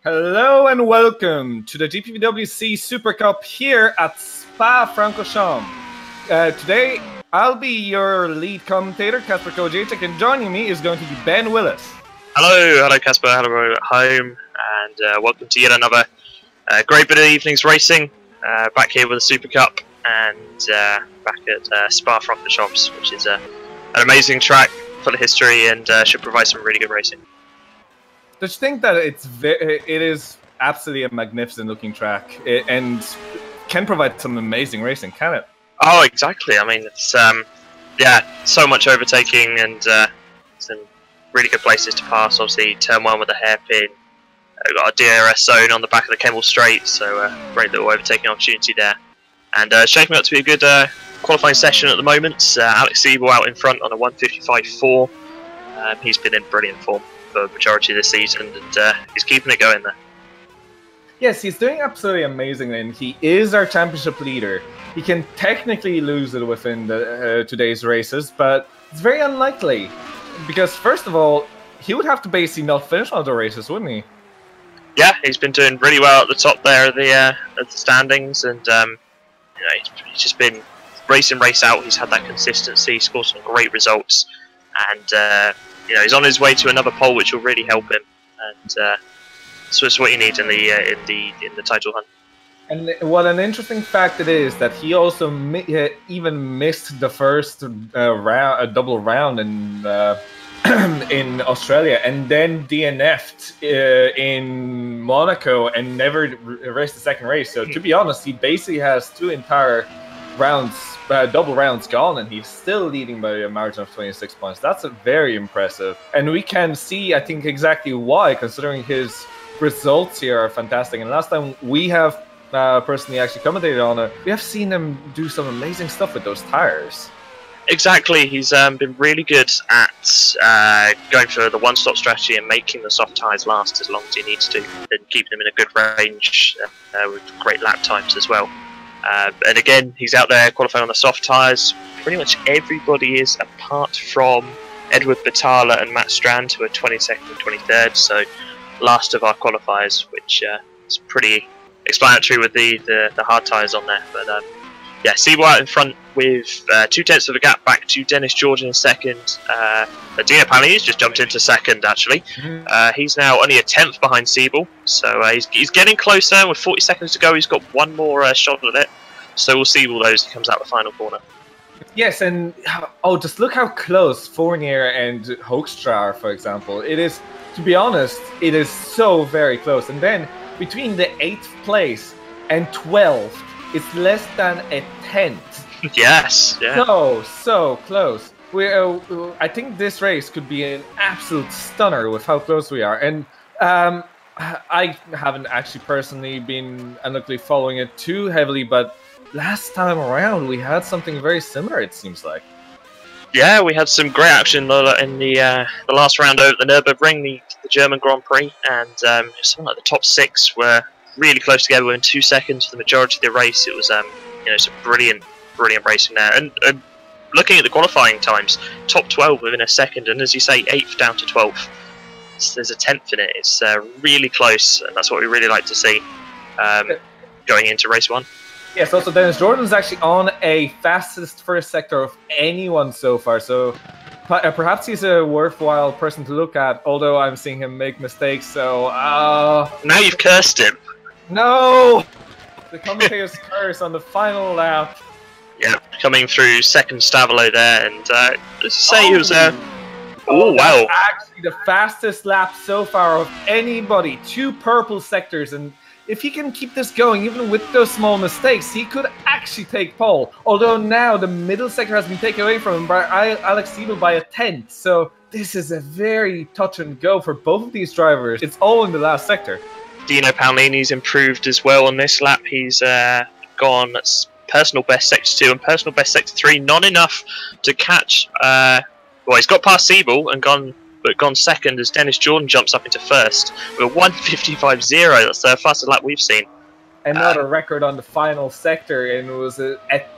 Hello and welcome to the GPVWC Supercup here at Spa-Francorchamps. Today, I'll be your lead commentator, Kacper Kołodziejczyk, and joining me is going to be Ben Willis. Hello Kacper, hello at home, and welcome to yet another great bit of evening's racing. Back here with the Supercup and back at Spa-Francorchamps, which is an amazing track full of history and should provide some really good racing. Just think that it is absolutely a magnificent looking track and can provide some amazing racing, can it? Oh, exactly. I mean, it's so much overtaking and some really good places to pass. Obviously, turn one with a hairpin. We've got a DRS zone on the back of the Kemmel Straight, so great little overtaking opportunity there. And shaping up to be a good qualifying session at the moment. Alex Siebel out in front on a 155.4. He's been in brilliant form for the majority of the season, and he's keeping it going there. Yes, he's doing absolutely amazing, and he is our championship leader. He can technically lose it within today's races, but it's very unlikely, because first of all, he would have to basically not finish all the races, wouldn't he? Yeah, he's been doing really well at the top there of the standings, and he's just been race in, race out. He's had that consistency, scored some great results, and he's on his way to another pole, which will really help him, and so it's what you need in the title hunt. And what an interesting fact it is that he also even missed the first double round in in Australia, and then DNF'd in Monaco and never raced the second race. So to be honest, he basically has two entire rounds, double rounds gone, and he's still leading by a margin of 26 points. That's very impressive, and we can see, I think, exactly why, considering his results here are fantastic. And last time we have personally actually commentated on it, we have seen him do some amazing stuff with those tires. Exactly, he's been really good at going for the one-stop strategy and making the soft tyres last as long as he needs to, and keeping them in a good range with great lap times as well. And again, he's out there qualifying on the soft tyres. Pretty much everybody is, apart from Edward Batala and Matt Strand, who are 22nd and 23rd, so last of our qualifiers, which is pretty explanatory with the hard tyres on there. But yeah, Siebel out in front with 2/10 of a gap back to Dennis George in second. Dino Paolini's just jumped into second, actually. He's now only a 10th behind Siebel, so he's getting closer. With 40 seconds to go, he's got one more shot at it. So we'll see all those as he comes out the final corner. Yes, and just look how close Fournier and Hoekstra are, for example. It is, to be honest, it is so very close. And then between the 8th place and 12th, it's less than a 10th. Yes, yeah. So close. I think this race could be an absolute stunner with how close we are. And I haven't actually personally been analytically following it too heavily, but last time around we had something very similar, it seems like. Yeah, we had some great action in the last round over at the Nürburgring, the German Grand Prix, and something like the top 6 were really close together within 2 seconds for the majority of the race. It was some brilliant racing there, and looking at the qualifying times, top 12 within a second, and as you say, 8th down to 12th. There's a 10th in it. It's really close, and that's what we really like to see going into race 1. Yes, also Dennis Jordan is actually on a fastest first sector of anyone so far, so perhaps he's a worthwhile person to look at, although I'm seeing him make mistakes, so now you've cursed him. No! The commentator's curse on the final lap. Yeah, coming through second Stavolo there, and let's say he was oh wow! Actually, the fastest lap so far of anybody. 2 purple sectors, and if he can keep this going, even with those small mistakes, he could actually take pole. Although now the middle sector has been taken away from him by Alex Siebel by a 10th, so this is a very touch and go for both of these drivers. It's all in the last sector. Dino Paolini's improved as well on this lap. He's gone personal best sector 2 and personal best sector 3, not enough to catch. Well, he's got past Siebel and gone second as Dennis Jordan jumps up into first with a 155.0. That's the fastest lap we've seen. Another record on the final sector, and it was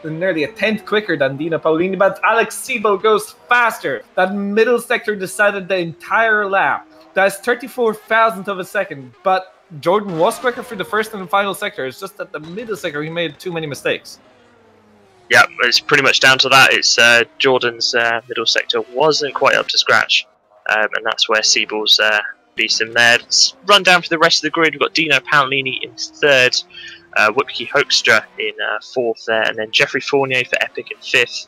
nearly a 10th quicker than Dino Paolini, but Alex Siebel goes faster. That middle sector decided the entire lap. That's 34,000th of a second, but Jordan was quicker for the first and final sector. It's just that the middle sector he made too many mistakes. Yeah, it's pretty much down to that. It's Jordan's middle sector wasn't quite up to scratch, and that's where Siebel's beats him there. Let's run down for the rest of the grid. We've got Dino Paolini in third, Wipke Hoekstra in fourth there, and then Jeffrey Fournier for Epic in fifth.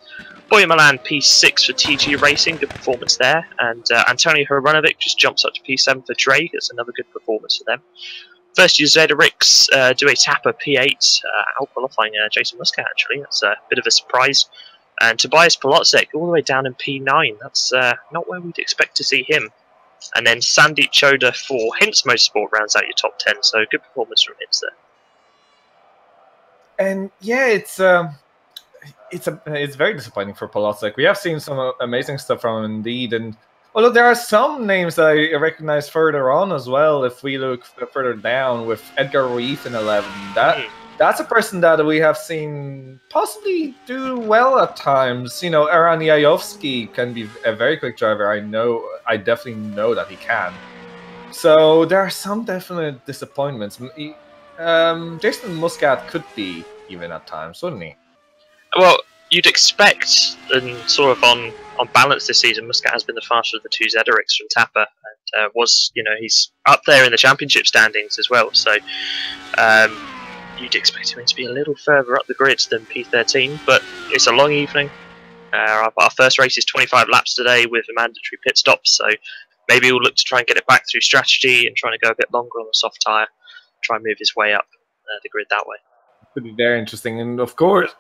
Boya Milan P6 for TG Racing, good performance there, and Antonio Hrunovic just jumps up to P7 for Drake. That's another good performance for them. First year Zederix do a Tapper P8, out-qualifying Jason Muscat actually. That's a bit of a surprise. And Tobias Polotzek all the way down in P9. That's not where we'd expect to see him. And then Sandeep Choda for Hints Motorsport rounds out your top 10. So good performance from Hints there. And yeah, it's very disappointing for Polotzek. We have seen some amazing stuff from him indeed, and although there are some names that I recognize further on as well, if we look further down with Edgar Ruiz in 11, that's a person that we have seen possibly do well at times. You know, Aran Jajowski can be a very quick driver. I definitely know that he can. So there are some definite disappointments. Jason Muscat could be even at times, wouldn't he? Well, you'd expect, and sort of on balance this season, Muscat has been the faster of the two Zederix from Tapper, and he's up there in the championship standings as well. So you'd expect him to be a little further up the grid than P13, but it's a long evening. Our first race is 25 laps today with a mandatory pit stop, so maybe we'll look to try and get it back through strategy and trying to go a bit longer on a soft tyre, try and move his way up the grid that way. Could be very interesting, and of course,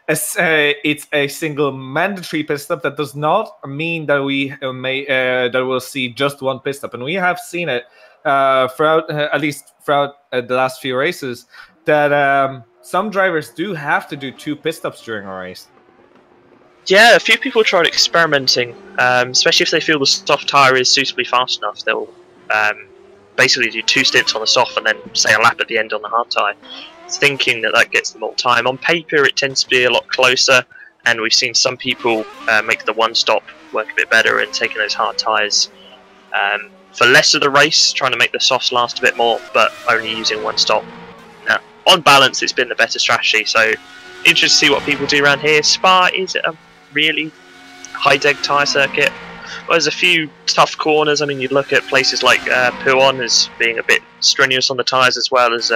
it's a single mandatory pit stop. That does not mean that we'll see just one pit stop, and we have seen it throughout the last few races that some drivers do have to do 2 pit stops during a race. Yeah, a few people tried experimenting, especially if they feel the soft tyre is suitably fast enough. They'll basically do 2 stints on the soft and then say a lap at the end on the hard tyre, thinking that gets them all time. On paper it tends to be a lot closer, and we've seen some people make the one stop work a bit better and taking those hard tyres for less of the race, trying to make the softs last a bit more, but only using one stop. Now, on balance it's been the better strategy, so interested to see what people do around here. Spa is a really high-deg tyre circuit. Well, there's a few tough corners. I mean, you'd look at places like Pouon as being a bit strenuous on the tyres, as well as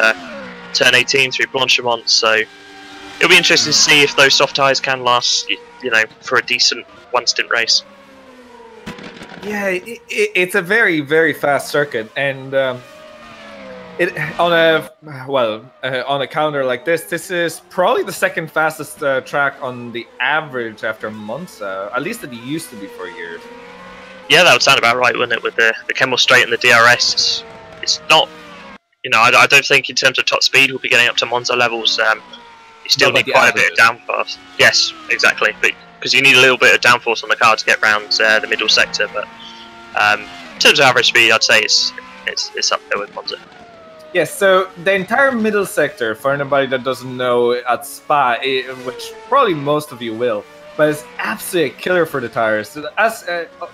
Turn 18 through Blanchimont, so it'll be interesting to see if those soft tyres can last, for a decent one-stint race. Yeah, it's a very, very fast circuit, and on a calendar like this is probably the second fastest track on the average after Monza. At least it used to be for years. Yeah, that would sound about right, wouldn't it? With the Kemmel Straight and the DRS, it's not. I don't think in terms of top speed we'll be getting up to Monza levels. You still need quite a bit of downforce. Yes, exactly. Because you need a little bit of downforce on the car to get around the middle sector. But in terms of average speed, I'd say it's up there with Monza. Yes, so the entire middle sector, for anybody that doesn't know, at Spa, which probably most of you will, but it's absolutely a killer for the tires. As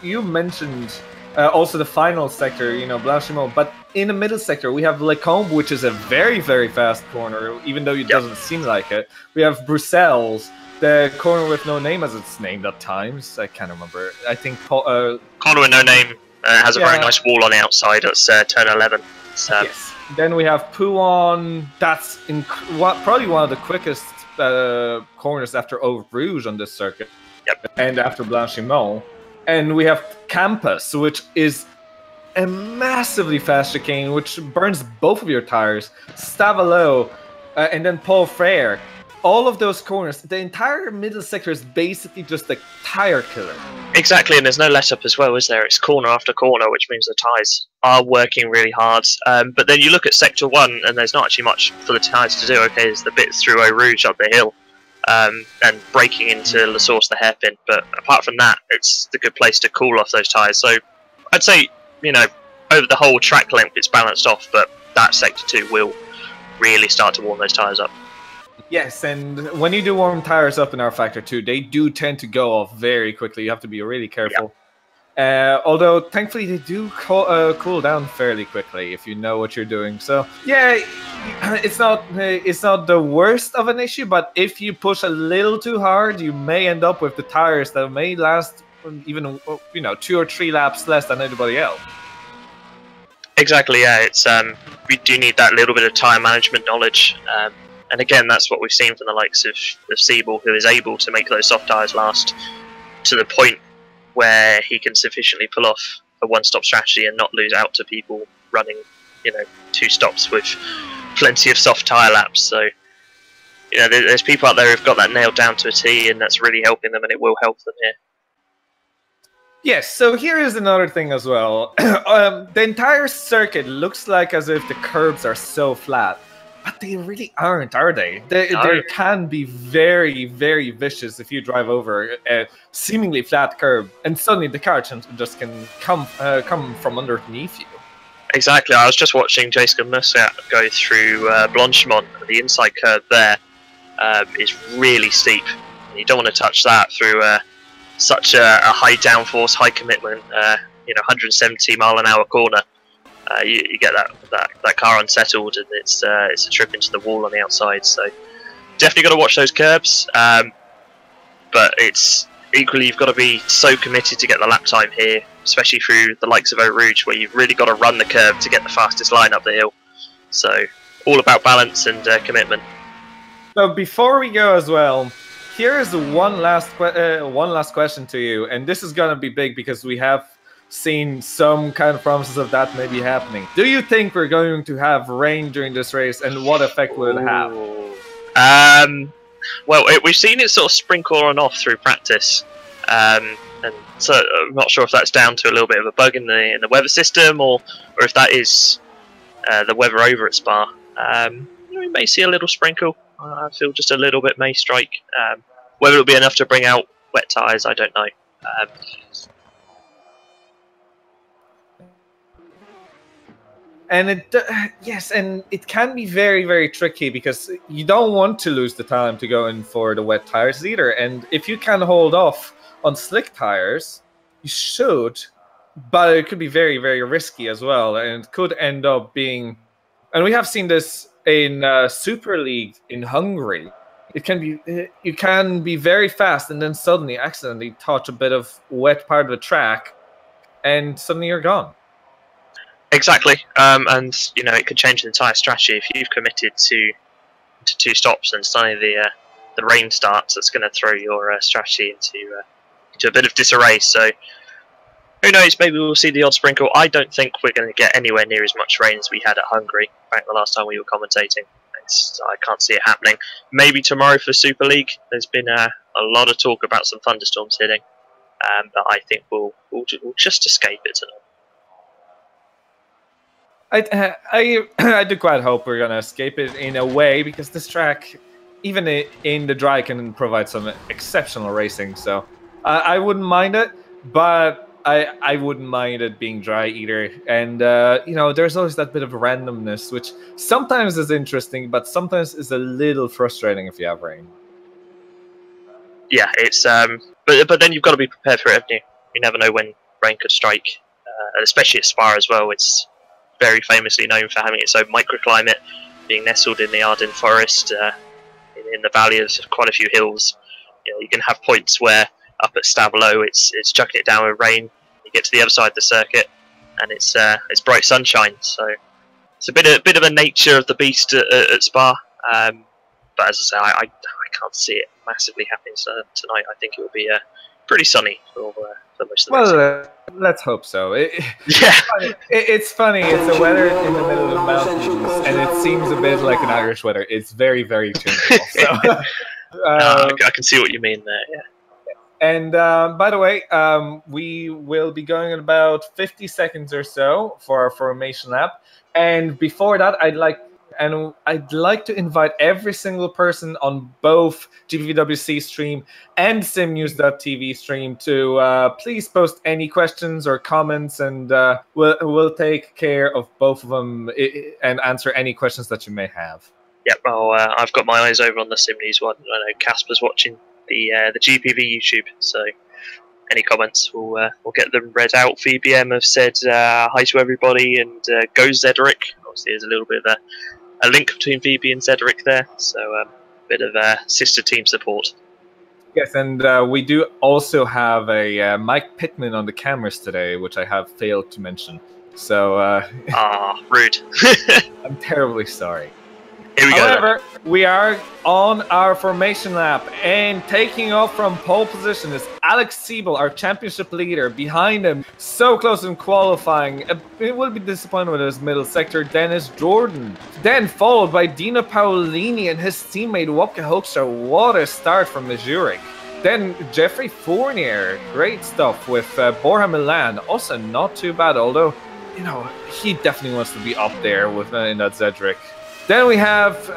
you mentioned, also the final sector, Blanchimont, but in the middle sector we have Lecombe, which is a very, very fast corner, even though it doesn't seem like it. We have Bruxelles, the corner with no name as it's named at times. I can't remember. I think corner with no name has a very nice wall on the outside. It's turn 11. Yes. Then we have Pouon. That's probably one of the quickest corners after Eau Rouge on this circuit. Yep. And after Blanchimont. And we have Campus, which is a massively fast chicane, which burns both of your tires. Stavelot, and then Paul Frere. All of those corners, the entire middle sector is basically just a tire killer. Exactly, and there's no let up as well, is there? It's corner after corner, which means the tyres are working really hard. But then you look at Sector 1, and there's not actually much for the tyres to do. Okay, there's the bit through Eau Rouge up the hill, and braking into La Source, the hairpin. But apart from that, it's the good place to cool off those tyres. So I'd say, over the whole track length, it's balanced off, but that Sector 2 will really start to warm those tyres up. Yes, and when you do warm tires up in our Factor 2, they do tend to go off very quickly. You have to be really careful. Although thankfully they do cool down fairly quickly if you know what you're doing. So yeah, it's not the worst of an issue, but if you push a little too hard, you may end up with the tires that may last even 2 or 3 laps less than anybody else. Exactly. Yeah, it's we do need that little bit of tire management knowledge. And again, that's what we've seen from the likes of Siebel, who is able to make those soft tyres last to the point where he can sufficiently pull off a one-stop strategy and not lose out to people running, 2 stops with plenty of soft tyre laps. So, there's people out there who've got that nailed down to a T, and that's really helping them, and it will help them here. Yes, so here is another thing as well. The entire circuit looks like as if the curbs are so flat. But they really aren't, are they? They can be very, very vicious if you drive over a seemingly flat curb, and suddenly the car just can come from underneath you. Exactly. I was just watching Jason Muscat go through Blanchemont. The inside curb there is really steep. You don't want to touch that through such a high downforce, high commitment, 170-mile-an-hour corner. You get that car unsettled, and it's a trip into the wall on the outside. So definitely got to watch those curbs. But it's equally, you've got to be so committed to get the lap time here, especially through the likes of Eau Rouge, where you've really got to run the curve to get the fastest line up the hill. So all about balance and commitment. So before we go as well, here is one last question to you, and this is going to be big because we have seen some kind of promises of that maybe happening. Do you think we're going to have rain during this race, and what effect will it have? Well, we've seen it sort of sprinkle on and off through practice, and so I'm not sure if that's down to a little bit of a bug in the weather system, or if that is the weather over at Spa. We may see a little sprinkle. I feel just a little bit may strike. Whether it'll be enough to bring out wet tyres, I don't know. And yes, and it can be very, very tricky because you don't want to lose the time to go in for the wet tires either. And if you can hold off on slick tires, you should, but it could be very, very risky as well. And it could end up being, and we have seen this in Super League in Hungary. It can be, you can be very fast and then suddenly accidentally touch a bit of wet part of the track, and suddenly you're gone. Exactly, and it could change the entire strategy if you've committed to 2 stops and suddenly the rain starts. That's going to throw your strategy into a bit of disarray. So who knows? Maybe we'll see the odd sprinkle. I don't think we're going to get anywhere near as much rain as we had at Hungary back the last time we were commentating. I can't see it happening. Maybe tomorrow for Super League. There's been a lot of talk about some thunderstorms hitting, but I think we'll just escape it tonight. I do quite hope we're gonna escape it in a way, because this track, even in the dry, can provide some exceptional racing. So I wouldn't mind it, but I wouldn't mind it being dry either. And there's always that bit of randomness, which sometimes is interesting, but sometimes is a little frustrating if you have rain. Yeah, it's but then you've got to be prepared for it, haven't you? You never know when rain could strike, and especially at Spa as well. It's very famously known for having its own microclimate, being nestled in the Ardennes forest, in the valley of quite a few hills. You can have points where up at Stavelot it's chucking it down with rain. You get to the other side of the circuit, and it's bright sunshine. So it's a bit of a nature of the beast at Spa. But as I say, I can't see it massively happening tonight. I think it will be pretty sunny for most of the Well, let's hope so. It's funny. It's a weather in the middle of the mountains, and it seems a bit like an Irish weather. It's very, very changeable. So, I can see what you mean there. Yeah. And by the way, we will be going in about 50 seconds or so for our formation lap. And before that, I'd like to invite every single person on both GPVWC stream and simnews.tv stream to please post any questions or comments, and we'll take care of both of them and answer any questions that you may have. Yeah, well, I've got my eyes over on the Sim News one. I know Kacper's watching the GPV YouTube, so any comments, we'll get them read out. VBM have said hi to everybody and go Zedric. Obviously, there's a little bit of a link between VB and Zedric there, so a bit of sister team support. Yes, and we do also have a Mike Pitman on the cameras today, which I have failed to mention. So, rude. I'm terribly sorry. Here we However, go. we are on our formation lap, and taking off from pole position is Alex Siebel, our championship leader. Behind him, so close in qualifying, it will be disappointed with his middle sector, Dennis Jordan. Then followed by Dino Paolini and his teammate Wopke Hoekstra. What a start from Zurich. Then Jeffrey Fournier, great stuff with Borja Milan, also not too bad, although, you know, he definitely wants to be up there with in that Zedric. Then we have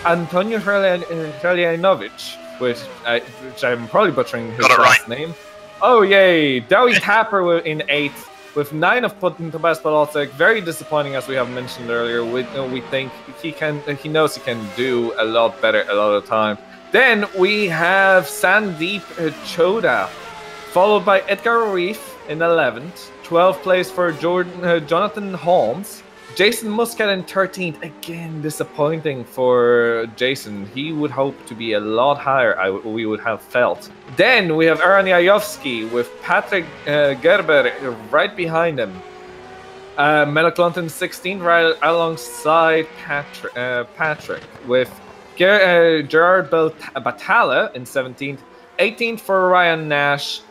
Antonio Hreljanovic, which I'm probably butchering his last name. Oh, yay! Dowie Tapper in 8th, with 9 of Tobias Palocek. Very disappointing, as we have mentioned earlier. We think he knows he can do a lot better a lot of the time. Then we have Sandeep Choda, followed by Edgar Reef in 11th. 12th place for Jonathan Holmes. Jason Muscat in 13th. Again, disappointing for Jason. He would hope to be a lot higher, we would have felt. Then we have Aaron Yajowski with Patrick Gerber right behind him. Melo Clonton 16th, right alongside Patrick, with Gerard Batalla in 17th. 18th for Ryan Nash.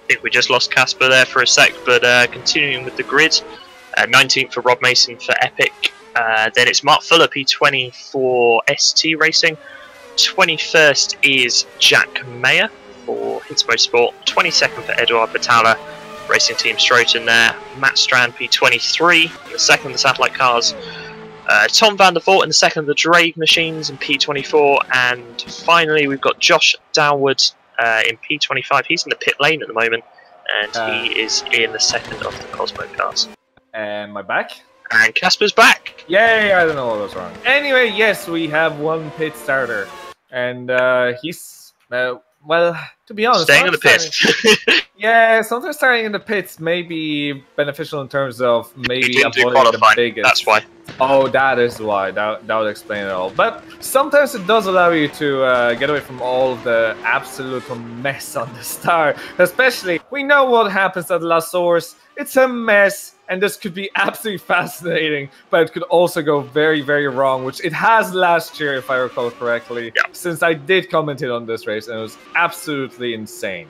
I think we just lost Kacper there for a sec, but continuing with the grid, 19th for Rob Mason for Epic, then it's Mark Fuller P20 for ST Racing, 21st is Jack Mayer for Hitsmo Sport, 22nd for Eduard Batalla, Racing Team Stroton there, Matt Strand P23 in the second of the Satellite Cars, Tom van der Voort in the second of the Drag Machines in P24, and finally we've got Josh Downward in P25. He's in the pit lane at the moment, and he is in the second of the Cosmo Cars. Am I back? And Casper's back! Yay, I don't know what was wrong. Anyway, yes, we have one pit starter, and he's, well, to be honest, staying in the pits. Yeah, sometimes starting in the pits may be beneficial in terms of maybe avoiding the biggest. That's why. Oh, that is why. That would explain it all. But sometimes it does allow you to get away from all of the absolute mess on the start. Especially, we know what happens at La Source. It's a mess, and this could be absolutely fascinating, but it could also go very, very wrong, which it has last year, if I recall correctly, since I did comment on this race, and it was absolutely insane.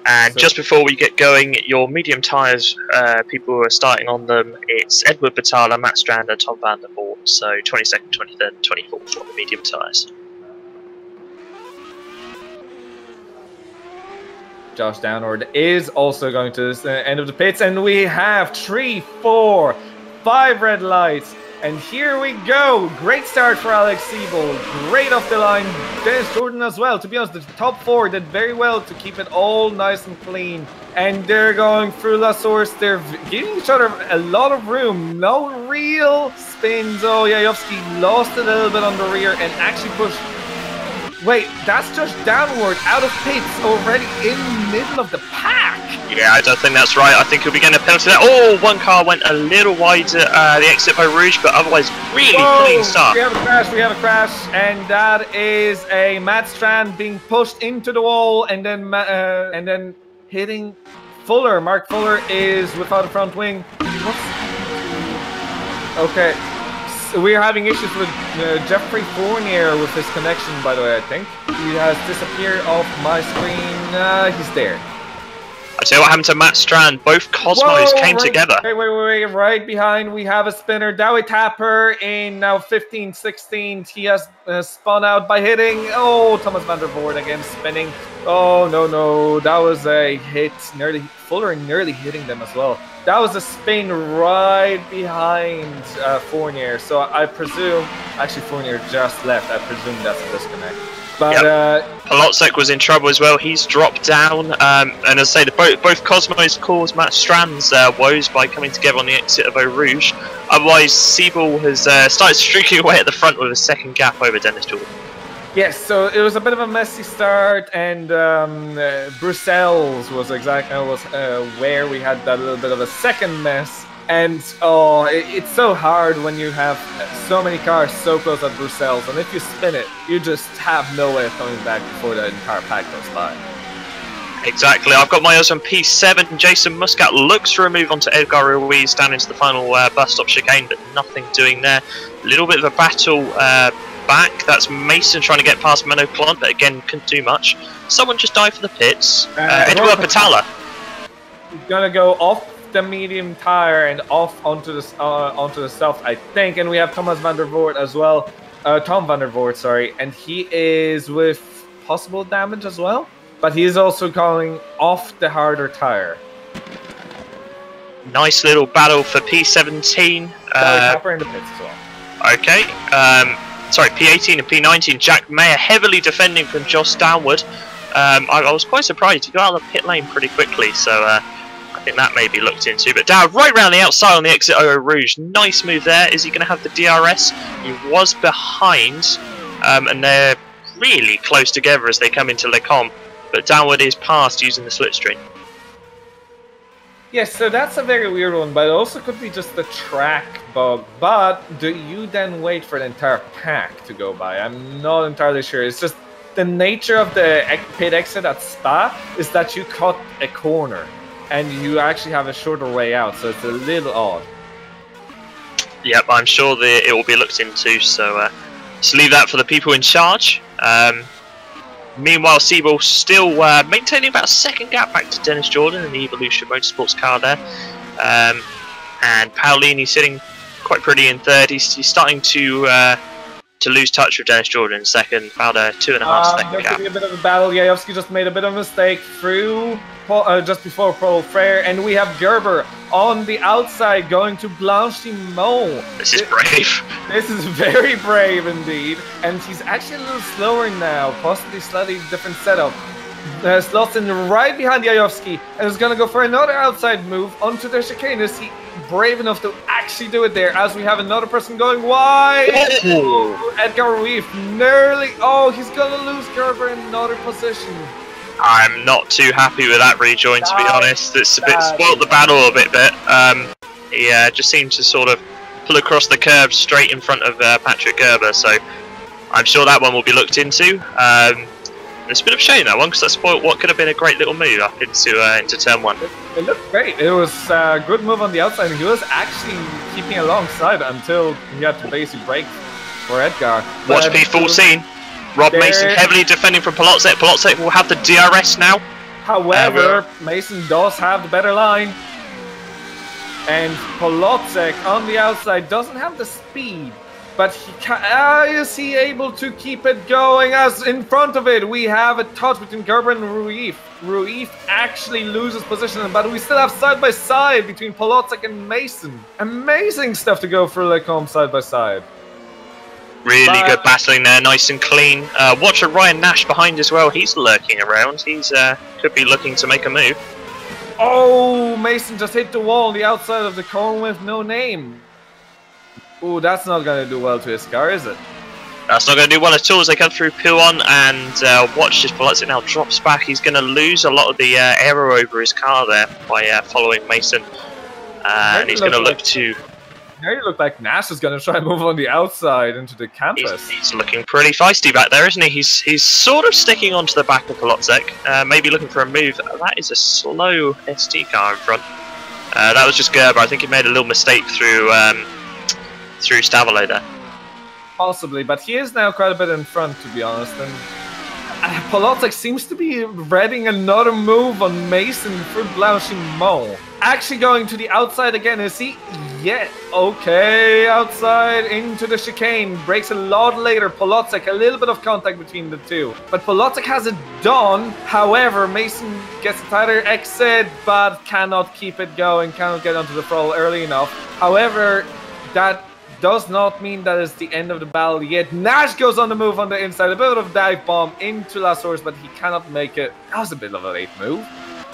And just before we get going, your medium tyres, people who are starting on them, it's Edward Batalla, Matt Strand, and Tom van der Voort. So 22nd, 23rd, and 24th on the medium tyres. Josh Downward is also going to the end of the pits, and we have 3, 4, 5 red lights. And here we go. Great start for Alex Siebel. Great off the line. Dennis Jordan as well. To be honest, the top 4 did very well to keep it all nice and clean. And they're going through La Source. They're giving each other a lot of room. No real spins. Oh, Yajowski lost a little bit on the rear and actually pushed. Wait, that's just Downward out of pits already in the middle of the pack. Yeah, I don't think that's right. I think he'll be getting a penalty there. Oh, one car went a little wide at the exit by Rouge, but otherwise really clean start. We have a crash, and that is a Matt Strand being pushed into the wall and then hitting Fuller. Mark Fuller is without a front wing. Okay. We're having issues with Jeffrey Fournier with his connection, by the way, I think. He has disappeared off my screen. He's there. I tell you what happened to Matt Strand. Both Cosmos came together. Wait. Right behind, we have a spinner. Dowie Tapper in now 15th, 16th. He has spun out by hitting. Oh, Thomas van der Voort again spinning. Oh, no. That was a hit. Fuller nearly hitting them as well. That was a spin right behind Fournier. So I presume, actually Fournier just left. I presume that's a disconnect. But Polotczek was in trouble as well. He's dropped down, and as I say, both Cosmos caused Matt Strand's woes by coming together on the exit of Eau Rouge. Otherwise, Siebel has started streaking away at the front with a second gap over Dennis Jordan. yes, so it was a bit of a messy start, and Brussels was where we had that little bit of a second mess. And it's so hard when you have so many cars so close at Brussels, and if you spin it, you just have no way of coming back before the entire pack goes by. Exactly. I've got my eyes on P7. Jason Muscat looks for a move onto Edgar Ruiz down into the final bus stop chicane, but nothing doing there. A little bit of a battle back. That's Mason trying to get past Menno Klont, but again, couldn't do much. Someone just died for the pits. Edward Patala. He's gonna go off the medium tire and off onto the soft, I think, and we have Thomas van der Voort as well. Tom van der Voort, sorry, and he is with possible damage as well, but he is also going off the harder tire. Nice little battle for P17. Kacper in the pits as well. Okay. Sorry, P18 and P19. Jack Mayer heavily defending from Josh Downward. I was quite surprised. He got out of the pit lane pretty quickly, so I think that may be looked into. But down right round the outside on the exit Eau Rouge. Nice move there. Is he going to have the DRS? He was behind, and they're really close together as they come into Le Combe. But Downward is past using the slipstream. Yes, so that's a very weird one, but it also could be just the track bug. But do you then wait for the entire pack to go by? I'm not entirely sure. It's just the nature of the pit exit at Spa is that you cut a corner and you actually have a shorter way out, so it's a little odd. Yep, I'm sure it will be looked into, so leave that for the people in charge. Meanwhile, Siebel still maintaining about a second gap back to Dennis Jordan in the Evolution Motorsports car there. And Paolini sitting quite pretty in third. He's starting to lose touch with Dennis Jordan in second, about a 2.5 second there's gap. going to be a bit of a battle. Jajowski just made a bit of a mistake through just before Paul Frere, and we have Gerber on the outside going to Blanchimont. This is brave. This is very brave indeed, and he's actually a little slower now, possibly slightly different setup. Slots in right behind Jajowski, and is going to go for another outside move onto the chicane. Is he brave enough to actually do it there, as we have another person going wide? Oh, Edgar Ruiz nearly, he's going to lose Gerber in another position. I'm not too happy with that rejoin, to be honest. It's a bit spoilt the battle a bit. He just seemed to sort of pull across the curb straight in front of Patrick Gerber, so I'm sure that one will be looked into. It's a bit of a shame, that one, because that spoilt what could have been a great little move up into turn one. It looked great. It was a good move on the outside. He was actually keeping alongside until he had to basically brake for Edgar. Watch P14. Rob Mason heavily defending from Polotczek. Polotczek will have the DRS now. However, Mason does have the better line. And Polotczek on the outside doesn't have the speed. But is he able to keep it going? As in front of it, we have a touch between Gerber and Ruiz. Ruiz actually loses position, but we still have side by side between Polotczek and Mason. Amazing stuff to go for Le Combe side by side. Really good battling there, nice and clean. Watch Ryan Nash behind as well. He's lurking around. He's could be looking to make a move. Oh, Mason just hit the wall on the outside of the cone with no name. Oh, that's not going to do well to his car, is it? That's not going to do well at all as they come through Puon, and watch as Polotczek now drops back. He's going to lose a lot of the aero over his car there by following Mason. And he's going to look to... Now you look like Nash is going to try and move on the outside into the campus. He's looking pretty feisty back there, isn't he? He's sort of sticking onto the back of Polotczek, maybe looking for a move. That is a slow ST car in front. That was just Gerber. I think he made a little mistake through Stavolo there. Possibly, but he is now quite a bit in front, to be honest. And Polotczek seems to be readying another move on Mason through Blanchimont. Actually going to the outside again, is he? Yeah, okay, outside into the chicane. Breaks a lot later. Polotczek, a little bit of contact between the two. But Polotczek has it done. However, Mason gets a tighter exit, but cannot keep it going. Cannot get onto the throttle early enough. However, that does not mean that it's the end of the battle yet. Nash goes on the move on the inside, a bit of a dive bomb into Lassource, but he cannot make it. That was a bit of a late move.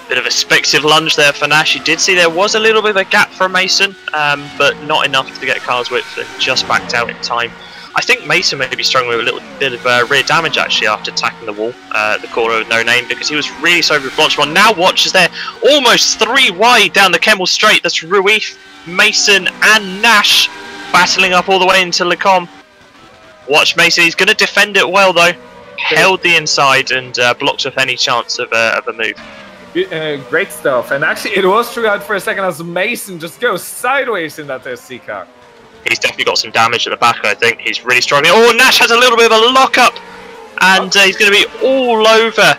Bit of a speculative lunge there for Nash. You did see there was a little bit of a gap for Mason, but not enough to get Carl's width and just backed out in time. I think Mason may be struggling with a little bit of rear damage actually after attacking the wall, the corner of No Name, because he was really so over Blanchemont. Now watch as they're almost 3 wide down the Kemmel Straight. That's Ruiz, Mason and Nash battling up all the way into Lecombe. Watch Mason, he's going to defend it well though. Held the inside and blocked off any chance of a move. Great stuff, and actually it was throughout for a second as Mason just goes sideways in that SC car. He's definitely got some damage at the back, I think. He's really struggling. Oh, Nash has a little bit of a lock-up, and he's going to be all over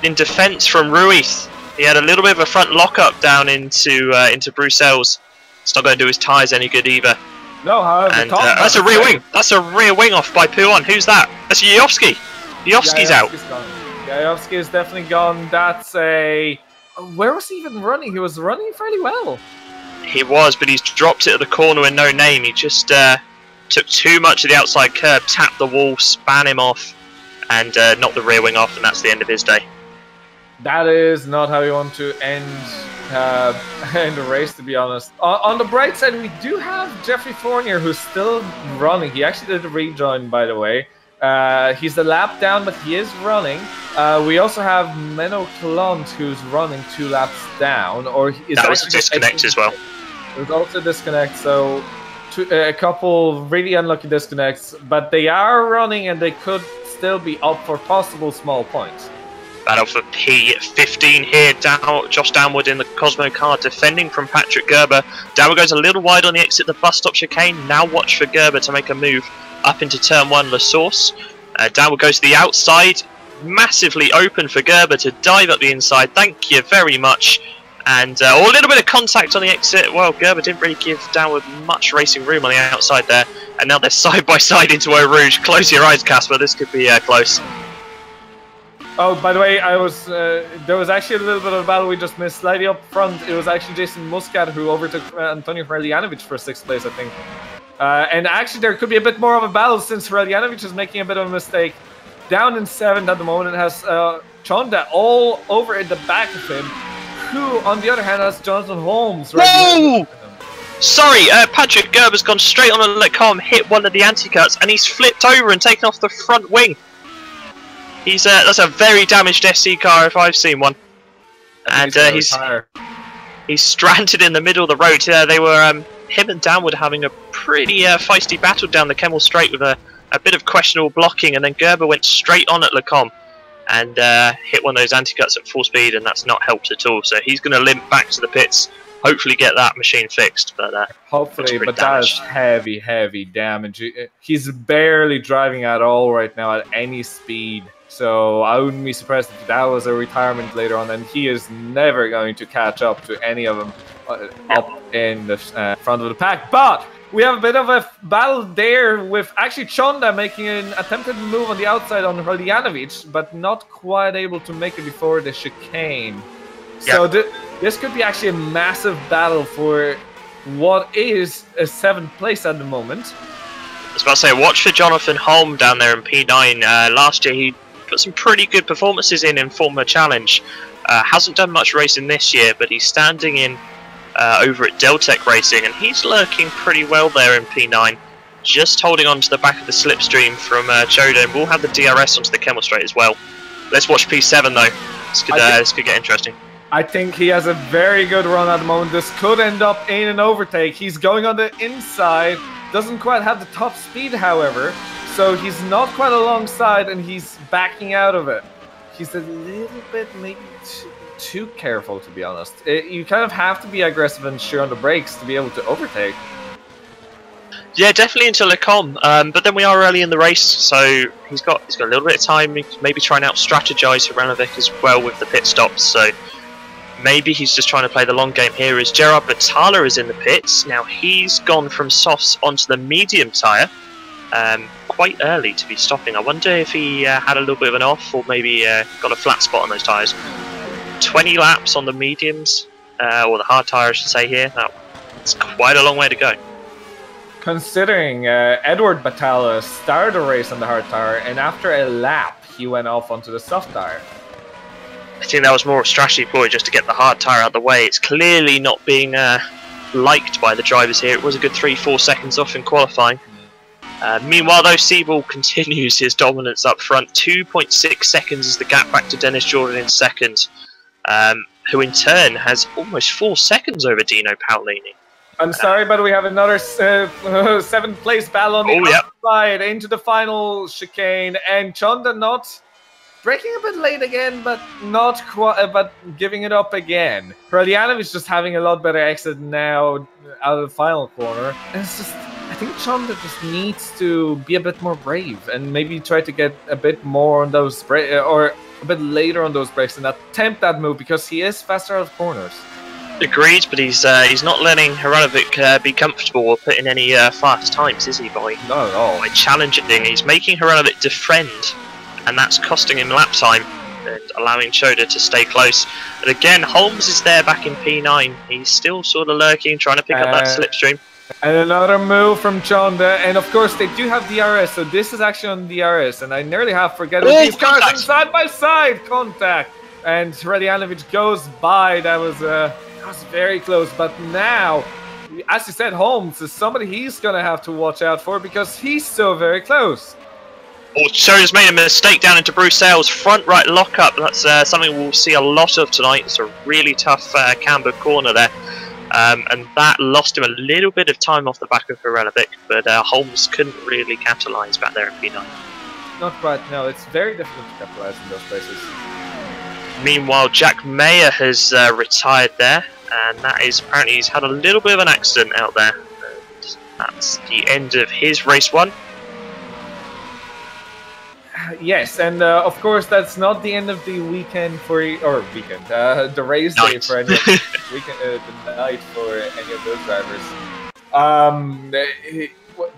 in defence from Ruiz. He had a little bit of a front lock-up down into Bruxelles. It's not going to do his tyres any good either. No, however, and that's a rear wing. That's a rear wing off by Puon. Who's that? That's Yovsky. Yovsky's out. Yovsky is definitely gone. That's a... Where was he even running? He was running fairly well. He was, but he's dropped it at the corner with No Name. He just took too much of the outside curb, tapped the wall, span him off, and knocked the rear wing off, and that's the end of his day. That is not how you want to end the race, to be honest. On the bright side, we do have Jeffrey Fournier, who's still running. He actually did a rejoin, by the way. He's a lap down, but he is running. We also have Menno Clant, who's running 2 laps down. Or is that was a disconnect as well. There's also a disconnect, so a couple really unlucky disconnects. But they are running, and they could still be up for possible small points. Battle for P15 here. Josh Downward in the Cosmo car, defending from Patrick Gerber. Downward goes a little wide on the exit, the bus stop chicane. Now watch for Gerber to make a move up into turn 1, La Source. Downward goes to the outside, massively open for Gerber to dive up the inside. Thank you very much. And a little bit of contact on the exit. Well, Gerber didn't really give Downward much racing room on the outside there. And now they're side by side into Eau Rouge. Close your eyes, Kacper. This could be close. Oh, by the way, there was actually a little bit of a battle we just missed. Slightly up front, it was actually Jason Muscat who overtook Antonio Hreljanovic for 6th place, I think. And actually, there could be a bit more of a battle since Hreljanovic is making a bit of a mistake. Down in 7th at the moment, it has Chonda all over at the back of him, who, on the other hand, has Jonathan Holmes. Whoa! Sorry, Patrick Gerber's gone straight on a Lecombe, hit one of the anti-cuts, and he's flipped over and taken off the front wing. That's a very damaged SC car if I've seen one. And he's stranded in the middle of the road. They were him and Downward having a pretty feisty battle down the Kemmel Straight with a bit of questionable blocking, and then Gerber went straight on at Lecombe and hit one of those anti-cuts at full speed, and that's not helped at all. So he's going to limp back to the pits, hopefully get that machine fixed. But hopefully, but that is heavy damage. He's barely driving at all right now at any speed. So I wouldn't be surprised if that was a retirement later on, and he is never going to catch up to any of them up in the front of the pack. But we have a bit of a battle there with actually Chonda making an attempted move on the outside on Hreljanovic, but not quite able to make it before the chicane. So this could be actually a massive battle for what is a 7th place at the moment. I was about to say, watch for Jonathan Holm down there in P9. Last year he put some pretty good performances in former challenge. Hasn't done much racing this year, but he's standing in over at Deltec Racing, and he's lurking pretty well there in P9, just holding on to the back of the slipstream from Chodo. We'll have the DRS onto the Kemmel Straight as well. Let's watch P7 though. This could get interesting. I think he has a very good run at the moment. This could end up in an overtake. He's going on the inside, doesn't quite have the top speed, however. So he's not quite alongside, and he's backing out of it. He's a little bit maybe too careful, to be honest. You kind of have to be aggressive and sure on the brakes to be able to overtake. Yeah, definitely into Lecombe. But then we are early in the race, so he's got a little bit of time. Maybe try and out-strategize Hreljanovic as well with the pit stops. So maybe he's just trying to play the long game here. As Gerard Batala is in the pits now, he's gone from softs onto the medium tyre. Quite early to be stopping. I wonder if he had a little bit of an off, or maybe got a flat spot on those tyres. 20 laps on the mediums, or the hard tyre I should say here. It's quite a long way to go. considering Edward Battalla started a race on the hard tire, and after a lap, he went off onto the soft tire. I think that was more a strategy ploy just to get the hard tyre out of the way. It's clearly not being liked by the drivers here. It was a good 3-4 seconds off in qualifying. Meanwhile, though, Siebel continues his dominance up front. 2.6 seconds is the gap back to Dennis Jordan in second, who in turn has almost 4 seconds over Dino Paolini. I'm sorry, but we have another 7th place battle on the outside into the final chicane, and Chonda not braking a bit late again, but not quite, but giving it up again. Radjanovic is just having a lot better exit now out of the final corner. And it's just, I think Chonda just needs to be a bit more brave and maybe try to get a bit more on those or a bit later on those brakes and attempt that move, because he is faster out of corners. Agreed, but he's not letting Hranovic be comfortable or put in any fast times, is he, boy? Not at all. By challenging, he's making Hranovic defend, and that's costing him lap time and allowing Choda to stay close. But again, Holmes is there back in P9. He's still sort of lurking, trying to pick up that slipstream. And another move from Chonda, and of course they do have DRS, so this is actually on DRS, and I nearly have forgotten these cars in side-by-side contact. And Radjanovic goes by. That was very close, but now, as you said, Holmes is somebody he's going to have to watch out for because he's so very close. Oh, Choda's made a mistake down into Bruxelles. Front right lockup. That's something we'll see a lot of tonight. It's a really tough camber corner there. And that lost him a little bit of time off the back of Hranovic, but Holmes couldn't really capitalise back there in P9. Not quite, no. It's very difficult to capitalise in those places. Meanwhile, Jack Mayer has retired there, and that is apparently he's had a little bit of an accident out there. And that's the end of his race 1. Yes, and of course that's not the end of the weekend for the race day for any of the night for any of those drivers.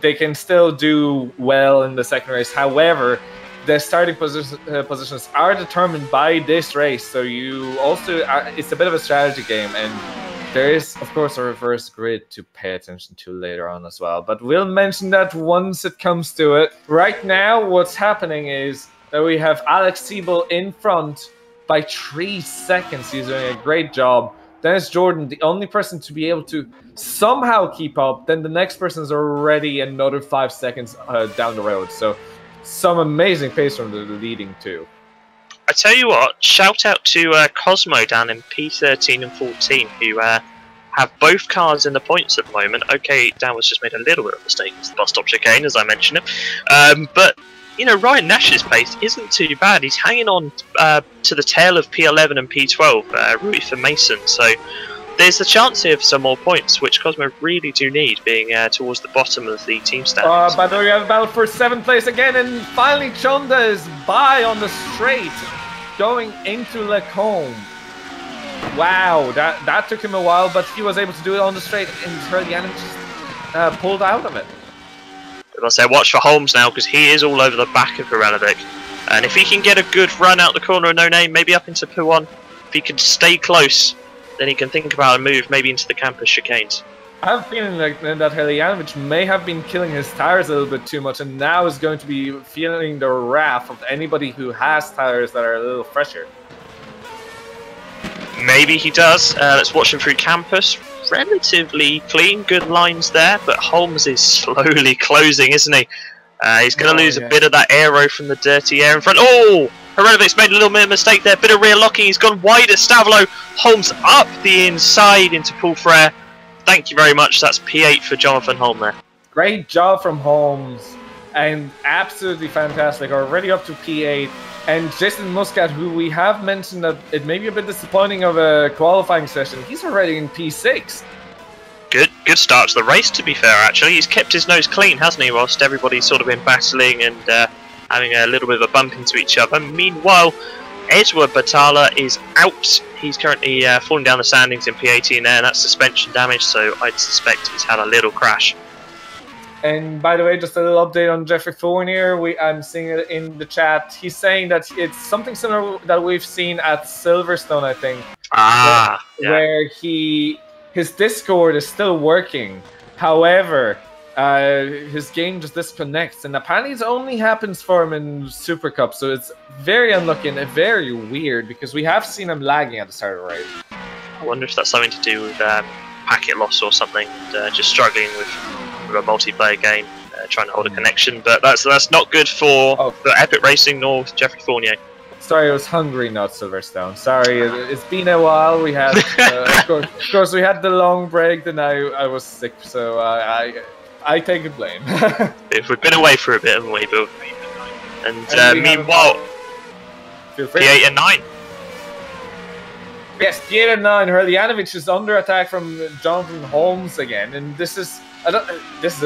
They can still do well in the second race. However, the starting positions are determined by this race, so you also it's a bit of a strategy game, and there is of course a reverse grid to pay attention to later on as well, but we'll mention that once it comes to it. Right now what's happening is that we have Alex Siebel in front by 3 seconds. He's doing a great job. Dennis Jordan, the only person to be able to somehow keep up, then the next person is already another 5 seconds down the road, so some amazing pace from the leading two. I tell you what, shout out to Cosmo down in P13 and 14, who have both cars in the points at the moment. Okay, Dan was just made a little bit of a mistake. It's the bus stop chicane, as I mentioned it. But, you know, Ryan Nash's pace isn't too bad. He's hanging on to the tail of P11 and P12, really for Mason. So there's a chance here for some more points, which Cosmo really do need, being towards the bottom of the team standings. By the way, we have a battle for 7th place again, and finally Chonda is by on the straight, going into Lacombe. Wow, that took him a while, but he was able to do it on the straight, and Radjanovic just pulled out of it. As I say, watch for Holmes now, because he is all over the back of Hranovic. And if he can get a good run out the corner of No Name, maybe up into P1, if he can stay close, then he can think about a move, maybe into the campus chicanes. I have a feeling like that Radjanovic may have been killing his tires a little bit too much, and now is going to be feeling the wrath of anybody who has tires that are a little fresher. Maybe he does. Let's watch him through campus. Relatively clean, good lines there, but Holmes is slowly closing, isn't he? He's going to lose a bit of that aero from the dirty air in front. Oh! Hranovic's made a little bit of mistake there. Bit of rear locking. He's gone wide at Stavlo. Holmes up the inside into Paul Frere. Thank you very much. That's P8 for Jonathan Holm there. Great job from Holmes. And absolutely fantastic. Already up to P8. And Jason Muscat, who we have mentioned that it may be a bit disappointing of a qualifying session, he's already in P6. Good start to the race, to be fair, actually. He's kept his nose clean, hasn't he, whilst everybody's sort of been battling and having a little bit of a bump into each other. Meanwhile, Edward Battalla is out. He's currently falling down the standings in P18 there, and that's suspension damage, so I'd suspect he's had a little crash. And by the way, just a little update on Jeffrey Fournier. I'm seeing it in the chat. He's saying that it's something similar that we've seen at Silverstone, I think. Yeah. Where his Discord is still working. However, his game just disconnects, and apparently it only happens for him in Supercup, so it's very unlucky and very weird because we have seen him lagging at the start of the race. I wonder if that's something to do with packet loss or something, and just struggling with a multiplayer game, trying to hold a connection. But that's not good for Epic Racing nor Jeffrey Fournier. Sorry, I was hungry, not Silverstone. Sorry, it's been a while. We had, of course, we had the long break, then I was sick, so I take the blame. If we've been away for a bit, haven't we, Bill? And meanwhile, P8 and 9. Yes, P8 and 9. Hurlyanovich is under attack from Jonathan Holmes again, and this is a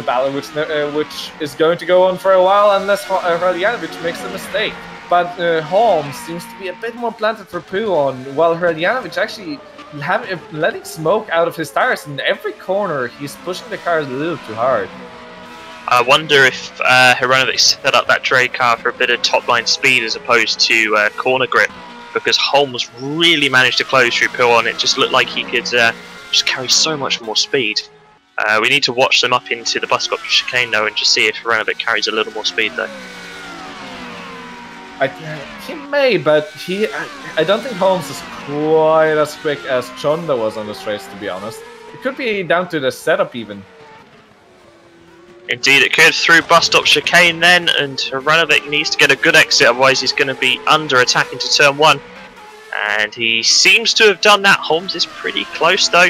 battle which is going to go on for a while unless Hurlyanovich makes a mistake. But Holmes seems to be a bit more planted for poo on, while Hurlyanovich actually letting smoke out of his tires. In every corner, he's pushing the cars a little too hard. I wonder if Hurlyanovich set up that Dre car for a bit of top-line speed as opposed to corner grip, because Holmes really managed to close through poo on. It just looked like he could just carry so much more speed. We need to watch them up into the bus stop chicane though and just see if Hurlyanovich carries a little more speed though. He may, but I don't think Holmes is quite as quick as Chonda was on this race, to be honest. It could be down to the setup even. Indeed it could, through bus stop chicane then, and Hurlyanovich needs to get a good exit, otherwise he's going to be under attack into turn 1. And he seems to have done that. Holmes is pretty close though,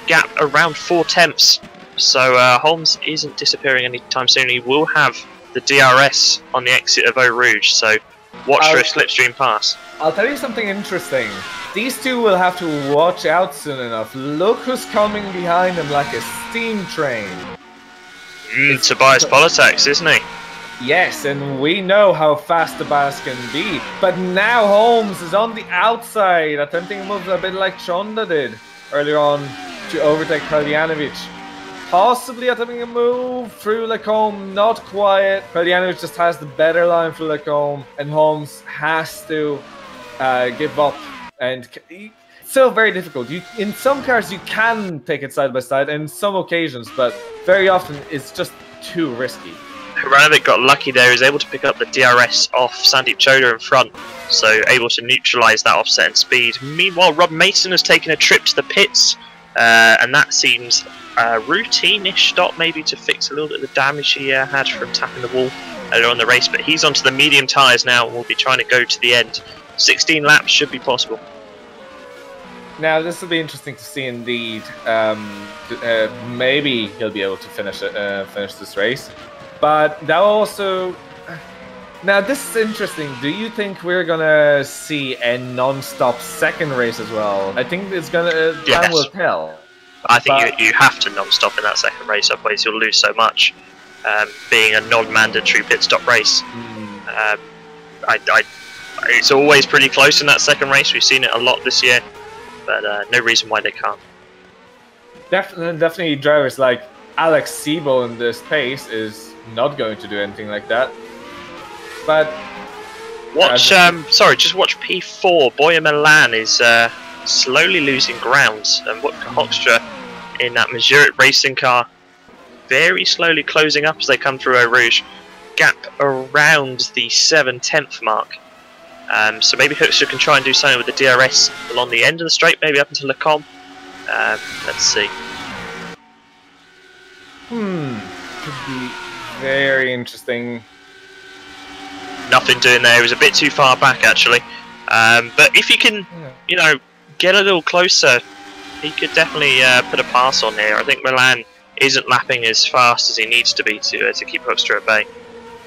gap around 4/10. So Holmes isn't disappearing anytime soon. He will have the DRS on the exit of Eau Rouge, so watch for a slipstream pass. I'll tell you something interesting. These two will have to watch out soon enough. Look who's coming behind them like a steam train. Tobias Politex, isn't he? Yes, and we know how fast Tobias can be. But now Holmes is on the outside, attempting a move a bit like Chonda did earlier on to overtake Hurlyanovich. Possibly attempting a move through Lacombe, not quite. Hurlyanovich just has the better line through Lacombe, and Holmes has to give up. And it's still very difficult. In some cars you can take it side by side, and in some occasions, but very often it's just too risky. Hurlyanovich got lucky there. He was able to pick up the DRS off Sandeep Choda in front, so able to neutralise that offset in speed. Meanwhile, Rob Mason has taken a trip to the pits, and that seems a routine-ish stop, maybe to fix a little bit of the damage he had from tapping the wall earlier on the race. But he's onto the medium tyres now and will be trying to go to the end. 16 laps should be possible. Now this will be interesting to see indeed. Maybe he'll be able to finish this race, but that will also. Now this is interesting. Do you think we're gonna see a non-stop second race as well? I think it's gonna. Time will tell. I think you have to non-stop in that second race, otherwise you'll lose so much. Being a non-mandatory pit stop race, it's always pretty close in that second race. We've seen it a lot this year, but no reason why they can't. Definitely drivers like Alex Sebo in this pace is not going to do anything like that. But watch, just watch P4. Boya Milan is slowly losing ground, and what Hoekstra in that Mazurek racing car very slowly closing up as they come through Eau Rouge. Gap around the 7/10 mark. So maybe Hoekstra can try and do something with the DRS along the end of the straight, maybe up into Lacombe. Let's see. Could be very interesting. Nothing doing there. He was a bit too far back actually. But if he can, get a little closer, he could definitely put a pass on here. I think Milan isn't lapping as fast as he needs to be to keep Hoekstra at bay.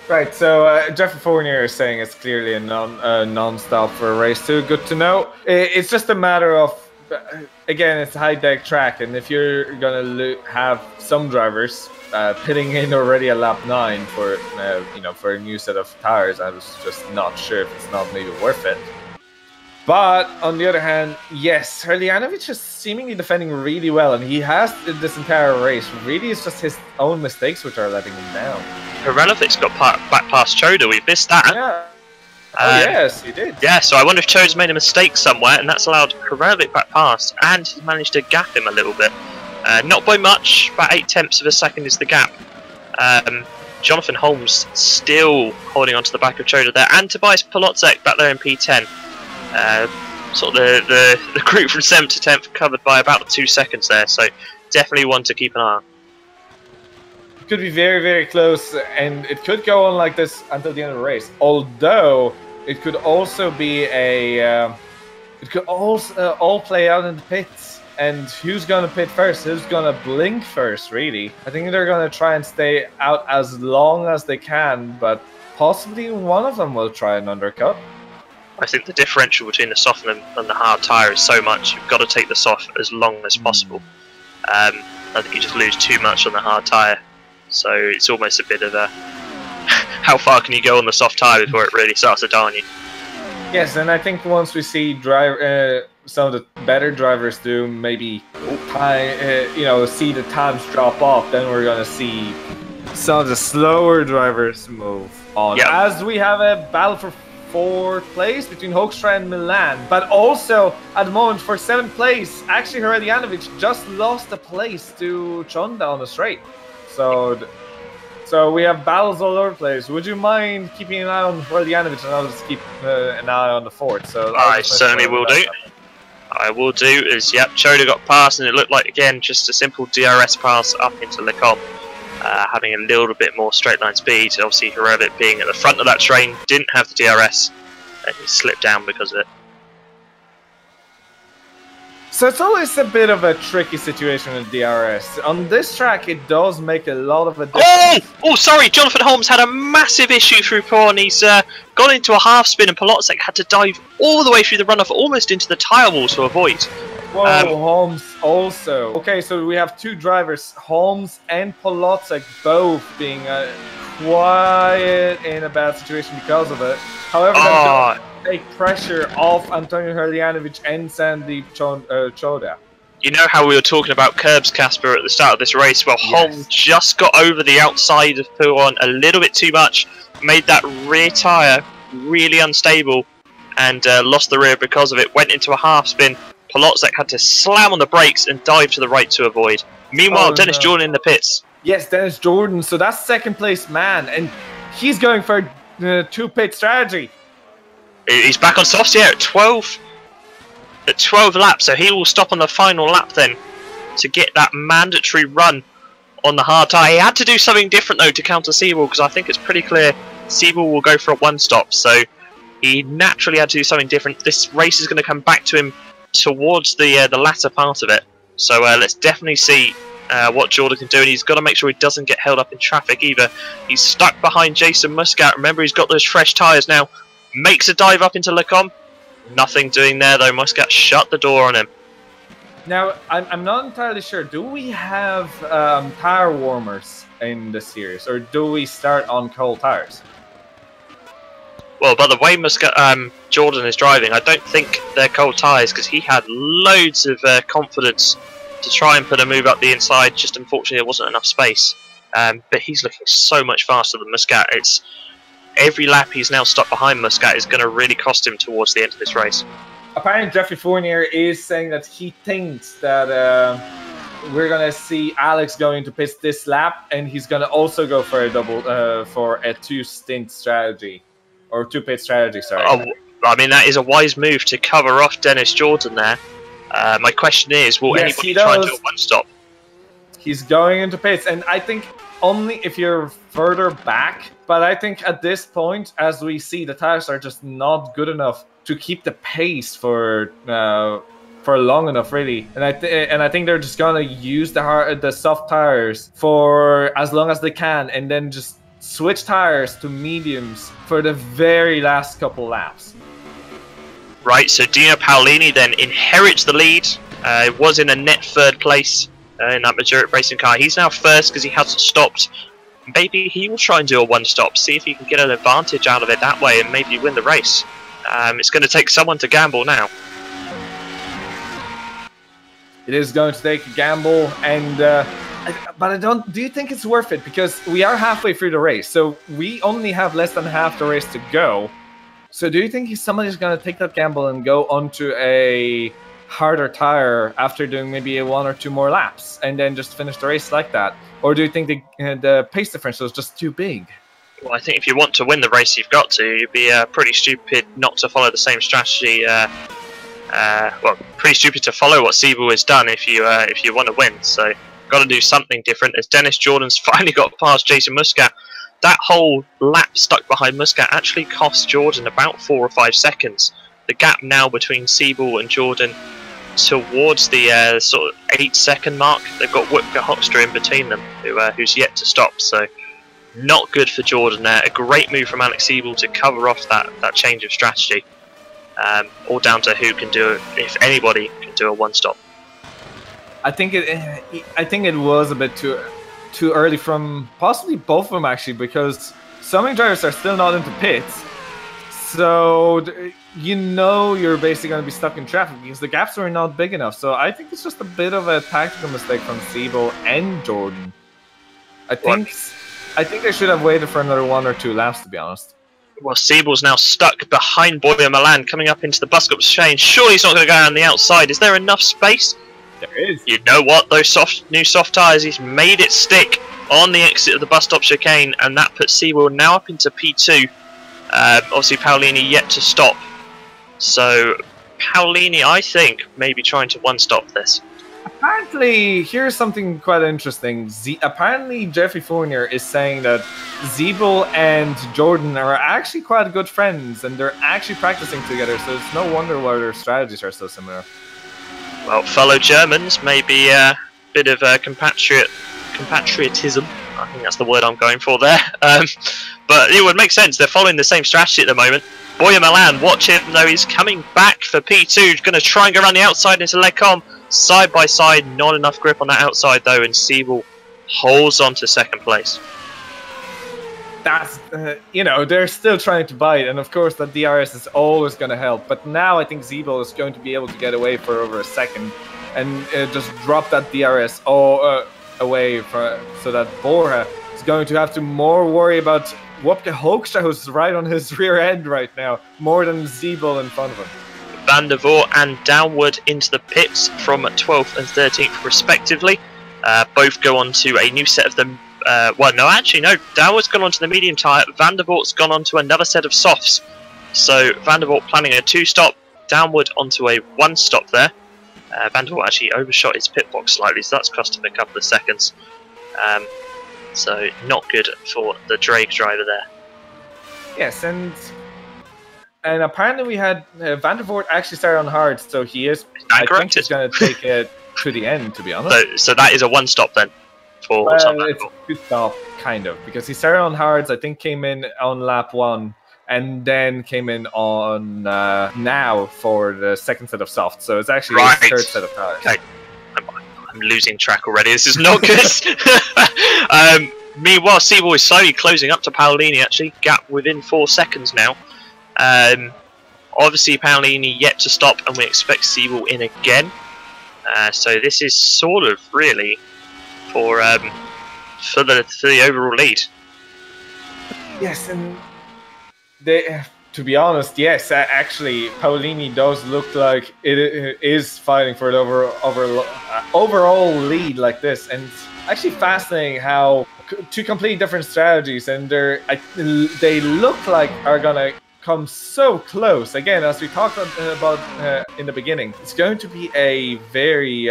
Right, so Jeffrey Fournier is saying it's clearly a non-stop for a race too. Good to know. It's just a matter of, again, it's a high-deck track, and if you're gonna have some drivers pitting in already at lap 9 for for a new set of tires, I was just not sure if it's not maybe worth it. But on the other hand, yes, Hurlyanovich is seemingly defending really well, and he has this entire race. Really, it's just his own mistakes which are letting him down. Hurlyanovich got back past Choda. We missed that. Yeah. Yes, he did. Yeah, so I wonder if Choda's made a mistake somewhere, and that's allowed Hurlyanovich back past, and he managed to gap him a little bit. Not by much, about 0.8 of a second is the gap. Jonathan Holmes still holding on to the back of Choda there, and Tobias Polocek back there in P10. Sort of the group from 7th to 10th covered by about 2 seconds there, so definitely one to keep an eye on. It could be very, very close, and it could go on like this until the end of the race. Although it could also be a, it could also all play out in the pits. And who's going to pit first? Who's going to blink first, really? I think they're going to try and stay out as long as they can, but possibly one of them will try an undercut. I think the differential between the soft and the hard tyre is so much, you've got to take the soft as long as possible. I think you just lose too much on the hard tyre. So it's almost a bit of a... how far can you go on the soft tyre before it really starts to darn you? Yes, and I think once we see some of the better drivers do maybe see the times drop off, then we're going to see some of the slower drivers move on. Yep. As we have a battle for 4th place between Hoekstra and Milan, but also at the moment for 7th place, actually Hradianovic just lost a place to Chonda on the straight. So we have battles all over the place. Would you mind keeping an eye on Hradianovic, and I'll just keep an eye on the 4th? So I certainly will do. I will do. As Choda got past, and it looked like again just a simple DRS pass up into Lecom. Having a little bit more straight line speed. Obviously, Hradianovic being at the front of that train didn't have the DRS, and he slipped down because of it. So it's always a bit of a tricky situation with DRS. On this track, it does make a lot of a difference. Oh, sorry, Jonathan Holmes had a massive issue through Pawn. He's gone into a half spin, and Polocek had to dive all the way through the runoff, almost into the tyre wall to avoid. Whoa, Holmes also. Okay, so we have 2 drivers, Holmes and Polocek, both being quiet in a bad situation because of it. However, that does take pressure off Antonio Hradianovic and Sandeep Choda. You know how we were talking about curbs, Kacper, at the start of this race? Well, yes. Holmes just got over the outside of Puon a little bit too much, made that rear tyre really unstable, and lost the rear because of it. Went into a half spin. Polocek had to slam on the brakes and dive to the right to avoid. Meanwhile, Dennis Jordan in the pits. Yes, Dennis Jordan. So that's 2nd place man, and he's going for a 2-pit strategy. He's back on softs here at 12 laps, so he will stop on the final lap then to get that mandatory run on the hard tyre. He had to do something different though to counter Siebel, because I think it's pretty clear Siebel will go for a 1-stop, so he naturally had to do something different. This race is going to come back to him towards the latter part of it, so let's definitely see what Jordan can do, and he's got to make sure he doesn't get held up in traffic either. He's stuck behind Jason Muscat. Remember, he's got those fresh tyres now. Makes a dive up into Lecom. Nothing doing there though. Muscat shut the door on him. Now, I'm not entirely sure. Do we have tyre warmers in the series, or do we start on cold tyres? Well, by the way Jordan is driving, I don't think they're cold tyres, because he had loads of confidence to try and put a move up the inside. Just unfortunately, there wasn't enough space. But he's looking so much faster than Muscat. It's every lap he's now stuck behind Muscat is going to really cost him towards the end of this race. Apparently, Jeffrey Fournier is saying that he thinks that we're going to see Alex going to pit this lap, and he's going to also go for a for a 2-stint strategy. Or 2-pit strategy, sorry. Oh, I mean, that is a wise move to cover off Dennis Jordan there. My question is, will anybody try and do a 1-stop? He's going into pits, and I think only if you're further back. But I think at this point, as we see, the tires are just not good enough to keep the pace for long enough, really. And I think they're just gonna use the soft tires for as long as they can, and then just switch tires to mediums for the very last couple laps. Right, so Dino Paolini then inherits the lead. Was in a net 3rd place in that Majoric racing car. He's now 1st because he hasn't stopped. Maybe he will try and do a 1-stop, see if he can get an advantage out of it that way and maybe win the race. It's going to take someone to gamble now. It is going to take a gamble, and but I don't. Do you think it's worth it? Because we are halfway through the race, so we only have less than half the race to go. So do you think somebody's going to take that gamble and go onto a harder tire after doing maybe one or two more laps and then just finish the race like that? Or do you think the pace differential is just too big? Well, I think if you want to win the race, you've got to. You'd be pretty stupid not to follow the same strategy. Well, pretty stupid to follow what Siebel has done if you want to win. So, got to do something different. As Dennis Jordan's finally got past Jason Muscat, that whole lap stuck behind Muscat actually cost Jordan about 4 or 5 seconds. The gap now between Siebel and Jordan towards the sort of 8-second mark. They've got Wutke Hoekstra in between them, who's yet to stop. So, not good for Jordan there. A great move from Alex Siebel to cover off that change of strategy. All down to who can do it, if anybody can do a one-stop. I think it was a bit too early from possibly both of them actually, because so many drivers are still not into pits. So you're basically going to be stuck in traffic because the gaps were not big enough. So I think it's just a bit of a tactical mistake from Siebel and Jordan. I think they should have waited for another 1 or 2 laps, to be honest. Well, Siebel's now stuck behind Boyer Milan, coming up into the bus-stop chain. Surely he's not going to go around the outside. Is there enough space? There is. You know what? Those new soft tyres, he's made it stick on the exit of the bus-stop chicane, and that puts Siebel now up into P2. Obviously, Paolini yet to stop. So, Paolini, I think, may be trying to one-stop this. Apparently, here's something quite interesting. Apparently, Jeffrey Fournier is saying that Siebel and Jordan are actually quite good friends, and they're actually practicing together, so it's no wonder why their strategies are so similar. Well, fellow Germans, maybe a bit of compatriotism. I think that's the word I'm going for there. But it would make sense. They're following the same strategy at the moment. Boyer Milan, watch him though. He's coming back for P2. Going to try and go around the outside into Lecom. Side by side, not enough grip on that outside though, and Siebel holds on to second place. That's, they're still trying to bite, and of course that DRS is always going to help. But now I think Siebel is going to be able to get away for over a second and just drop that DRS away so that Borja is going to have to more worry about Wutke Hoekstra, who's right on his rear end right now, more than Siebel in front of him. Van der Voort and Downward into the pits from 12th and 13th respectively. Both go on to a new set of them. Well, no, actually, no. Downward's gone on to the medium tyre. Van der Voort's gone on to another set of softs. So Van der Voort planning a 2-stop. Downward onto a 1-stop there. Van der Voort actually overshot his pit box slightly, so that's cost him a couple of seconds. So not good for the Drake driver there. Yes, and apparently we had Van der Voort actually started on hard, so he is. I think he's going to take it to the end, to be honest. So that is a 1-stop then. It's a 2-stop, kind of, because he started on hards, I think came in on lap 1, and then came in on now for the second set of softs. So it's actually his third set of tires. Okay. I'm losing track already. This is not good. Meanwhile, Siebel is slowly closing up to Paolini, actually. Gap within 4 seconds now. Obviously, Paolini yet to stop, and we expect Siebel in again. So this is sort of really for the overall lead. Yes, and to be honest, yes, actually, Paolini does look like it is fighting for an overall lead like this, and it's actually fascinating how two completely different strategies, and they look like are gonna come so close. Again, as we talked about in the beginning, it's going to be a very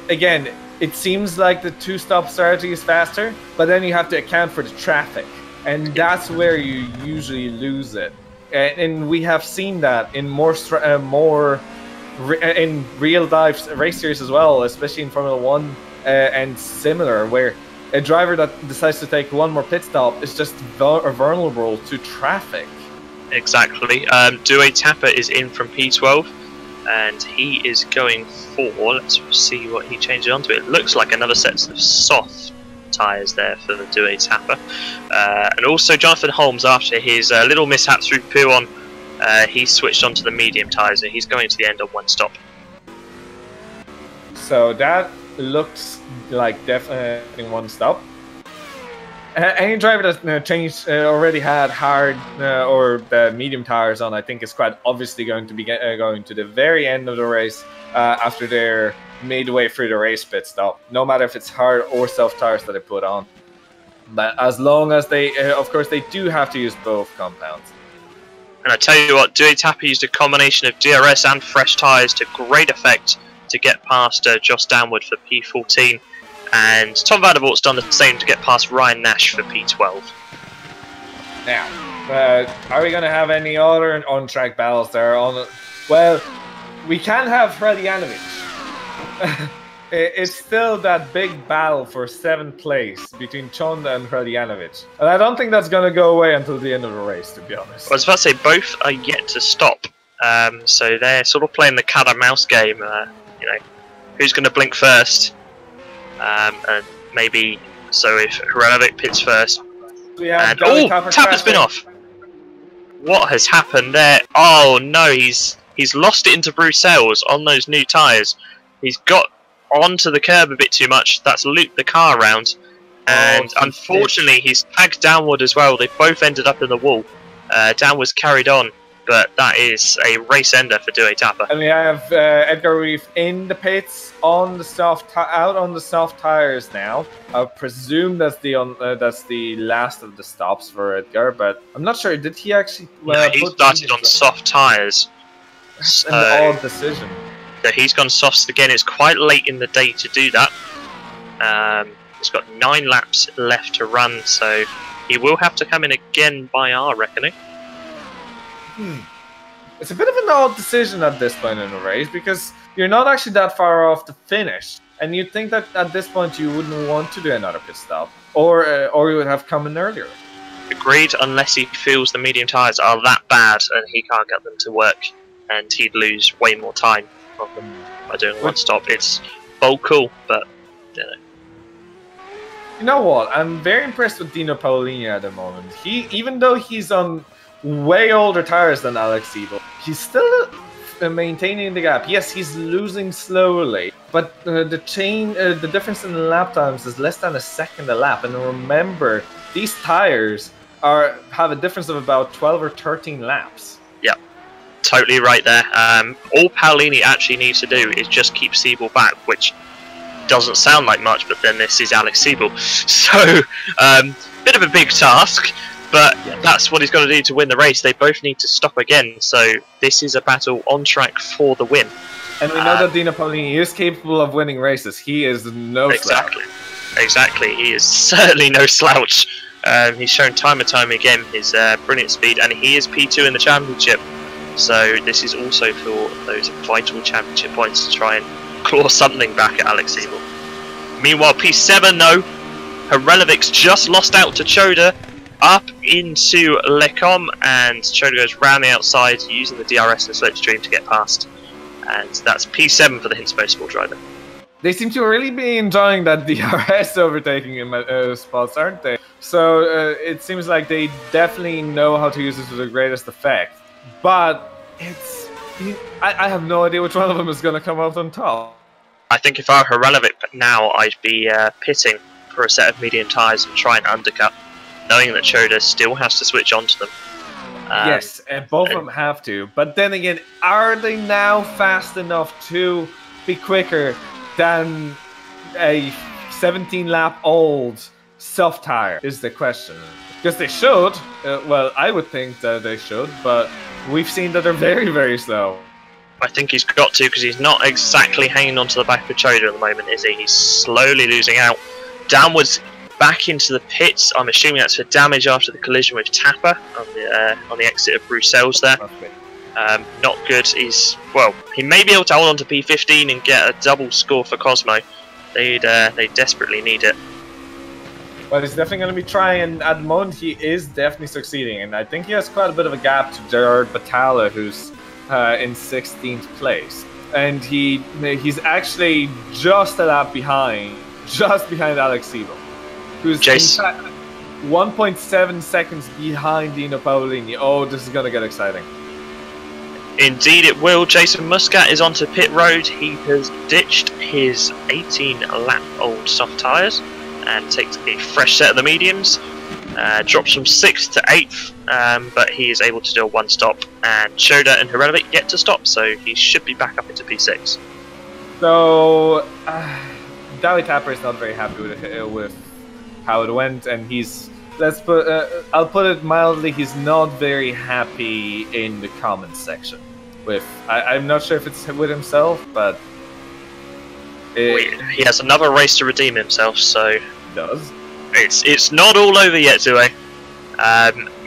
again, it seems like the 2-stop strategy is faster, but then you have to account for the traffic, and that's where you usually lose it. And we have seen that in in real life race series as well, especially in Formula 1 and similar, where a driver that decides to take one more pit stop is just vulnerable to traffic. Exactly. Due Tapper is in from P12, and he is going for, let's see what he changes onto. It looks like another set of soft tyres there for the Due Tapper. And also Jonathan Holmes, after his little mishap through Pouon, he switched onto the medium tyres, and he's going to the end on 1-stop. So that looks like definitely 1-stop. Any driver that's changed already had hard or medium tires on, I think is quite obviously going to be going to the very end of the race after they're midway through the race pit stop. No matter if it's hard or soft tires that they put on, but as long as they, of course, they do have to use both compounds. And I tell you what, Dewey Tapper used a combination of DRS and fresh tyres to great effect to get past Josh Downward for P14. And Tom Vandervort's done the same to get past Ryan Nash for P12. Now, are we going to have any other on-track battles there? Well, we can have Hradianovic. It's still that big battle for 7th place between Chonda and Hradianovic. And I don't think that's going to go away until the end of the race, to be honest. I was about to say, both are yet to stop. So they're sort of playing the cat and mouse game. You know, who's going to blink first? And maybe, so if Hradianovic pits first. Tapper's been off. What has happened there? Oh no, he's lost it into Bruxelles on those new tyres. He's got onto the curb a bit too much. That's looped the car around, and unfortunately he's tagged Downward as well. They both ended up in the wall. Downward's carried on, but that is a race ender for Dewey Tapper. And we have Edgar Reef in the pits on the out on the soft tires now. I presume that's the last of the stops for Edgar, but I'm not sure. Did he actually? No, he started on soft tires. That's an odd decision. So he's gone softs again. It's quite late in the day to do that. He's got 9 laps left to run, so he will have to come in again by our reckoning. It's a bit of an odd decision at this point in the race because you're not actually that far off the finish, and you'd think that at this point you wouldn't want to do another pit stop, or you would have come in earlier. Agreed, unless he feels the medium tyres are that bad and he can't get them to work, and he'd lose way more time by doing one stop. It's bold cool, but you know. You know what? I'm very impressed with Dino Paolini at the moment. Even though he's on way older tires than Alex Siebel, he's still maintaining the gap. Yes, he's losing slowly, but the difference in the lap times is less than a second a lap. And remember, these tires have a difference of about 12 or 13 laps. Yeah. Totally right there. All Paolini actually needs to do is just keep Siebel back, which doesn't sound like much, but then this is Alex Siebel. So, bit of a big task, but that's what he's got to do to win the race. They both need to stop again, so this is a battle on track for the win. And we know that Dino Paolini is capable of winning races. He is no slouch. Exactly. He is certainly no slouch. He's shown time and time again his brilliant speed, and he is P2 in the championship. So this is also for those vital championship points to try and claw something back at Alex Siebel. Meanwhile, P7 though, Hradianovic's just lost out to Choda up into Lecom, and Choda goes round the outside using the DRS and slipstream to get past. And that's P7 for the Hinspo Sport driver. They seem to really be enjoying that DRS overtaking in spots, aren't they? So it seems like they definitely know how to use it to the greatest effect. But I have no idea which one of them is going to come out on top. I think if I were Hradianovic now, I'd be pitting for a set of medium tyres and try and undercut, knowing that Choda still has to switch onto them. Yes, and both of them have to. But then again, are they now fast enough to be quicker than a 17-lap-old soft tire is the question. Because they should. Well, I would think that they should, but we've seen that they're very, very slow. I think he's got to, because he's not exactly hanging onto the back of Choda at the moment, is he? He's slowly losing out. Downwards back into the pits. I'm assuming that's for damage after the collision with Tapper on the exit of Bruxelles there. Not good. He may be able to hold on to P15 and get a double score for Cosmo. They desperately need it. But he's definitely going to be trying, and at the moment he is definitely succeeding. And I think he has quite a bit of a gap to Gerard Batalla, who's in 16th place. And he's actually just a lap behind, Alex Siebel, who's 1.7 seconds behind Dino Paolini. Oh, this is going to get exciting. Indeed it will. Jason Muscat is onto pit road. He has ditched his 18-lap-old soft tyres, and takes a fresh set of the mediums. Drops from 6th to 8th, but he is able to do a 1-stop, and Shoda and R11 yet to stop, so he should be back up into P6. So, Kacper is not very happy with how it went, and he's, I'll put it mildly, he's not very happy in the comments section. I'm not sure if it's with himself, but he has another race to redeem himself, so does. It's not all over yet, do I?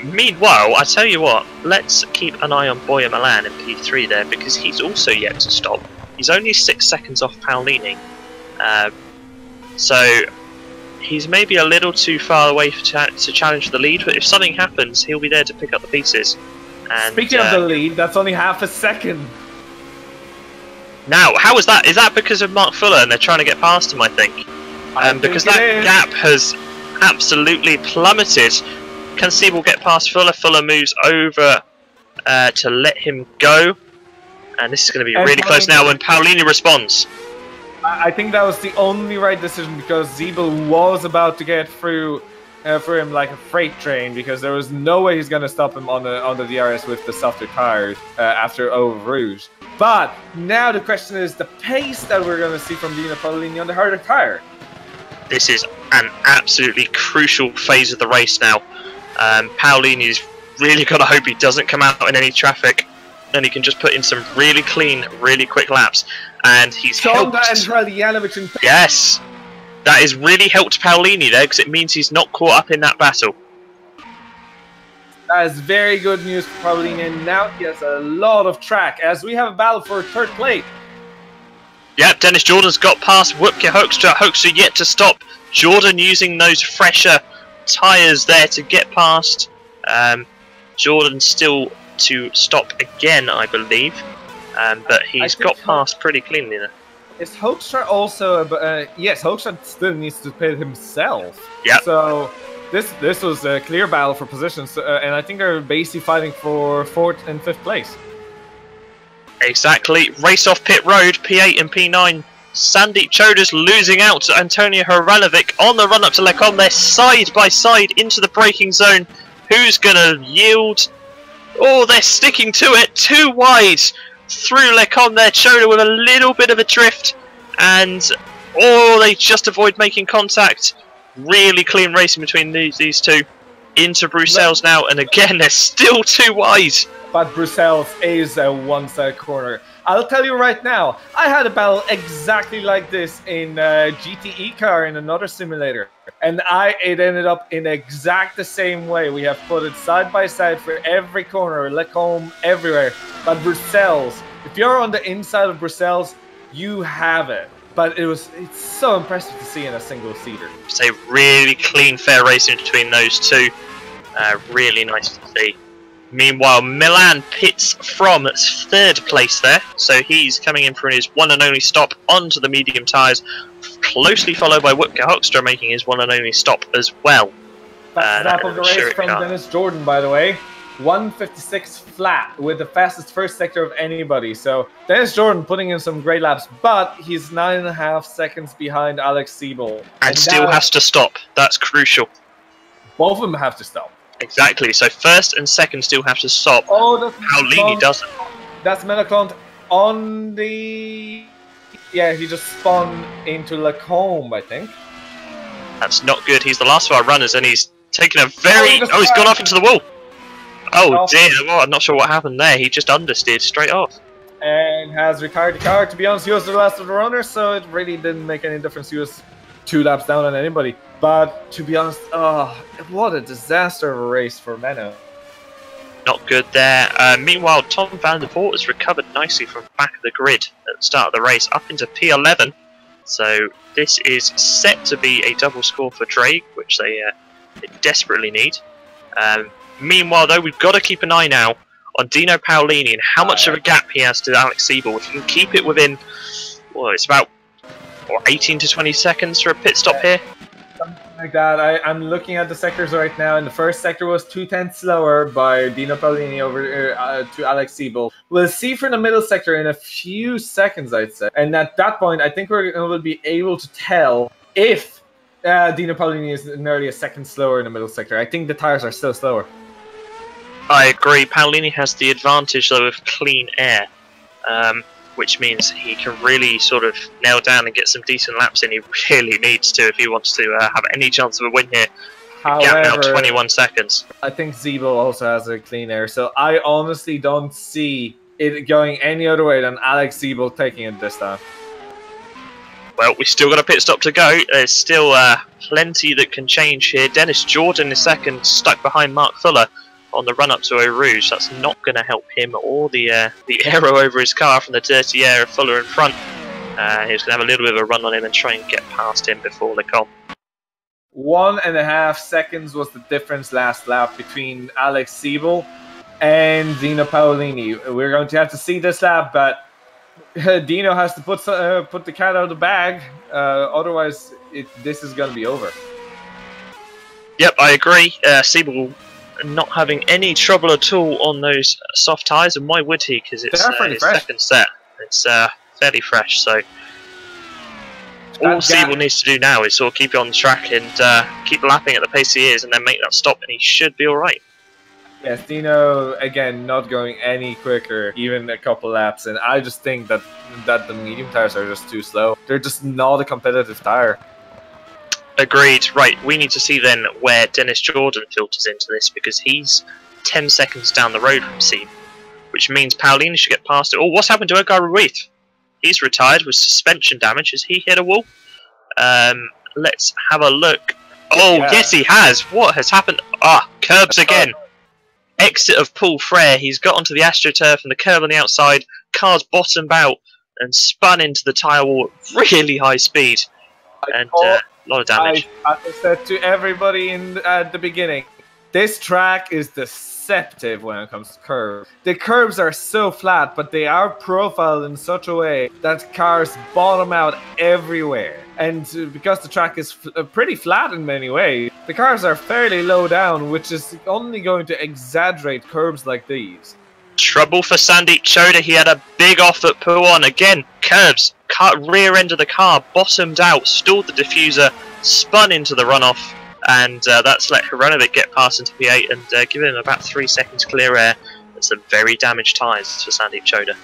Meanwhile, I tell you what, let's keep an eye on Boya Milan in P3 there, because he's also yet to stop. He's only 6 seconds off Paolini, so he's maybe a little too far away to challenge the lead, but if something happens, he'll be there to pick up the pieces. And, speaking of the lead, that's only half a second. Now, how is that? Is that because of Mark Fuller and they're trying to get past him, I think? Because that gap has absolutely plummeted. Can Siebel get past Fuller? Fuller moves over to let him go. And this is going to be really close now when Paolini responds. I think that was the only right decision, because Siebel was about to get through for him like a freight train, because there was no way he's going to stop him on the DRS with the softer tires after Eau Rouge. But now the question is the pace that we're going to see from Dino Paolini on the harder tire. This is an absolutely crucial phase of the race now. Paolini's really got to hope he doesn't come out in any traffic. Then he can just put in some really clean, really quick laps. And he's helped. Yes, that has really helped Paolini there, because it means he's not caught up in that battle. That is very good news for Paolini, and now he has a lot of track, as we have a battle for third place. Yep, Dennis Jordan's got past Wupke Hoekstra. Hoekstra yet to stop. Jordan using those fresher tyres there to get past. Jordan still to stop again, I believe. But he's got past pretty cleanly there. Is Hoekstra also... yes, Hoekstra still needs to pit himself. Yep. So this was a clear battle for positions, and I think they're basically fighting for 4th and 5th place. Exactly. Race off pit road, P8 and P9. Sandeep Chodas losing out to Antonio Hranovic on the run up to Lecon. They're side by side into the braking zone. Who's going to yield? Oh, they're sticking to it. Too wide through Lecon there. Choda with a little bit of a drift. And, oh, they just avoid making contact. Really clean racing between these two. Into Bruxelles now, and again, they're still too wide. But Bruxelles is a one-side corner. I'll tell you right now, I had a battle exactly like this in GTE car in another simulator. And it ended up in exact the same way. We have put it side by side for every corner, Lecombe, everywhere. But Bruxelles, if you're on the inside of Bruxelles, you have it. But it's so impressive to see in a single-seater. It's a really clean, fair racing between those two. Really nice to see. Meanwhile, Milan pits from 3rd place there. So he's coming in for his one and only stop onto the medium tyres. Closely followed by Wupke Hoekstra making his one and only stop as well. Fastest lap of the race from Dennis Jordan, by the way. 1:56 flat with the fastest first sector of anybody. So Dennis Jordan putting in some great laps, but he's 9.5 seconds behind Alex Siebel. And still has to stop. That's crucial. Both of them have to stop. Exactly. So 1st and 2nd still have to stop. Oh, that's Paolini doesn't. That's Melaclont on the... Yeah, he just spun into Lacombe, I think. That's not good. He's the last of our runners, and he's taken a very... Oh, he's gone off into the wall. Oh dear, well, I'm not sure what happened there. He just understeered straight off. And has retired the car. To be honest, he was the last of the runners, so it really didn't make any difference. He was 2 laps down on anybody. But to be honest, oh, what a disaster of a race for Menno. Not good there. Meanwhile, Tom van der Voort has recovered nicely from back of the grid at the start of the race, up into P11. So this is set to be a double score for Drake, which they desperately need. Meanwhile, though, we've got to keep an eye now on Dino Paolini and how much of a gap he has to Alex Siebel. If he can keep it within, well, it's about 18 to 20 seconds for a pit stop here. Something like that. I'm looking at the sectors right now, and the first sector was 2/10 slower by Dino Paolini over to Alex Siebel. We'll see for the middle sector in a few seconds, I'd say. And at that point, I think we'll be able to tell if Dino Paolini is nearly a second slower in the middle sector. I think the tires are still slower. I agree. Paolini has the advantage though of clean air, which means he can really sort of nail down and get some decent laps in. He really needs to if he wants to have any chance of a win here. However, gap now 21 seconds. I think Zebo also has a clean air, so I honestly don't see it going any other way than Alex Zebo taking it this time. Well, we still got a pit stop to go. There's still plenty that can change here. Dennis Jordan is second, stuck behind Mark Fuller on the run-up to Eau Rouge. That's not going to help him or the aero over his car from the dirty air of Fuller in front. He's going to have a little bit of a run on him and try and get past him before the comp. 1.5 seconds was the difference last lap between Alex Zebo and Dino Paolini. We're going to have to see this lap, but Dino has to put the cat out of the bag. Otherwise, this is going to be over. Yep, I agree. Zebo not having any trouble at all on those soft tyres, and why would he? Because it's his second set. It's fairly fresh, so all Zebo needs to do now is sort of keep it on the track and keep lapping at the pace he is, and then make that stop, and he should be all right. Yes, Dino, again, not going any quicker, even a couple laps, and I just think that the medium tires are just too slow. They're just not a competitive tire. Agreed. Right, we need to see then where Dennis Jordan filters into this, because he's 10 seconds down the road from Zebo, which means Paolini should get past it. Oh, what's happened to Edgar Ruiz? He's retired with suspension damage. Has he hit a wall? Let's have a look. Oh, yeah. Yes, he has. What has happened? Ah, curbs again. Exit of Paul Frere. He's got onto the AstroTurf and the curb on the outside. Car's bottomed out and spun into the tyre wall at really high speed. And a lot of damage. I said to everybody at the beginning, this track is deceptive when it comes to curves. The curves are so flat, but they are profiled in such a way that cars bottom out everywhere. And because the track is pretty flat in many ways, the cars are fairly low down, which is only going to exaggerate curves like these. Trouble for Sandeep Choda. He had a big off at Puon. Again, curbs. Rear end of the car bottomed out, stalled the diffuser, spun into the runoff, and that's let Hronovic get past into P8 and give him about 3 seconds clear air. That's some very damaged tyres for Sandeep Choda.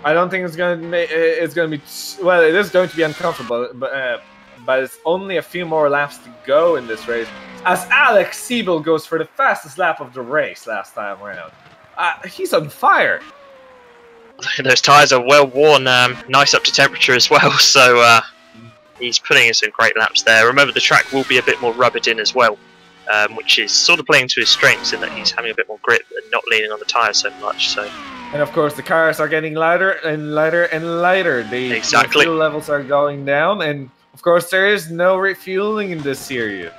I don't think it's going to be well. It is going to be uncomfortable, but it's only a few more laps to go in this race. As Alex Zebo goes for the fastest lap of the race last time around, he's on fire. Those tyres are well worn, nice up to temperature as well. So he's putting in some great laps there. Remember, the track will be a bit more rubbed in as well, which is sort of playing to his strengths in that he's having a bit more grip and not leaning on the tyre so much. So. And of course, the cars are getting lighter and lighter and lighter. The fuel levels are going down, and of course, there is no refueling in this series.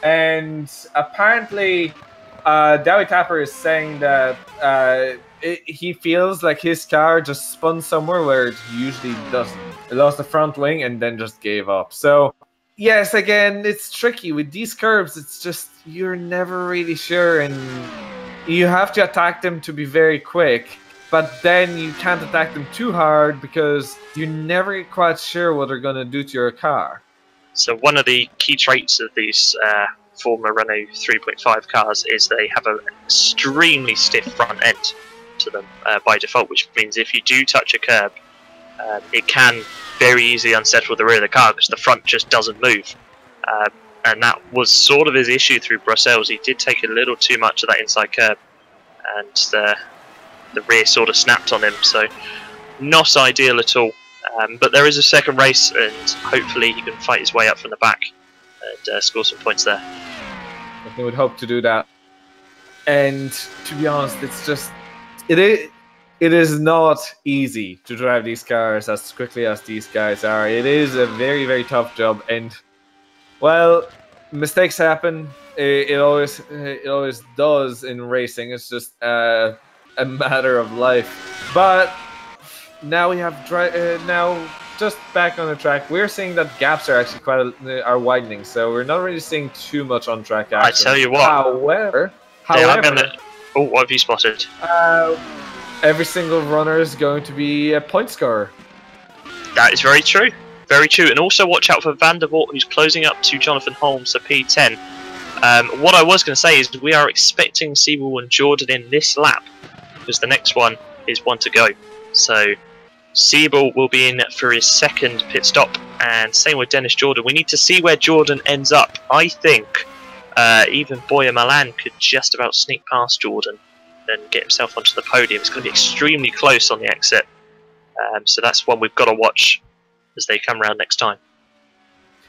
And apparently, Kacper is saying that he feels like his car just spun somewhere where it usually doesn't. It lost the front wing and then just gave up. So. Yes, again, it's tricky with these curves. It's just you're never really sure, and you have to attack them to be very quick. But then you can't attack them too hard because you're never quite sure what they're going to do to your car. So one of the key traits of these former Renault 3.5 cars is they have an extremely stiff front end to them by default, which means if you do touch a curb, it can very easily unsettle the rear of the car because the front just doesn't move. And that was sort of his issue through Brussels. He did take a little too much of that inside curb, and the rear sort of snapped on him, so not ideal at all. But there is a second race, and hopefully he can fight his way up from the back and score some points there. I would hope to do that. And to be honest, it's just it is not easy to drive these cars as quickly as these guys are. It is a very, very tough job, and well, mistakes happen. It always does in racing. It's just a matter of life. But now we have now just back on the track. We're seeing that gaps are actually are widening, so we're not really seeing too much on track action. I tell you what. However, oh, what have you spotted? every single runner is going to be a point scorer. That is very true. Very true. And also watch out for Van der Voort, who's closing up to Jonathan Holmes, so P10. What I was going to say is we are expecting Siebel and Jordan in this lap, because the next one is one to go. So Siebel will be in for his second pit stop, and same with Dennis Jordan. We need to see where Jordan ends up. I think even Boya Milan could just about sneak past Jordan and get himself onto the podium. It's going to be extremely close on the exit. So that's one we've got to watch as they come around next time.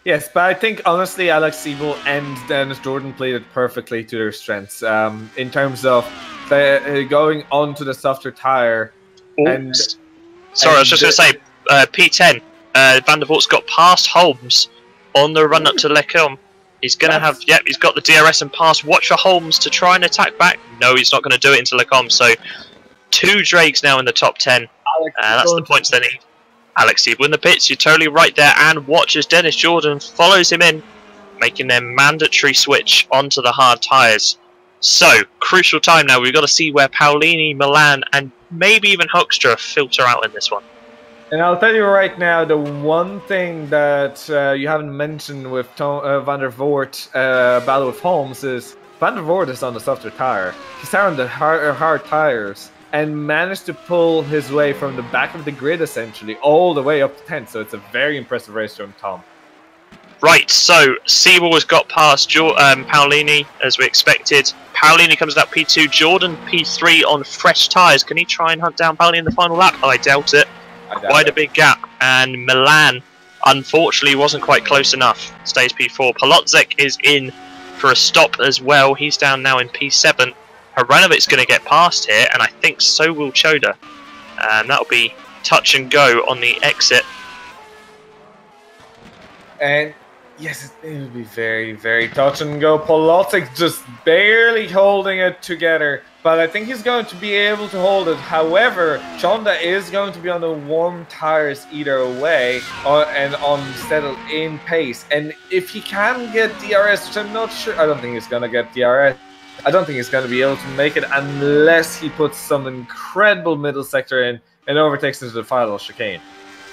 Yes, but I think honestly Alex Siebel and Dennis Jordan played it perfectly to their strengths in terms of going onto the softer tyre. And sorry, I was just going to say, P10, Van der Voort's got past Holmes on the run up to Lecombe. He's going to have, yep, he's got the DRS and pass. Watch for Holmes to try and attack back. No, he's not going to do it into Lecombe. So 2 Drakes now in the top 10. That's the points they need. Alex Siebel in the pits, you're totally right there, and watch as Dennis Jordan follows him in, making their mandatory switch onto the hard tyres. So, crucial time now, we've got to see where Paolini, Milan, and maybe even Hoekstra filter out in this one. And I'll tell you right now, the one thing that you haven't mentioned with Van der Voort battle with Holmes is Van der Voort is on the softer tyre. He's on the hard tyres, and managed to pull his way from the back of the grid, essentially, all the way up to 10th. So it's a very impressive race from Tom. Right, so Siebel has got past Paolini, as we expected. Paolini comes out P2, Jordan P3 on fresh tyres. Can he try and hunt down Paolini in the final lap? I doubt it. Quite a big gap. And Milan, unfortunately, wasn't quite close enough. Stays P4. Polozek is in for a stop as well. He's down now in P7. Haranovic's going to get past here, and I think so will Choda. And that'll be touch and go on the exit. And yes, it will be very, very touch and go. Polozek just barely holding it together, but I think he's going to be able to hold it. However, Chonda is going to be on the warm tires either way and on settled in pace. And if he can get DRS, which I'm not sure, I don't think he's going to get DRS. I don't think he's going to be able to make it unless he puts some incredible middle sector in and overtakes into the final chicane.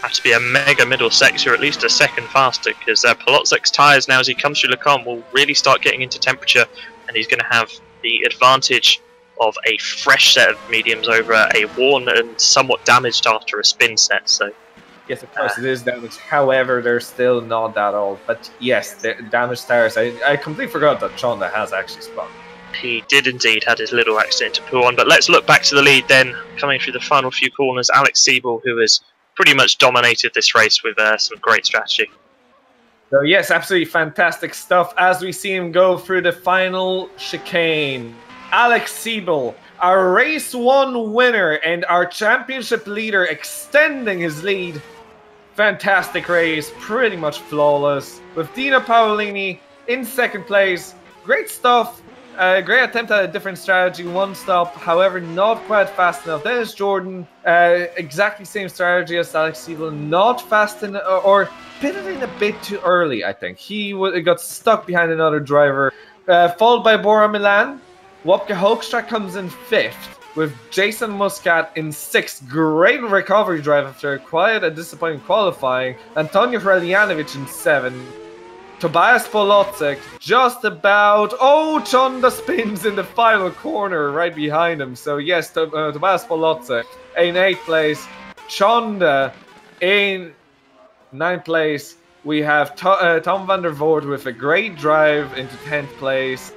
Have to be a mega middle sector, at least a second faster, because Polozek's tyres now, as he comes through Lecombe, will really start getting into temperature, and he's going to have the advantage of a fresh set of mediums over a worn and somewhat damaged after a spin set. So yes, of course it is damaged. However, they're still not that old. But yes, they're damaged tyres. I completely forgot that Chonda has actually spun. He did indeed, had his little accident to pull on. But let's look back to the lead then, coming through the final few corners. Alex Siebel, who has pretty much dominated this race with some great strategy. So yes, absolutely fantastic stuff as we see him go through the final chicane. Alex Siebel, our race 1 winner and our championship leader, extending his lead. Fantastic race, pretty much flawless, with Dino Paolini in second place. Great stuff. Great attempt at a different strategy, 1 stop, however not quite fast enough. Dennis Jordan, exactly same strategy as Alex Siebel, not fast enough, or pitted in a bit too early, I think. He got stuck behind another driver, followed by Bora Milan. Wopke Hoekstra comes in 5th, with Jason Muscat in 6th. Great recovery drive after quite a disappointing qualifying. Antonio Hreljanovic in 7th. Tobias Polozek just about... Oh, Chonda spins in the final corner right behind him. So yes, Tobias Polozek in 8th place. Chonda in 9th place. We have Tom van der Voort with a great drive into 10th place.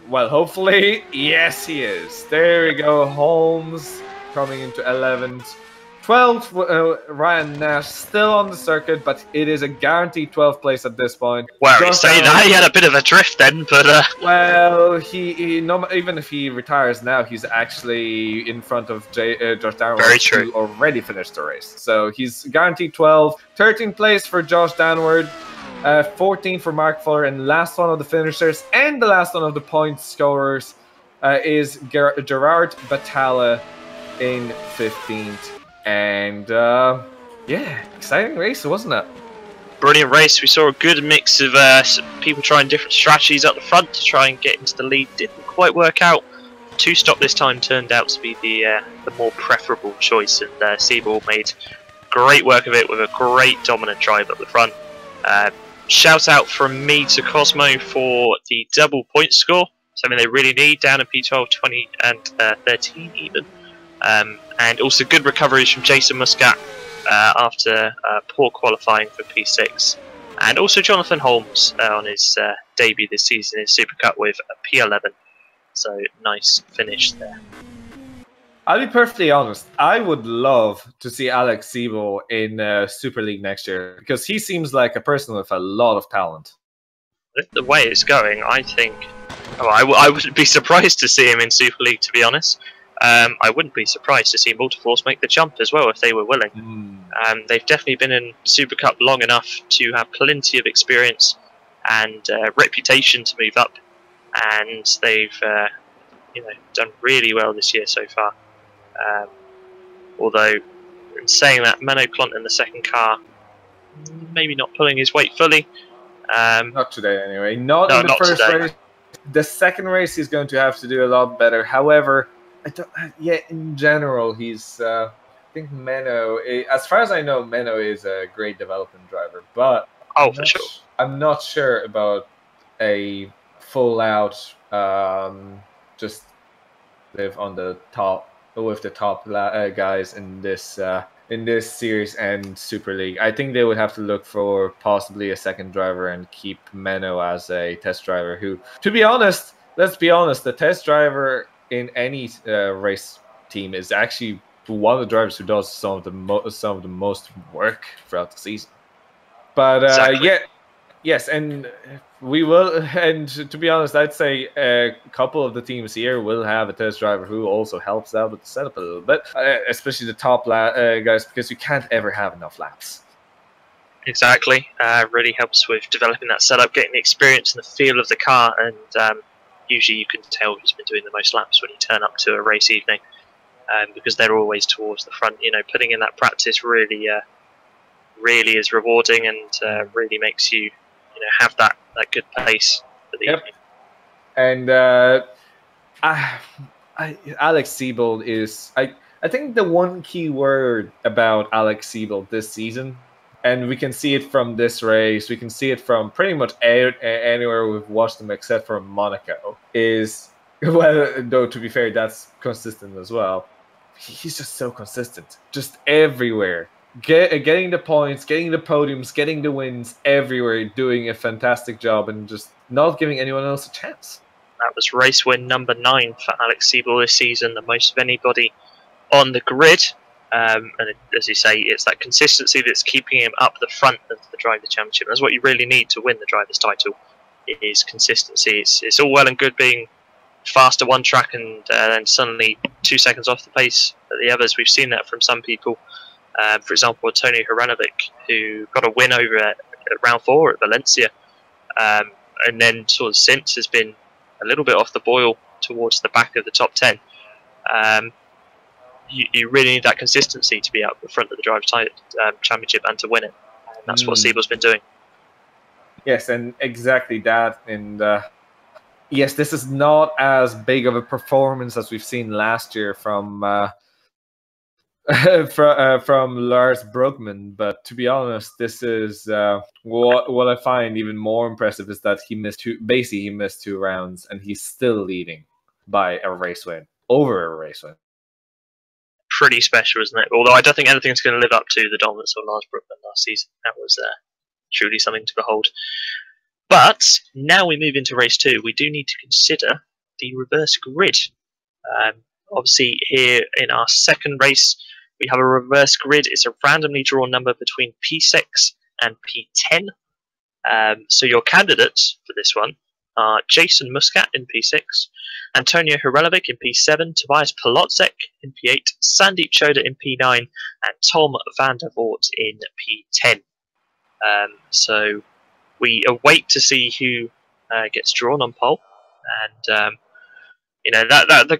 Well, hopefully, yes he is. There we go, Holmes coming into 11th. 12th, Ryan Nash still on the circuit, but it is a guaranteed 12th place at this point. Well, he's saying that he had a bit of a drift then, but... Well, even if he retires now, he's actually in front of Josh Downward, who already finished the race. So he's guaranteed 12th. 13th place for Josh Downward. 14th for Mark Fuller, and last one of the finishers and the last one of the point scorers is Gerard Batalla in 15th. And yeah, exciting race, wasn't it? Brilliant race. We saw a good mix of people trying different strategies up the front to try and get into the lead. Didn't quite work out two-stop this time turned out to be the more preferable choice, and Siebel made great work of it with a great dominant drive at the front. Shout out from me to Cosmo for the double point score, something they really need down in P12, 20 and 13 even. And also good recoveries from Jason Muscat after poor qualifying for P6. And also Jonathan Holmes on his debut this season in Supercup with a P11. So nice finish there. I'll be perfectly honest. I would love to see Alex Siebel in Super League next year, because he seems like a person with a lot of talent. The way it's going, I think... Oh, I wouldn't be surprised to see him in Super League, to be honest. I wouldn't be surprised to see Multiforce make the jump as well if they were willing. They've definitely been in Super Cup long enough to have plenty of experience and reputation to move up, and they've done really well this year so far. Although, in saying that, Menno Klont in the second car, maybe not pulling his weight fully. Not today, anyway. Not in the first today. race. The second race, he's going to have to do a lot better. However, in general, he's. I think Menno, as far as I know, Menno is a great development driver. But for sure, I'm not sure about a full-out just live on the top with the top guys in this series and Super League. I think they would have to look for possibly a second driver and keep Menno as a test driver. Who, to be honest, let's be honest, the test driver in any race team is actually one of the drivers who does some of the most work throughout the season. But exactly. Yes, and we will. And to be honest, I'd say a couple of the teams here will have a test driver who also helps out with the setup a little bit, especially the top guys, because you can't ever have enough laps. Exactly. Really helps with developing that setup, getting the experience and the feel of the car, and usually you can tell who's been doing the most laps when you turn up to a race evening, because they're always towards the front. Putting in that practice really is rewarding, and really makes you have that good pace for the evening. And Alex Siebel is, I think, the one key word about Alex Siebel this season, and we can see it from this race, we can see it from pretty much anywhere we've watched him except for Monaco, is, well, though to be fair, that's consistent as well. He's just so consistent, just everywhere. Getting the points, getting the podiums, getting the wins everywhere, doing a fantastic job, and just not giving anyone else a chance. That was race win number 9 for Alex Siebel this season, the most of anybody on the grid. And as you say, it's that consistency that's keeping him up the front of the Driver Championship. That's what you really need to win the driver's title, is consistency. It's all well and good being fast at one track and then suddenly 2 seconds off the pace at the others. We've seen that from some people. For example, Antonio Hranovic, who got a win over at round 4 at Valencia, and then sort of since has been a little bit off the boil towards the back of the top 10. You really need that consistency to be up the front of the Drivers' Championship and to win it. And that's what Siebel's been doing. Yes, and exactly that. And yes, this is not as big of a performance as we've seen last year from Lars Brugman, but to be honest, this is what I find even more impressive is that he missed 2 rounds and he's still leading by a race win, over a race win. Pretty special, isn't it? Although I don't think anything's going to live up to the dominance of Lars Brugman last season. That was truly something to behold. But now we move into race 2, we do need to consider the reverse grid. Obviously, here in our second race, we have a reverse grid. It's a randomly drawn number between P6 and P10. So your candidates for this one are Jason Muscat in P6, Antonio Hranovic in P7, Tobias Polotzek in P8, Sandeep Choda in P9, and Tom van der Voort in P10. So we await to see who gets drawn on pole, and that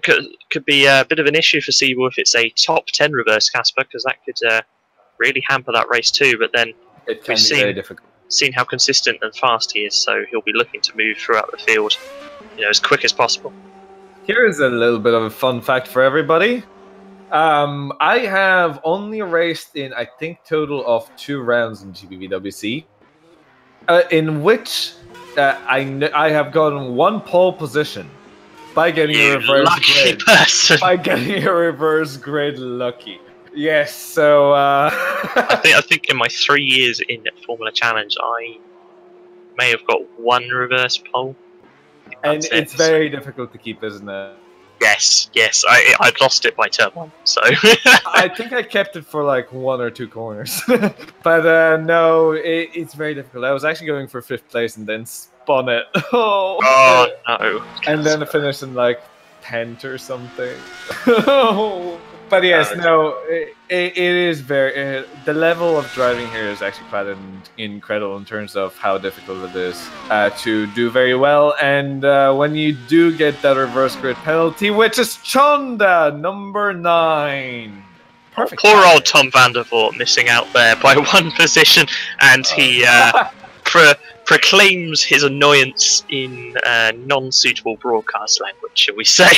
could be a bit of an issue for Siebel if it's a top 10 reverse Kacper, because that could really hamper that race too. But then it can be very difficult. Seen how consistent and fast he is, so he'll be looking to move throughout the field, as quick as possible. Here is a little bit of a fun fact for everybody. I have only raced in, I think, total of 2 rounds in GPVWC, in which I have gotten 1 pole position by getting a reverse lucky grid. person. By getting a reverse grid lucky. Yes, so I think in my 3 years in Formula Challenge, I may have got 1 reverse pole. And it's very difficult to keep, isn't it? Yes, I'd lost it by turn 1, so... I think I kept it for like 1 or 2 corners. But no, it's very difficult. I was actually going for 5th place and then spun it. Oh, no. And then I finished in like 10th or something. But yes, no, it is very... the level of driving here is actually quite incredible in terms of how difficult it is to do very well. And when you do get that reverse grid penalty, which is Chonda, number 9. Perfect. Poor old Tom van der Voort missing out there by 1 position, and he proclaims his annoyance in non-suitable broadcast language, shall we say.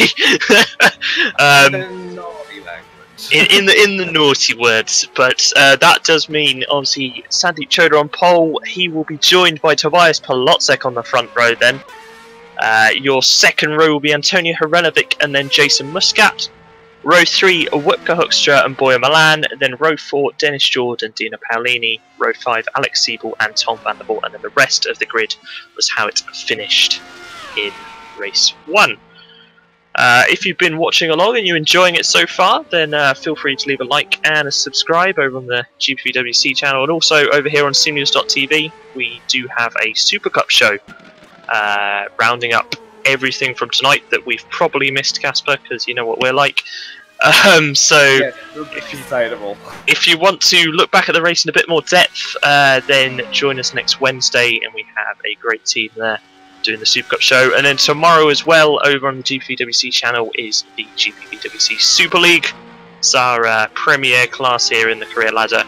In the naughty words, but that does mean obviously Sandeep Choda on pole. He will be joined by Tobias Polotzek on the front row. Then your second row will be Antonio Hrelovic and then Jason Muscat. Row 3, Wipka Hoekstra and Boya Milan. And then row 4, Dennis Jordan, Dina Paolini. Row 5, Alex Siebel and Tom van der Voort. And then the rest of the grid was how it finished in race 1. If you've been watching along and you're enjoying it so far, then feel free to leave a like and a subscribe over on the GPVWC channel. And also over here on simnews.tv, we do have a Supercup show rounding up everything from tonight that we've probably missed, Kacper, because you know what we're like. So yes, if you want to look back at the race in a bit more depth, then join us next Wednesday, and we have a great team there doing the Supercup show. And then tomorrow as well, over on the GPVWC channel, is the GPVWC Super League. It's our premier class here in the career ladder.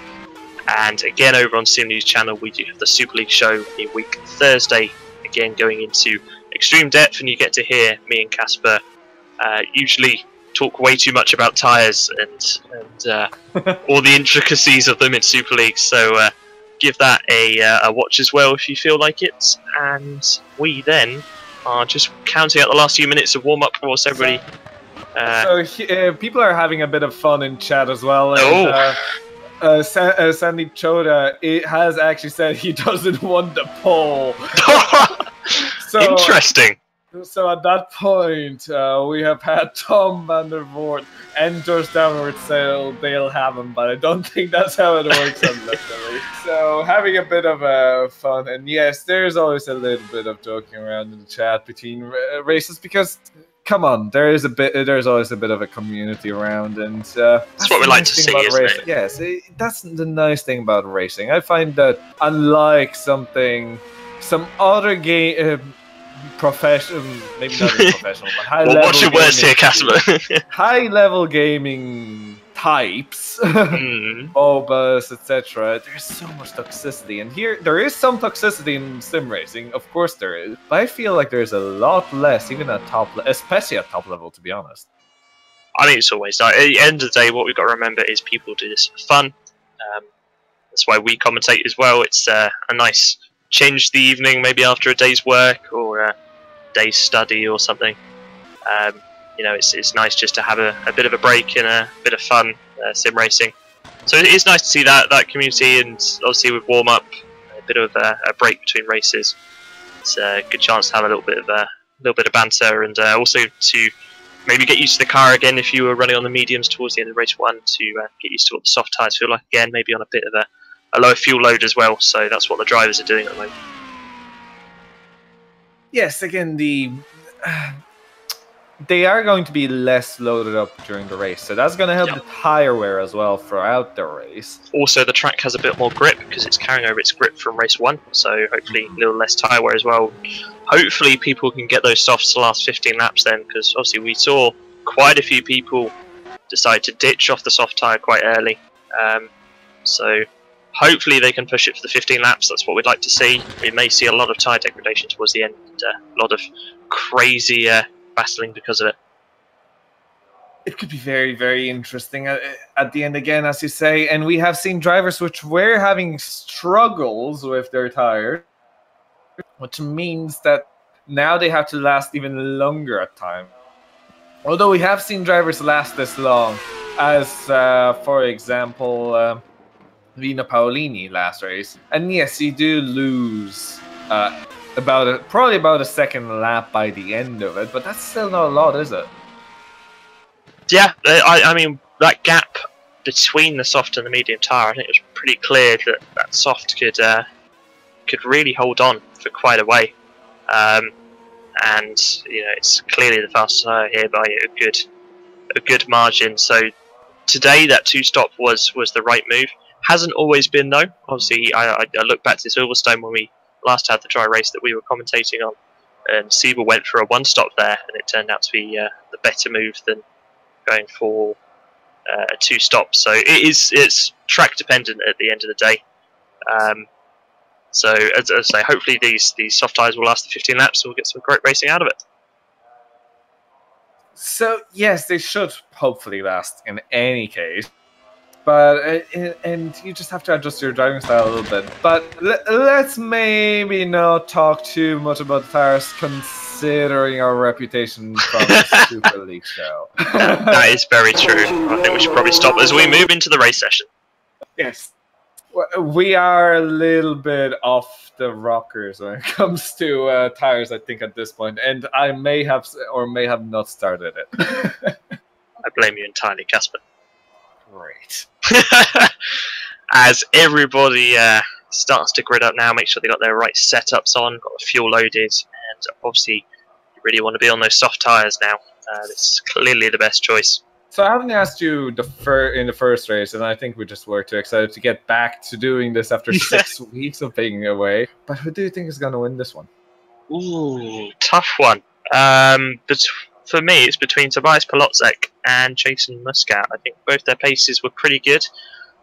And again, over on Sim News channel, we do have the Super League show every week Thursday, again going into extreme depth, and you get to hear me and Kacper usually talk way too much about tyres and all the intricacies of them in Super League. So give that a watch as well if you feel like it. And we then are just counting out the last few minutes of warm-up whilst everybody... people are having a bit of fun in chat as well. And, Sandeep Choda has actually said he doesn't want the pole. So, interesting. So at that point, we have had Tom van der Voort and George Downward say they'll have him, but I don't think that's how it works, unfortunately. So having a bit of fun, and yes, there's always a little bit of joking around in the chat between races because, come on, there's always a bit of a community around, and that's what we like to see, isn't it? Yes, that's the nice thing about racing. I find that unlike some other game. Professional, maybe not even professional, but high level. Watch your words here, Kacper. High level gaming types, MOBAs, etc. There's so much toxicity, and here there is some toxicity in sim racing. Of course there is, but I feel like there's a lot less, even at especially at top level. To be honest, I think it's always like, at the end of the day, what we've got to remember is people do this for fun. That's why we commentate as well. It's a nice change the evening, maybe after a day's work or a day's study or something. You know, it's nice just to have a bit of a break and a bit of fun sim racing. So it is nice to see that community, and obviously with warm up, a bit of a break between races. It's a good chance to have a little bit of banter, and also to maybe get used to the car again if you were running on the mediums towards the end of race 1, to get used to what the soft tyres feel like again, maybe on a bit of a lower fuel load as well. So that's what the drivers are doing at the moment. Yes, again, they are going to be less loaded up during the race, so that's going to help the tyre wear as well throughout the race. Also, the track has a bit more grip because it's carrying over its grip from race 1, so hopefully a little less tyre wear as well. Hopefully people can get those softs to last 15 laps then, because obviously we saw quite a few people decide to ditch off the soft tyre quite early. So hopefully they can push it for the 15 laps. That's what we'd like to see. We may see a lot of tyre degradation towards the end, and a lot of crazy battling because of it. it could be very, very interesting at the end again, as you say. And we have seen drivers which were having struggles with their tires, which means that now they have to last even longer at times. Although we have seen drivers last this long, as for example, Vino Paolini last race. And yes, you do lose probably about a second lap by the end of it, but that's still not a lot, is it? Yeah, I mean, that gap between the soft and the medium tyre, I think it was pretty clear that that soft could really hold on for quite a way. And you know, it's clearly the fastest tyre here by a good margin. So today that 2-stop was the right move. Hasn't always been though. Obviously, I look back to Silverstone when we last had the dry race that we were commentating on, and Siebel went for a 1-stop there, and it turned out to be the better move than going for a 2-stop. So it's track dependent at the end of the day. So as I say, hopefully these soft tyres will last the 15 laps, and we'll get some great racing out of it. So yes, they should hopefully last in any case. But and you just have to adjust your driving style a little bit. But let's maybe not talk too much about the tires, considering our reputation from the Super League show. That is very true. I think we should probably stop as we move into the race session. Yes, we are a little bit off the rockers when it comes to tires, I think, at this point, and I may have or may have not started it. I blame you entirely, Kacper. Great. As everybody starts to grid up now, make sure they got their right setups on, got the fuel loaded, and obviously you really want to be on those soft tyres now. This is clearly the best choice. So I haven't asked you in the first race, and I think we just were too excited to get back to doing this after 6 weeks of being away. But who do you think is going to win this one? Ooh, tough one. But for me, it's between Tobias Polotzek and Jason Muscat. I think both their paces were pretty good.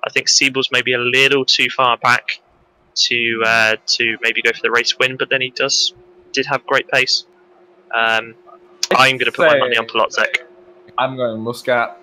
I think Siebel's maybe a little too far back to maybe go for the race win, but then he did have great pace. I'm going to put my money on Polotzek. I'm going Muscat.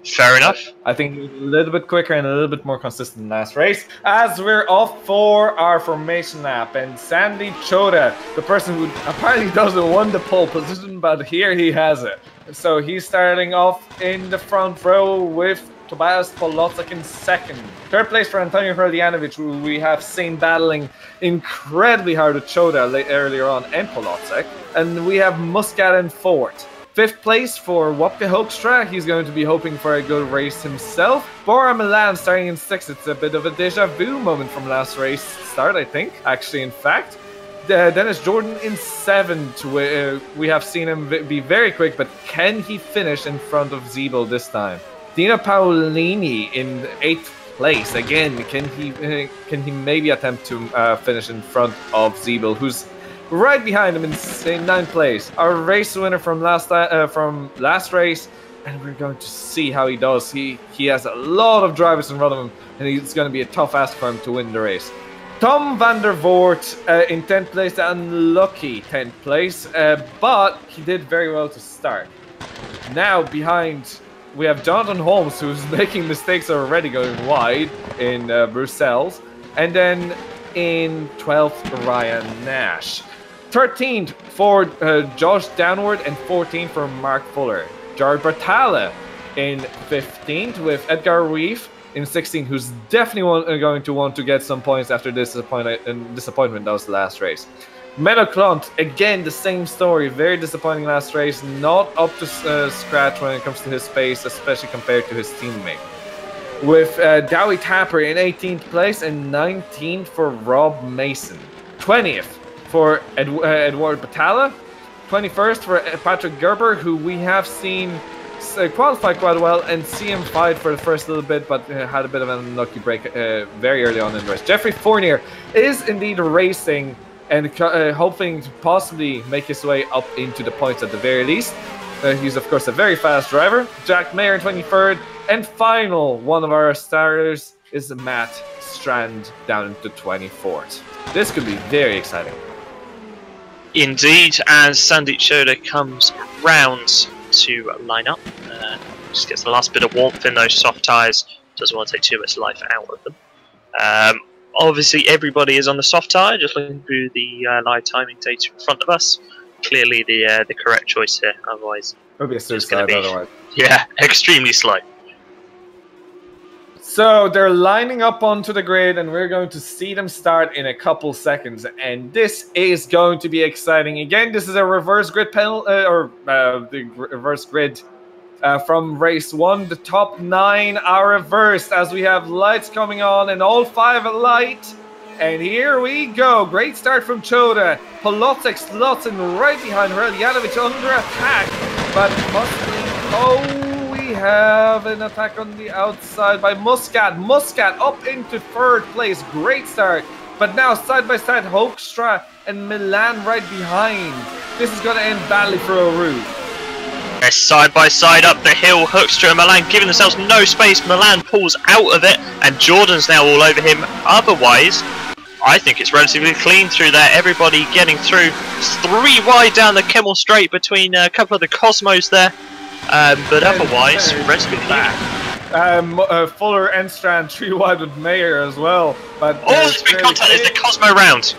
Fair enough. I think a little bit quicker and a little bit more consistent in last race. As we're off for our formation lap, and Sandy Choda, the person who apparently doesn't want the pole position, but here he has it. So he's starting off in the front row with Tobias Polotzek in second. Third place for Antonio Hrdljanovic, who we have seen battling incredibly hard with Choda earlier on, and Polotzek. And we have Muscat in fourth. Fifth place for Wopke Hoekstra. He's going to be hoping for a good race himself. Bora Milan starting in sixth. It's a bit of a deja vu moment from last race start, I think. Actually, in fact. Dennis Jordan in seventh. We have seen him be very quick, but can he finish in front of Siebel this time? Dino Paolini in 8th place. Again, can he maybe attempt to finish in front of Siebel, who's right behind him in 9th place? Our race winner from last race, and we're going to see how he does. He has a lot of drivers in front of him, and it's going to be a tough ask for him to win the race. Tom van der Voort in 10th place, the unlucky 10th place, but he did very well to start. Now behind we have Jonathan Holmes, who's making mistakes already going wide in Brussels, and then in 12th Ryan Nash. 13th for Josh Downward, and 14th for Mark Fuller. Jared Bartala in 15th with Edgar Reef in 16th, who's definitely going to want to get some points after this disappointment that was the last race. Meadow Clont, again, the same story. Very disappointing last race. Not up to scratch when it comes to his pace, especially compared to his teammate. With Dowie Tapper in 18th place, and 19th for Rob Mason. 20th for Edward Batalla. 21st for Patrick Gerber, who we have seen qualify quite well and see him fight for the first little bit, but had a bit of an unlucky break very early on in the race. Jeffrey Fournier is indeed racing and hoping to possibly make his way up into the points at the very least. He's, of course, a very fast driver. Jack Mayer in 23rd. And final one of our starters is Matt Strand down into 24th. This could be very exciting. Indeed, as Sandeep Choda comes round to line up. Just gets the last bit of warmth in those soft tyres. Doesn't want to take too much life out of them. Obviously, everybody is on the soft tyre. Just looking through the live timing data in front of us. Clearly, the correct choice here. Otherwise, it would be a suicide otherwise. Yeah, extremely slow. So they're lining up onto the grid, and we're going to see them start in a couple seconds. And this is going to be exciting. Again, this is a reverse grid the reverse grid from race 1. The top 9 are reversed as we have lights coming on, and all 5 alight. And here we go. Great start from Choda. Polotec slots in right behind Reljanovic under attack, but we have an attack on the outside by Muscat. Muscat up into 3rd place. Great start. But now side by side, Hoekstra and Milan right behind. This is going to end badly for Aru. They're side by side up the hill. Hoekstra and Milan giving themselves no space. Milan pulls out of it, and Jordan's now all over him. Otherwise, I think it's relatively clean through there. Everybody getting through. It's 3 wide down the Kemmel Straight between a couple of the Cosmos there. But otherwise, relatively clean. Fuller, Enstrand, 3 wide with Mayer as well. But there's been contact. There's the Cosmo round.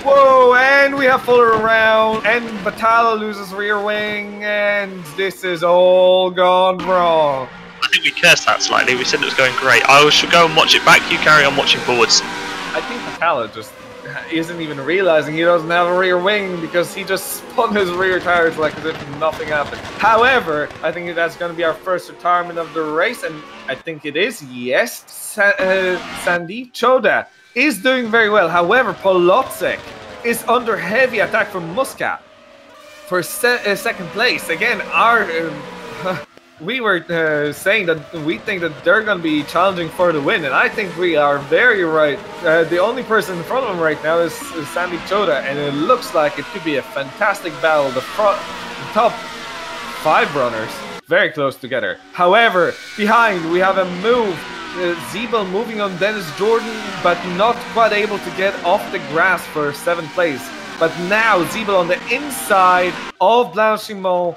Whoa, and we have Fuller around, and Batala loses rear wing, and this is all gone wrong. I think we cursed that slightly. We said it was going great. I should go and watch it back. You carry on watching forwards. I think Batala just isn't even realizing he doesn't have a rear wing because he just spun his rear tires like as if nothing happened. However, I think that's going to be our first retirement of the race, and I think it is. Yes, Sandeep Choda is doing very well. However, Polotec is under heavy attack from Muscat for 2nd place. Again, we were saying that we think that they're going to be challenging for the win, and I think we are very right. The only person in front of them right now is Sandeep Choda, and it looks like it could be a fantastic battle. The top 5 runners very close together. However, behind we have a move. Zeeble moving on Dennis Jordan, but not quite able to get off the grass for 7th place. But now Zeeble on the inside of Blanchimont.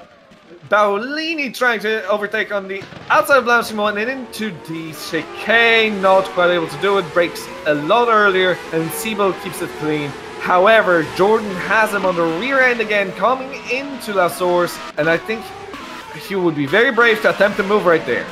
Baulini trying to overtake on the outside of Blanchimont and into the chicane. Not quite able to do it. Breaks a lot earlier, and Zeeble keeps it clean. However, Jordan has him on the rear end again, coming into La Source, and I think he would be very brave to attempt to move right there.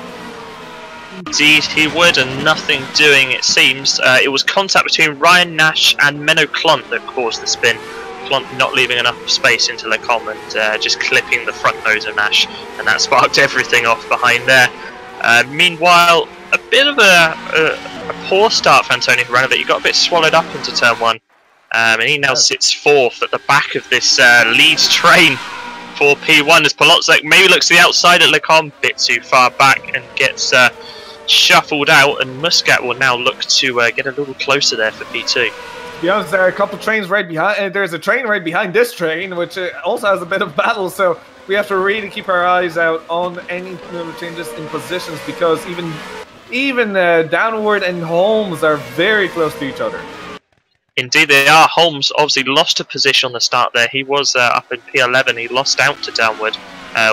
Indeed, he would, and nothing doing, it seems. It was contact between Ryan Nash and Menno Klunt that caused the spin. Klunt not leaving enough space into Lecom and just clipping the front nose of Nash, and that sparked everything off behind there. Meanwhile, a bit of a poor start for Antonio Hranovic. He got a bit swallowed up into turn 1, and he now sits 4th at the back of this Leeds train for P1 as Polotec maybe looks to the outside at Lecom, bit too far back, and gets shuffled out, and Muscat will now look to get a little closer there for P2. To be honest, there are a couple trains right behind. There's a train right behind this train, which also has a bit of battle. So we have to really keep our eyes out on any changes in positions, because even Downward and Holmes are very close to each other. Indeed, they are. Holmes obviously lost a position on the start there. He was up in P11. He lost out to Downward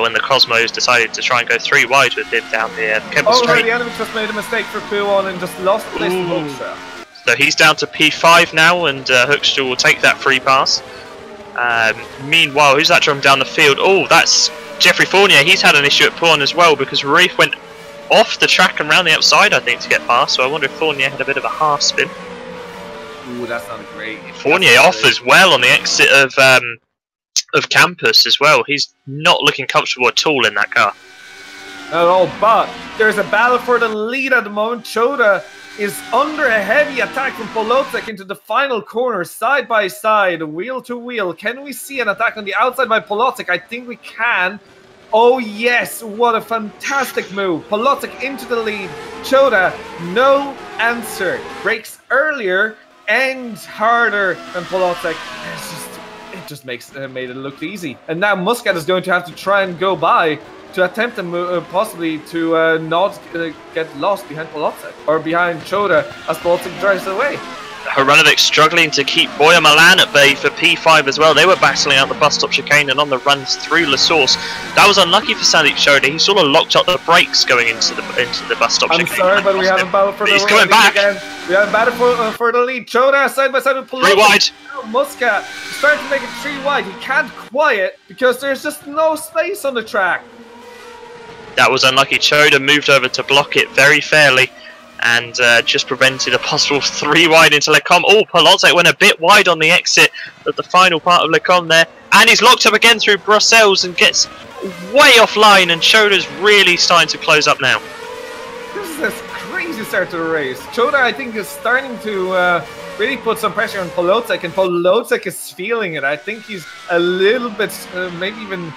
when the Cosmos decided to try and go 3 wide with him down the Kemmel Straight. The enemy just made a mistake for P1 and just lost the place to Hoekstra. So he's down to P5 now, and Hoekstra will take that free pass. Meanwhile, who's that drum down the field? Oh, that's Jeffrey Fournier. He's had an issue at P1 as well, because Reef went off the track and round the outside, I think, to get past. So I wonder if Fournier had a bit of a half spin. Ooh, that's not great. Fournier off as well on the exit of Campus as well. He's not looking comfortable at all in that car. Not at all, but there's a battle for the lead at the moment. Choda is under a heavy attack from Polotec into the final corner, side by side, wheel to wheel. Can we see an attack on the outside by Polotec? I think we can. Oh yes, what a fantastic move. Polotec into the lead. Choda, no answer. Breaks earlier and harder than Polotec. It just made it look easy. And now Muscat is going to have to try and go by to attempt to move, possibly to not get lost behind Polotec or behind Choda as Polotec drives away. Haranovic struggling to keep Boya Milan at bay for P5 as well. They were battling out the bus stop chicane and on the runs through La Source. That was unlucky for Sandeep Choda. He sort of locked up the brakes going into the bus stop chicane. I'm sorry, but we haven't battled for the lead. He's coming back. Again. We haven't battled for the lead. Choda side by side with Pelosi. 3 wide. Muscat starting to make it 3 wide. He can't quiet because there's just no space on the track. That was unlucky. Choda moved over to block it very fairly and just prevented a possible 3 wide into Lecombe. Oh, Polozek went a bit wide on the exit of the final part of Lecombe there. And he's locked up again through Brussels and gets way offline, and Choda's really starting to close up now. This is a crazy start to the race. Choda, I think, is starting to really put some pressure on Polozek, and Polozek is feeling it. I think he's a little bit, maybe even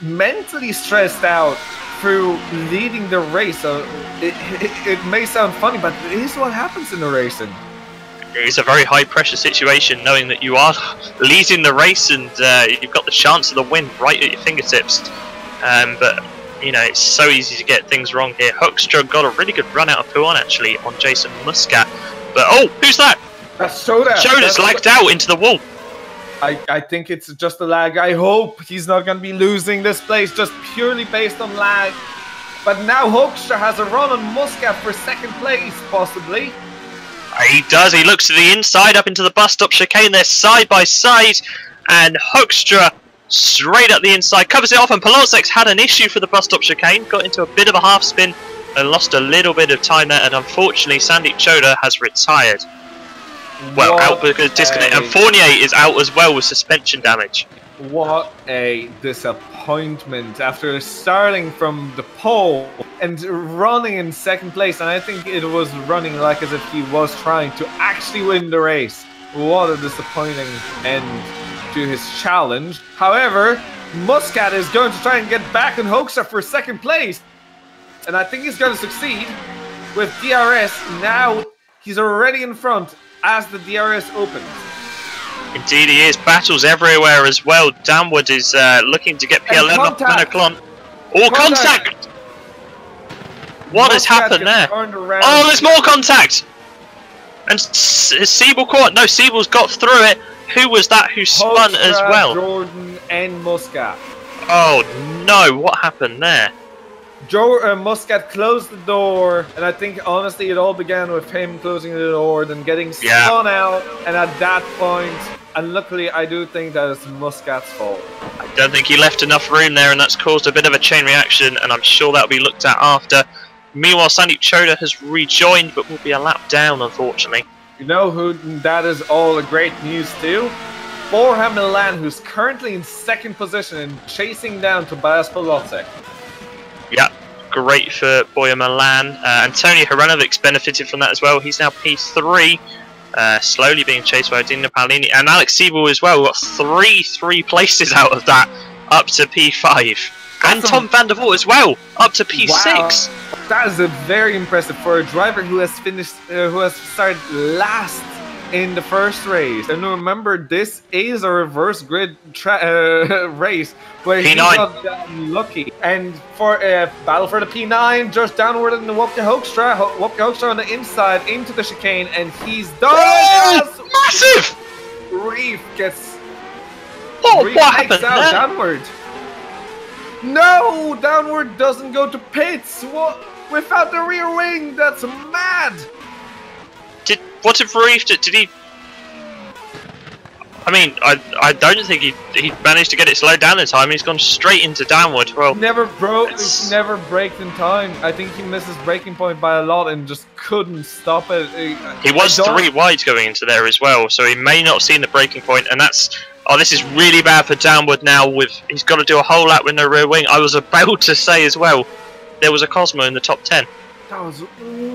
mentally stressed out through leading the race. So it may sound funny, but it is what happens in the racing. It's a very high pressure situation, knowing that you are leading the race and you've got the chance of the win right at your fingertips. But you know, it's so easy to get things wrong here. Hoekstra got a really good run out of Puan actually on Jason Muscat. But oh, who's that? That's Choda. Choda's lagged out into the wall. I think it's just a lag. I hope he's not going to be losing this place just purely based on lag. But now Hoekstra has a run on Muscat for 2nd place, possibly. He does. He looks to the inside, up into the bus stop chicane. They're side by side, and Hoekstra straight up the inside covers it off. And Polozek's had an issue for the bus stop chicane, got into a bit of a half spin and lost a little bit of time there. And unfortunately, Sandeep Choda has retired. Well, out because disconnect, and Fournier is out as well with suspension damage. What a disappointment after starting from the pole and running in 2nd place, and I think it was running like as if he was trying to actually win the race. What a disappointing end to his challenge. However, Muscat is going to try and get back on Hoekstra for 2nd place, and I think he's going to succeed with DRS. Now he's already in front as the DRS opens. Indeed he is. Battles everywhere as well. Downward is looking to get P11 off Menaclon. Oh, contact! What has happened there? Oh, there's more contact! And Siebel caught. No, Siebel's got through it. Who was that who spun as well? Jordan and Muscat. Oh no, what happened there? Muscat closed the door, and I think honestly it all began with him closing the door, then getting spun out, and at that point, and luckily I do think that it's Muscat's fault. I don't think he left enough room there, and that's caused a bit of a chain reaction, and I'm sure that'll be looked at after. Meanwhile, Sandeep Choda has rejoined, but will be a lap down, unfortunately. You know who that is all a great news to? Boya Milan, who's currently in 2nd position and chasing down Tobias Polozek. Yeah, great for Boya Milan. Antonio Hranovic's benefited from that as well. He's now P3, slowly being chased by Dino Paolini. And Alex Siebel as well. Got three places out of that, up to P5. And Tom van der Voort as well, up to P6. Wow. That is very impressive for a driver who has finished, who has started last in the first race. And remember, this is a reverse grid race where he got lucky. And for battle for the P9, just downward in the Wopke Hoekstra on the inside into the chicane, and he's done. Oh, massive! Reef gets. What happened there? Downward. No, downward doesn't go to pits. What? Without the rear wing, that's mad. What did Reef do? Did he? I mean, I don't think he managed to get it slowed down in time. He's gone straight into downward. Well, never braked in time. I think he missed his braking point by a lot and just couldn't stop it. He was 3 wides going into there as well, so he may not have seen the braking point, and that's. Oh, this is really bad for downward now. He's got to do a whole lap with no rear wing. I was about to say as well, there was a Cosmo in the top 10. That was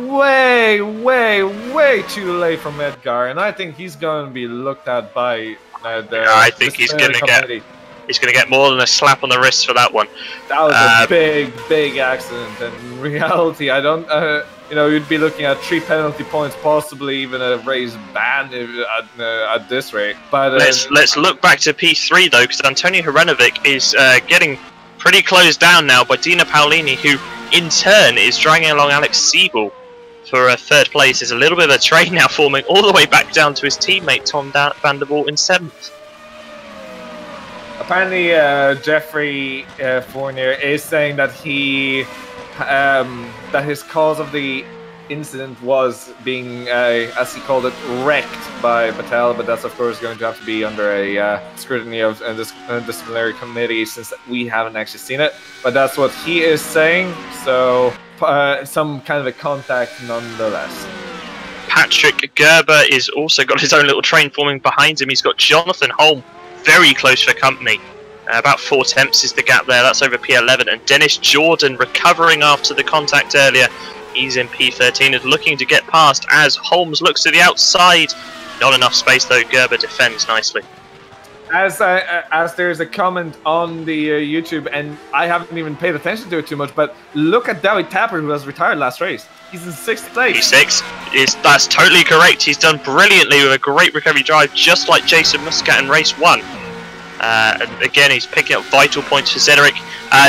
way too late from Edgar, and I think he's going to be looked at by I think he's going to get more than a slap on the wrist for that one. That was a big accident, and in reality, I don't. You know, you'd be looking at 3 penalty points, possibly even a race ban at this rate. But let's look back to P3 though, because Antonio Hranovic is getting pretty closed down now by Dino Paolini, who in turn is dragging along Alex Siebel. for third place. There's a little bit of a train now forming all the way back down to his teammate Tom van der Voort in 7th. Apparently, Jeffrey Fournier is saying that that his cause of the incident was being, as he called it, wrecked by Patel, but that's of course going to have to be under a scrutiny of a disciplinary committee, since we haven't actually seen it. But that's what he is saying, so some kind of a contact nonetheless. Patrick Gerber is also got his own little train forming behind him. He's got Jonathan Holm very close for company. About 4 tenths is the gap there. That's over P11. And Dennis Jordan recovering after the contact earlier. He's in P13, is looking to get past as Holmes looks to the outside. Not enough space though. Gerber defends nicely. As there's a comment on the YouTube, and I haven't even paid attention to it too much, but look at David Tapper, who has retired last race. He's in 6th place. P6. That's totally correct. He's done brilliantly with a great recovery drive, just like Jason Muscat in race 1. And again, he's picking up vital points for Cedric.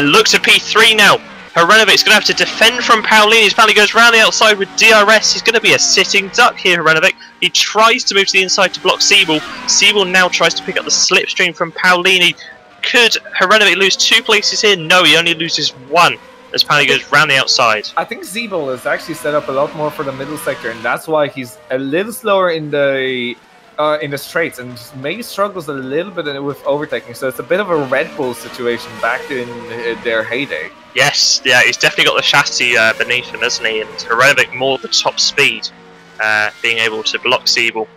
Looks at P3 now. Hrenovic's going to have to defend from Paolini. His family goes round the outside with DRS. He's going to be a sitting duck here, Hrenovic. He tries to move to the inside to block Siebel. Siebel now tries to pick up the slipstream from Paolini. Could Hrenovic lose 2 places here? No, he only loses 1 as Paolini goes round the outside. I think Siebel is actually set up a lot more for the middle sector, and that's why he's a little slower in the straights and maybe struggles a little bit with overtaking. So it's a bit of a Red Bull situation back in their heyday. Yes, yeah, he's definitely got the chassis beneath him, hasn't he? And Hrenovic more the top speed, being able to block Siebel.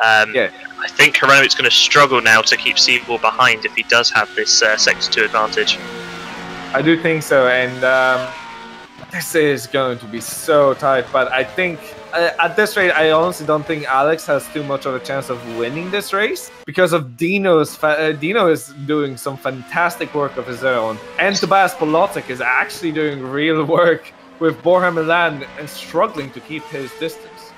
Yeah. I think Hrenovic's going to struggle now to keep Siebel behind if he does have this Sector 2 advantage. I do think so, and this is going to be so tight, but I think at this rate, I honestly don't think Alex has too much of a chance of winning this race because of Dino's. Dino is doing some fantastic work of his own, and Tobias Polotzik is actually doing real work with Borja Milan and struggling to keep his distance.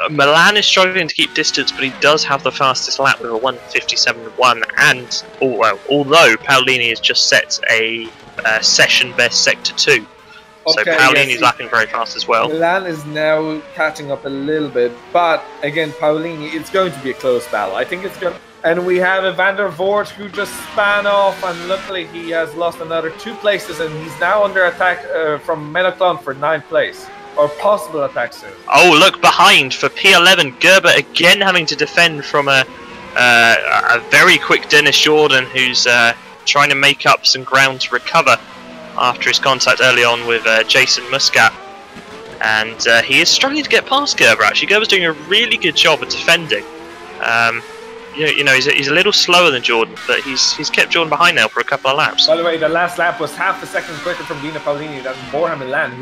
Milan is struggling to keep distance, but he does have the fastest lap with a 1:57.1, and although Paolini has just set a session best Sector 2. So Paolini's lapping very fast as well. Milan is now catching up a little bit, but again, Paolini, it's going to be a close battle. I think it's going. And we have a Van der Voort who just span off, and luckily he has lost another 2 places, and he's now under attack from Menoclon for 9th place, or possible attack soon. Oh, look behind for P11. Gerber again having to defend from a very quick Dennis Jordan, who's trying to make up some ground to recover after his contact early on with Jason Muscat. And he is struggling to get past Gerber, actually. Gerber's doing a really good job of defending. You know, he's a little slower than Jordan, but he's kept Jordan behind now for a couple of laps. By the way, the last lap was half a second quicker from Dino Paolini than Borja Milan,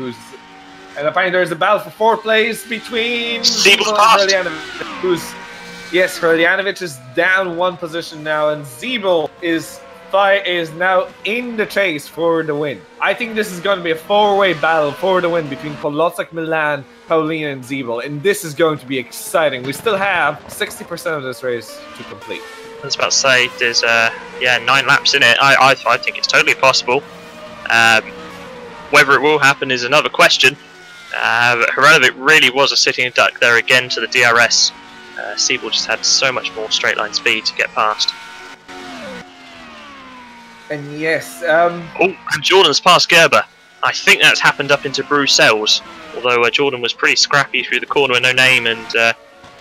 and apparently there's a battle for 4th place between Siebel's Hruljanovic, yes, Hruljanovic is down 1 position now, and Siebel is now in the chase for the win. I think this is going to be a 4-way battle for the win between Polotzik, Milan, Paolini, and Siebel, and this is going to be exciting. We still have 60% of this race to complete. I was about to say, there's 9 laps in it. I think it's totally possible. Whether it will happen is another question. Hrenovic really was a sitting duck there again to the DRS. Siebel just had so much more straight line speed to get past. And yes, and Jordan's passed Gerber. I think that's happened up into Bruxelles, although Jordan was pretty scrappy through the corner with no name, and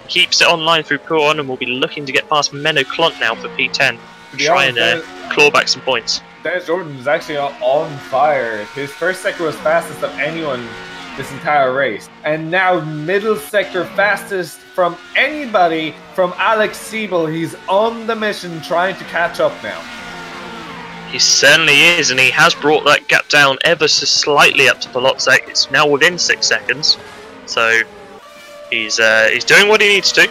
keeps it online through Pouron, and will be looking to get past Menoclon now for P10 and try and claw back some points. Dennis Jordan is actually on fire. His first sector was fastest of anyone this entire race, and now middle sector fastest from anybody from Alex Siebel. He's on the mission trying to catch up now. He certainly is, and he has brought that gap down ever so slightly up to Polotzik. It's now within 6 seconds, so he's doing what he needs to.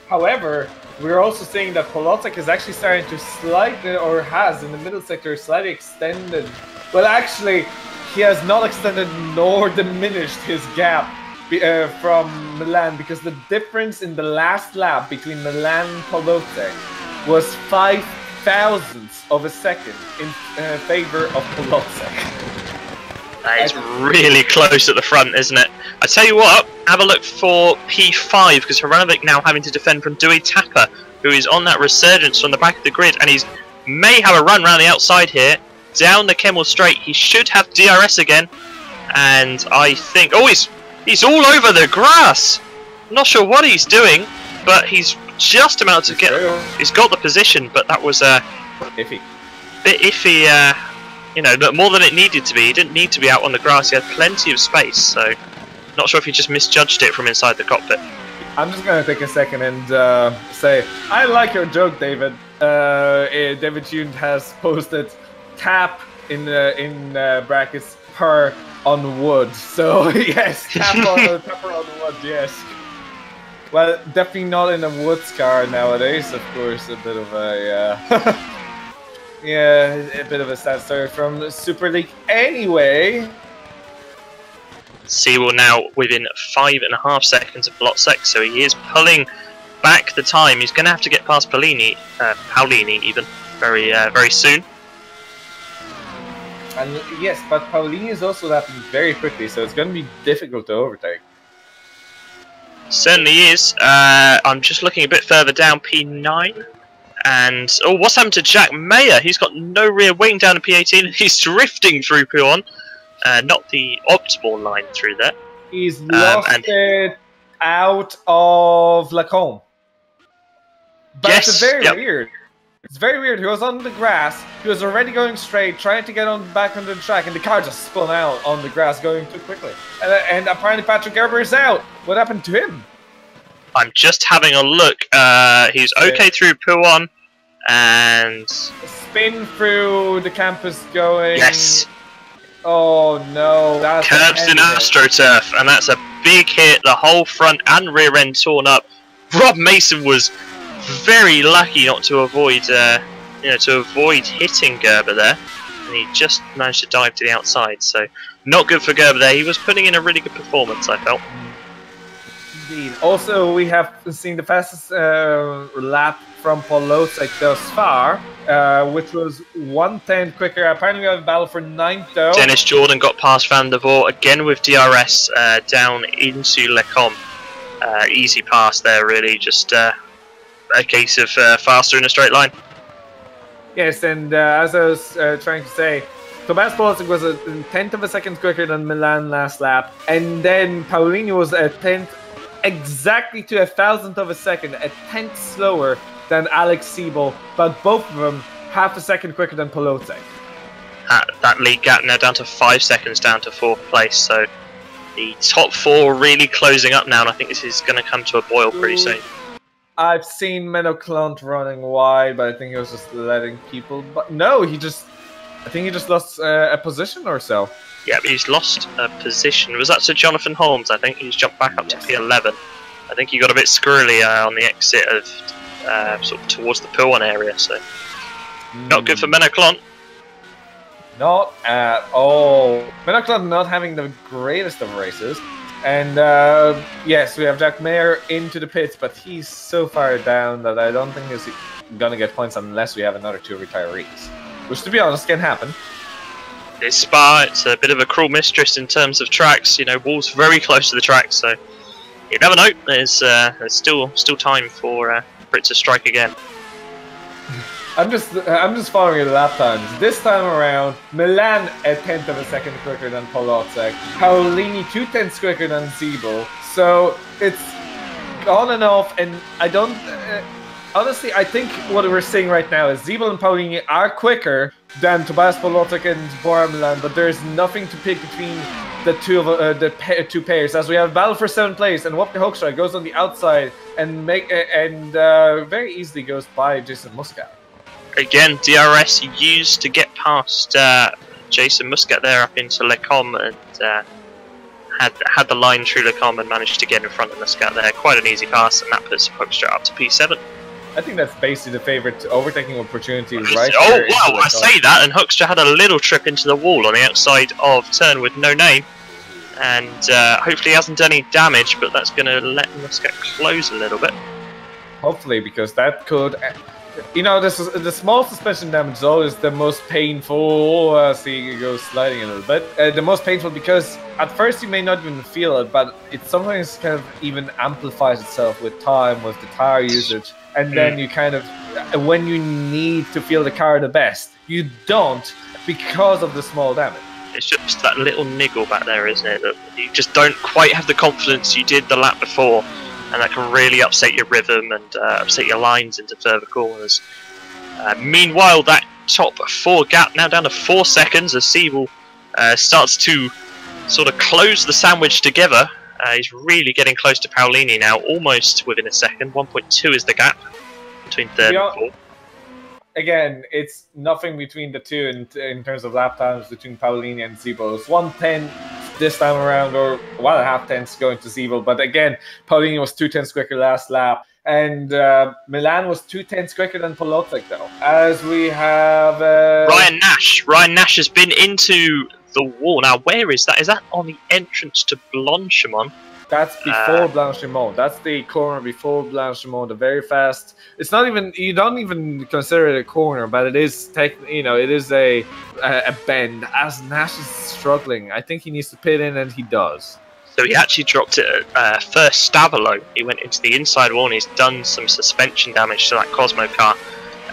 However, we're also seeing that Polotzik is actually starting to slightly, or has in the middle sector, slightly extended. Well, actually, he has not extended nor diminished his gap from Milan, because the difference in the last lap between Milan and Polotzik was 5 thousandths of a second in favor of Polotzik. That is really close at the front, isn't it? I tell you what, have a look for P5, because Hranovic now having to defend from Kacper, who is on that resurgence from the back of the grid, and he's may have a run around the outside here, down the Kemmel straight. He should have DRS again, and I think, oh, he's all over the grass. Not sure what he's doing, but he's just about to get. He's got the position, but that was iffy. Bit iffy. You know, more than it needed to be. He didn't need to be out on the grass. He had plenty of space, so not sure if he just misjudged it from inside the cockpit. I'm just gonna take a second and say I like your joke, David. David Tune has posted tap in brackets per on wood. So yes, tap on wood. Yes. Well, definitely not in a woods car nowadays. Of course, a bit of a yeah, a bit of a sad story from Super League. Anyway. Sewell now within 5.5 seconds of Blotzek, so he is pulling back the time. He's going to have to get past Paulini even very soon. And yes, but Paulini is also happening very quickly, so it's going to be difficult to overtake. Certainly is. I'm just looking a bit further down, P9. And, oh, what's happened to Jack Mayer? He's got no rear wing down to P18. He's drifting through P1. Not the optimal line through there. He's lost it out of Lacombe. But yes, it's very weird. It's very weird. He was on the grass. He was already going straight, trying to get back onto the track, and the car just spun out on the grass, going too quickly. And apparently Patrick Gerber is out. What happened to him? I'm just having a look. He's okay through P1, and spin through the campus going. Yes. Oh no! That's curbs in AstroTurf, and that's a big hit. The whole front and rear end torn up. Rob Mason was very lucky not to avoid, hitting Gerber there, and he just managed to dive to the outside. So not good for Gerber there. He was putting in a really good performance, I felt. Indeed. Also, we have seen the fastest lap from Paul Lotzek thus far, which was 1/10 quicker. Apparently, we have a battle for 9th though. Dennis Jordan got past Van der Voort again with DRS down into Lecombe. Easy pass there, really. Just a case of faster in a straight line. Yes, and as I was trying to say, Tobias Polacek was a 1/10 of a second quicker than Milan last lap, and then Paulini was a 10th, exactly to 1,000th of a second, a 10th slower than Alex Siebel, but both of them half a second quicker than Polacek. That lead gap now down to 5 seconds down to 4th place, so the top 4 really closing up now, and I think this is going to come to a boil pretty soon. I've seen Menno Clant running wide, but I think he was just letting people. But no, I think he just lost a position or so. Yeah, he's lost a position. Was that to Jonathan Holmes? I think he's jumped back up to P11. I think he got a bit squirrely on the exit of sort of towards the P1 area, so not good for Menno Clant. Not at all. Menno Clant not having the greatest of races. And yes, we have Jack Mayer into the pits, but he's so far down that I don't think he's going to get points unless we have another 2 retirees. Which, to be honest, can happen. It's Spa, it's a bit of a cruel mistress in terms of tracks. You know, Wall's very close to the track, so you never know. There's still time for it to strike again. I'm just following the lap times. This time around, Milan a 10th of a second quicker than Polacek. Paulini 2/10ths quicker than Siebel. So it's on and off, and I don't. Honestly, I think what we're seeing right now is Siebel and Paulini are quicker than Tobias Polacek and Bora Milan, but there's nothing to pick between the two pairs. As we have a battle for 7th place, and Wopke Hoekstra goes on the outside and very easily goes by Jason Muscat. Again, DRS used to get past Jason Muscat there up into Lecombe, and had the line through Lecombe and managed to get in front of Muscat there. Quite an easy pass, and that puts Hoekstra up to P7. I think that's basically the favourite overtaking opportunity right Oh there. wow, I say that, and Hoekstra had a little trip into the wall on the outside of turn with no name. And hopefully he hasn't done any damage, but that's going to let Muscat close a little bit. Hopefully, because that could You know, the small suspension damage is always the most painful. See, it goes sliding a little bit. The most painful because at first you may not even feel it, but it sometimes kind of even amplifies itself with time, with the tire usage. And then you kind of, when you need to feel the car the best, you don't because of the small damage. It's just that little niggle back there, isn't it? That you just don't quite have the confidence you did the lap before, and that can really upset your rhythm and upset your lines into further corners. Meanwhile, that top 4 gap now down to 4 seconds as Siebel starts to sort of close the sandwich together. He's really getting close to Paolini now, almost within a second. 1.2 is the gap between third and fourth. Again, it's nothing between the two in terms of lap times between Paolini and Siebel. It's 1:10 this time around, or 1.5 going to Siebel. But again, Paolini was 2/10 quicker last lap. And Milan was 2/10 quicker than Kołodziejczyk, though. As we have... Ryan Nash. Ryan Nash has been into the wall. Now, where is that? Is that on the entrance to Blanchimont? That's before Blanchimont. That's the corner before Blanchimont. The very fast. It's not even. You don't even consider it a corner, but it is. You know, it is a bend. As Nash is struggling, I think he needs to pit in, and he does. So he actually dropped it at first Stavolo. He went into the inside wall and he's done some suspension damage to that Cosmo car,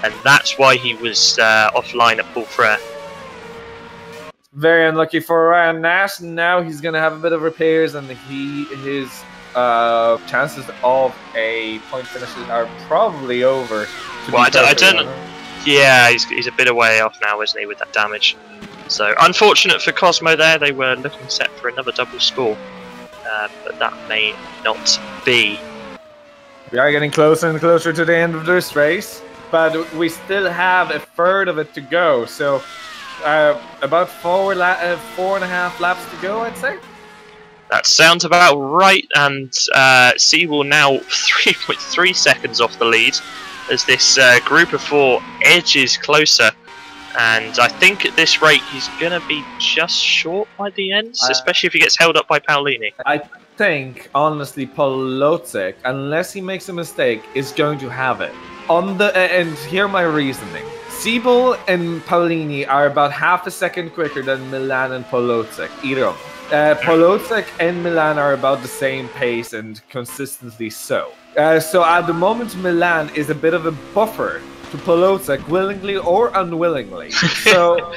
and that's why he was offline at Paul Frere. Very unlucky for Ryan Nash. Now he's going to have a bit of repairs, and his chances of a point finish are probably over. Well, I don't. Yeah, he's a bit away off now, isn't he, with that damage? So unfortunate for Cosmo there. They were looking set for another double score, but that may not be. We are getting closer and closer to the end of this race, but we still have a third of it to go. So. About 4.5 laps to go, I'd say. That sounds about right, and Siebel now 3.3 seconds off the lead as this group of 4 edges closer. And I think at this rate he's going to be just short by the end, especially if he gets held up by Paolini. I think, honestly, Kołodziejczyk, unless he makes a mistake, is going to have it. And hear my reasoning. Siebel and Paolini are about half a second quicker than Milan and Kołodziejczyk, either of them. Kołodziejczyk and Milan are about the same pace and consistently so. So at the moment, Milan is a bit of a buffer to Kołodziejczyk, willingly or unwillingly. So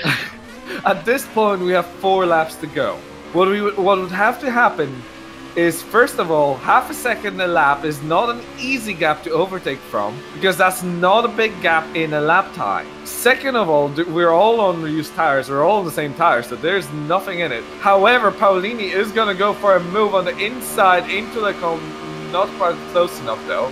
at this point, we have 4 laps to go. What would have to happen is, first of all, half a second a lap is not an easy gap to overtake from, because that's not a big gap in a lap time. Second of all, we're all on reused tires, we're all on the same tires, so there's nothing in it. However, Paolini is going to go for a move on the inside into the cone, not quite close enough though.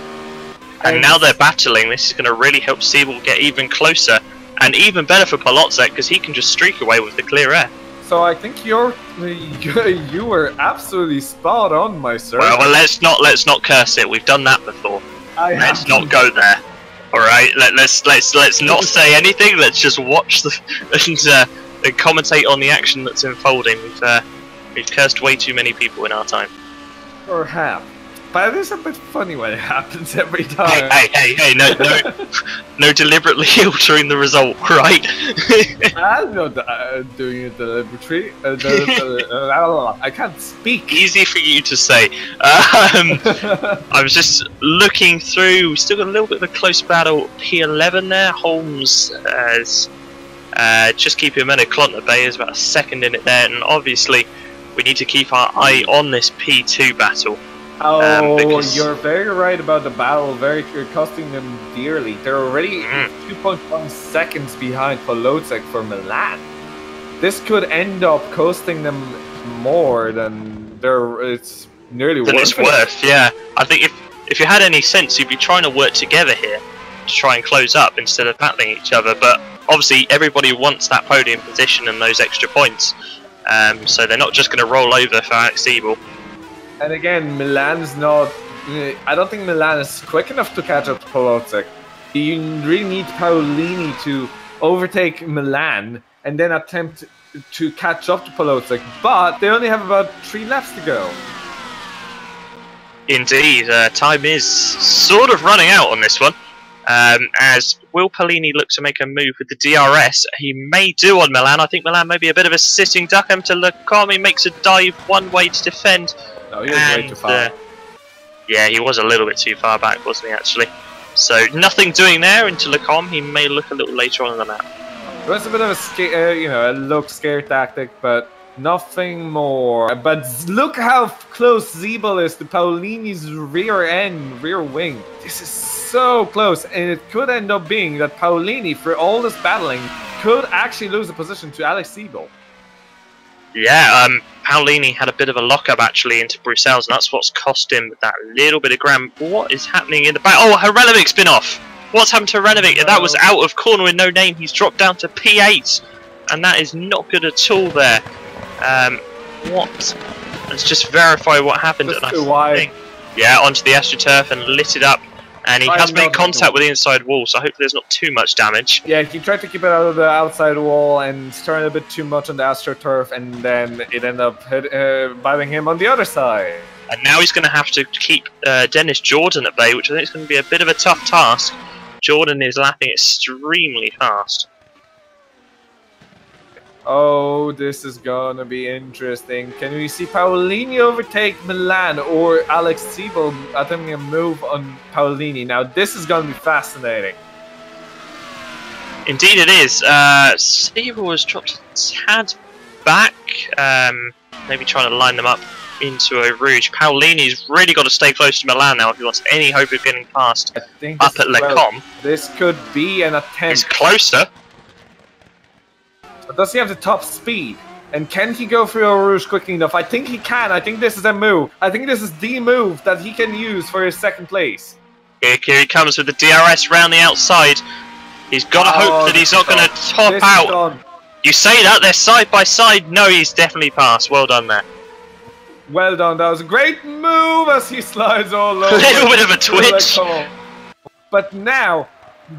And now they're battling. This is going to really help Siebel get even closer, and even better for Kołodziejczyk because he can just streak away with the clear air. So I think you were absolutely spot on, my sir. Well, let's not curse it. We've done that before. Let's not go there. All right, let's not say anything. Let's just watch and commentate on the action that's unfolding. We've cursed way too many people in our time. Perhaps. But it is a bit funny when it happens every time. Hey, no deliberately altering the result, right? I'm not doing it deliberately. I can't speak. Easy for you to say. I was just looking through. We still got a little bit of a close battle. P11 there. Holmes just keeping him in a Klontner Bay. There's about a second in it there, and obviously we need to keep our eye on this P2 battle. Oh, you're very right about the battle. Costing them dearly. They're already 2.1 seconds behind Kołodziejczyk for Milan. This could end up costing them more than it's nearly worth. It's worth, yeah. I think if you had any sense, you'd be trying to work together here to try and close up instead of battling each other. But obviously, everybody wants that podium position and those extra points. So they're not just going to roll over for Alex Siebel. And again, Milan's not. I don't think Milan is quick enough to catch up to Kołodziejczyk. You really need Paolini to overtake Milan and then attempt to catch up to Kołodziejczyk. But they only have about 3 laps to go. Indeed, time is sort of running out on this one. As will Paolini look to make a move with the DRS, he may do on Milan. I think Milan may be a bit of a sitting duck. Him to Lecom, he makes a dive one way to defend. No, he was way too far. Yeah, he was a little bit too far back, wasn't he, actually? So nothing doing there into Lecom. He may look a little later on in the map. It was a bit of a a look scare tactic, but nothing more. But look how close Zeeble is to Paolini's rear wing. This is so close, and it could end up being that Paolini, for all this battling, could actually lose the position to Alex Zeeble. Yeah, Paolini had a bit of a lock-up actually into Bruxelles, and that's what's cost him that little bit of ground. What is happening in the back? Oh, Hrenovik's been off. What's happened to Hrenovic? That was out of corner with no name. He's dropped down to P8, and that is not good at all there. What? Let's just verify what happened. Just too wide. Yeah, onto the AstroTurf and lit it up. And he has made contact with the inside wall, so hopefully there's not too much damage. Yeah, he tried to keep it out of the outside wall and turned a bit too much on the AstroTurf, and then it ended up biting him on the other side. And now he's going to have to keep Dennis Jordan at bay, which I think is going to be a bit of a tough task. Jordan is lapping extremely fast. Oh, this is gonna be interesting. Can we see Paolini overtake Milan or Alex Zeeble attempting a move on Paolini? Now, this is gonna be fascinating. Indeed it is. Zeeble has dropped a tad back, maybe trying to line them up into a Rouge. Paolini's really got to stay close to Milan now if he wants any hope of getting past up at Lecom. This could be an attempt. It's closer. But does he have the top speed? And can he go through a Rouge quickly enough? I think he can. I think this is a move. I think this is the move that he can use for his second place. Here he comes with the DRS round the outside. He's got to hope that he's not going to top out. You say that, they're side by side. No, he's definitely passed. Well done there. Well done. That was a great move as he slides all over. A little bit of a twitch. But now,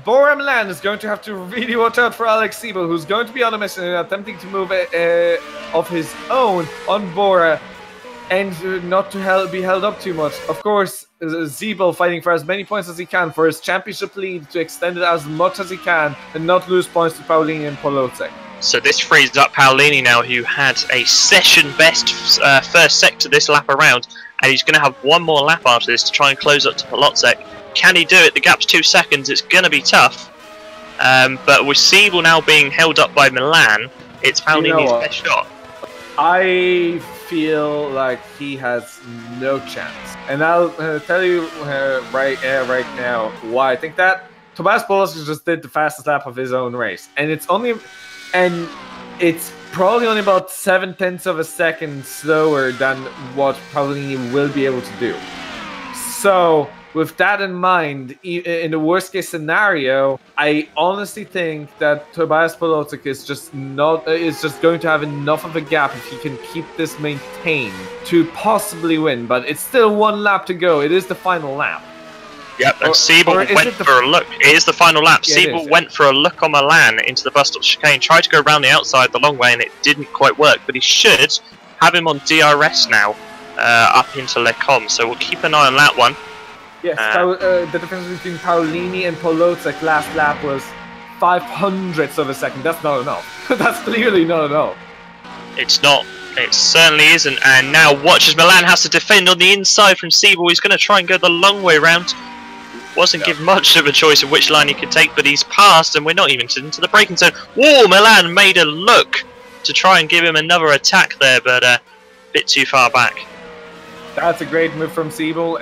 Bora Milan is going to have to really watch out for Alex Zeeble, who's going to be on a mission and attempting to move of his own on Bora and not to be held up too much. Of course, Zeeble fighting for as many points as he can for his championship lead to extend it as much as he can and not lose points to Paolini and Kołodziejczyk. So this frees up Paolini now, who had a session best first sector this lap around, and he's going to have one more lap after this to try and close up to Kołodziejczyk. Can he do it? The gap's 2 seconds. It's going to be tough. But with Zeeble now being held up by Milan, it's Paolini's best shot. I feel like he has no chance. And I'll tell you right now why. I think that Tobias Polos just did the fastest lap of his own race. And it's probably only about 0.7 of a second slower than what Paolini will be able to do. So, with that in mind, in the worst case scenario, I honestly think that Tobias Kołodziejczyk is just going to have enough of a gap if he can keep this maintained to possibly win. But it's still one lap to go. It is the final lap. Yep, and Zeeble went for a look. It is the final lap. Yeah, Zeeble went for a look on Milan into the bus stop chicane, tried to go around the outside the long way, and it didn't quite work. But he should have him on DRS now, up into Lecom. So we'll keep an eye on that one. Yes, the difference between Paolini and Kołodziejczyk last lap was 0.05 of a second. That's not enough. That's clearly not enough. It's not. It certainly isn't. And now watch as Milan has to defend on the inside from Zeeble. He's going to try and go the long way round. Wasn't given much of a choice of which line he could take, but he's passed, and we're not even into the braking zone. Whoa, Milan made a look to try and give him another attack there, but a bit too far back. That's a great move from Zeeble.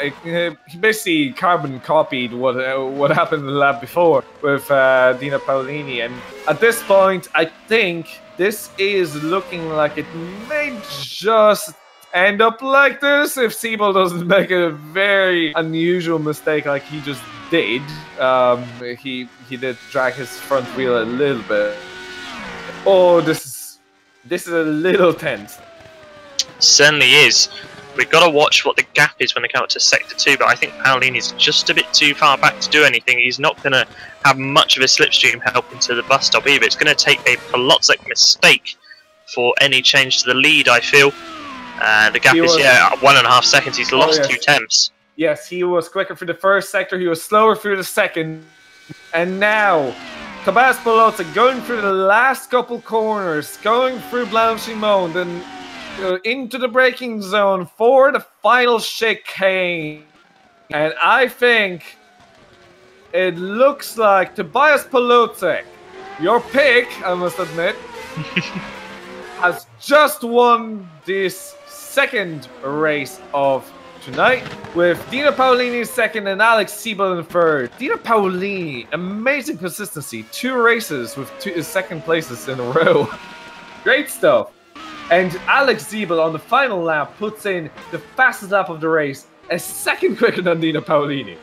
He basically carbon copied what happened in the lap before with Dino Paolini. And at this point, I think this is looking like it may just end up like this if Zeeble doesn't make a very unusual mistake like he just did. He did drag his front wheel a little bit. Oh, this is a little tense. Certainly is. We've got to watch what the gap is when they come up to Sector 2, but I think Paolini's just a bit too far back to do anything. He's not going to have much of a slipstream help into the bus stop either. It's going to take a Kołodziejczyk mistake for any change to the lead, I feel. The gap is, 1.5 seconds. He's lost 2 temps. Yes, he was quicker for the first sector. He was slower through the second. And now, Tobias Polotza going through the last couple corners, going through Blanchimont, and into the braking zone for the final chicane. And I think it looks like Tobias Polotza, your pick, I must admit, has just won this second race of tonight, with Dino Paolini second and Alex Siebel in third. Dino Paolini, amazing consistency. 2 races with 2 second places in a row. Great stuff. And Alex Siebel on the final lap puts in the fastest lap of the race, a second quicker than Dino Paolini.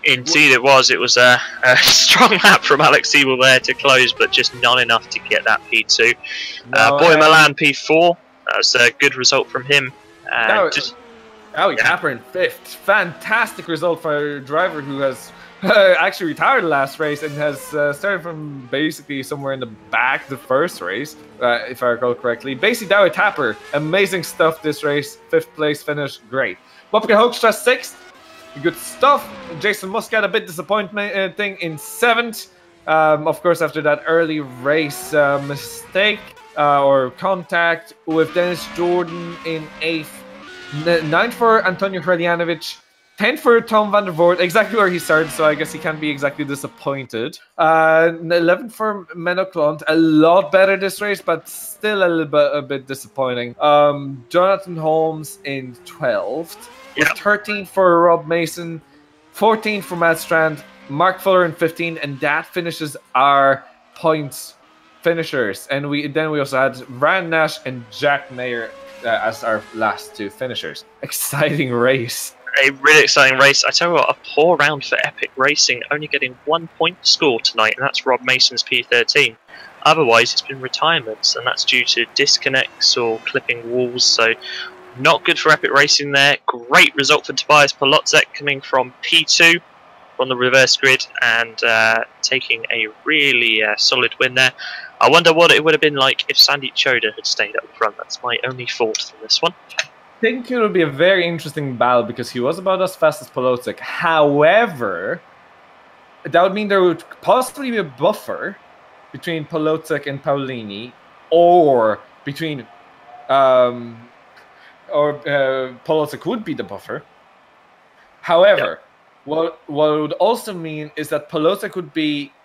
Indeed it was. It was a strong lap from Alex Siebel there to close, but just not enough to get that P2. Boy Milan P4. That was a good result from him. Kacper in 5th. Fantastic result for a driver who has actually retired the last race and has started from basically somewhere in the back the first race, if I recall correctly. Basically, Kacper, amazing stuff this race. 5th place finish, great. Wopke Hoekstra 6th, good stuff. Jason Muscat a bit disappointing in 7th. Of course, after that early race mistake or contact with Dennis Jordan in 8th. 9th for Antonio Hraljanovic. 10th for Tom van der Voort, exactly where he started, so I guess he can't be exactly disappointed. 11th for Menno Klont, a lot better this race, but still a bit disappointing. Jonathan Holmes in 12th. Yeah. 13th for Rob Mason. 14th for Matt Strand. Mark Fuller in 15th, and that finishes our points finishers. And we also had Ryan Nash and Jack Mayer as our last 2 finishers. Exciting race. A really exciting race. I tell you what, a poor round for Epic Racing, only getting 1 point score tonight, and that's Rob Mason's P13. Otherwise, it's been retirements, and that's due to disconnects or clipping walls, so not good for Epic Racing there. Great result for Tobias Polotza, coming from P2 on the reverse grid and taking a really solid win there. I wonder what it would have been like if Sandeep Choda had stayed up front. That's my only thought from this one. I think it would be a very interesting battle because he was about as fast as Polotza. However, that would mean there would possibly be a buffer between Polotza and Paolini, or between Polotza would be the buffer. However, what it would also mean is that Polotza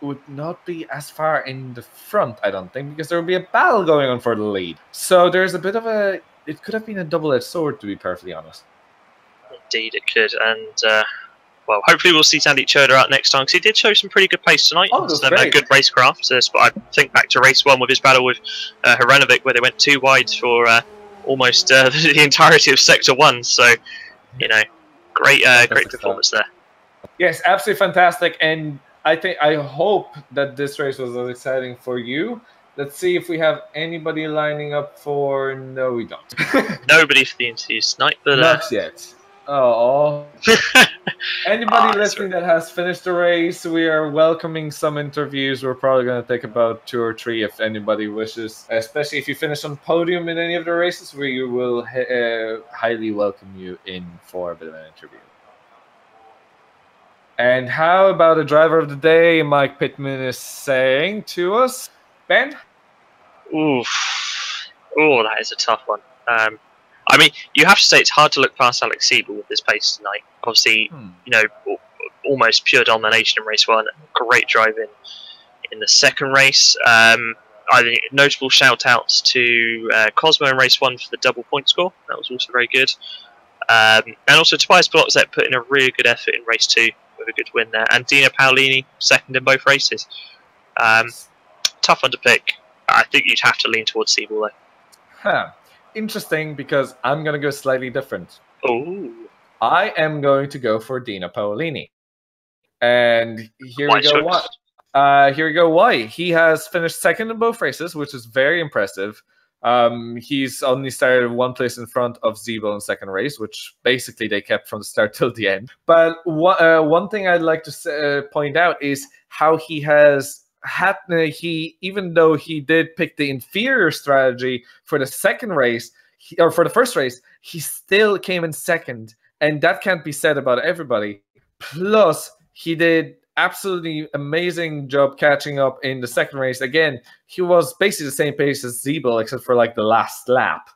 would not be as far in the front, I don't think, because there would be a battle going on for the lead. So there's a bit of it could have been a double-edged sword, to be perfectly honest. Indeed, it could, and well, hopefully we'll see Sandeep Choda out next time, because he did show some pretty good pace tonight. Good racecraft. But I think back to race 1 with his battle with Hraljanovic, where they went 2 wide for almost the entirety of Sector 1. So, you know, great performance there. Yes, absolutely fantastic, and I hope that this race was as exciting for you. Let's see if we have anybody lining up for... No, we don't. Nobody for the interviews tonight, but... Not yet. Oh. Anybody listening that has finished the race, we are welcoming some interviews. We're probably going to take about 2 or 3 if anybody wishes. Especially if you finish on podium in any of the races, we will highly welcome you in for a bit of an interview. And how about a driver of the day? Mike Pitman is saying to us. Ben? Oof. Oh, that is a tough one. I mean, you have to say it's hard to look past Alex Siebel with this pace tonight. Obviously, you know, almost pure domination in race 1. Great driving in the second race. I think notable shout-outs to Cosmo in race 1 for the double point score. That was also very good. And also Tobias Polotza put in a really good effort in race 2 with a good win there. And Dino Paolini second in both races. Tough one to pick. I think you'd have to lean towards Siebel though. Huh. Interesting, because I'm going to go slightly different. Oh. I am going to go for Dino Paolini. And here we go. Why? He has finished second in both races, which is very impressive. He's only started 1 place in front of Siebel in second race, which basically they kept from the start till the end. But one thing I'd like to point out is how he has had even though he did pick the inferior strategy for the second race, or for the first race, he still came in second, and that can't be said about everybody. Plus, he did absolutely amazing job catching up in the second race. Again, he was basically the same pace as Zeeble, except for like the last lap.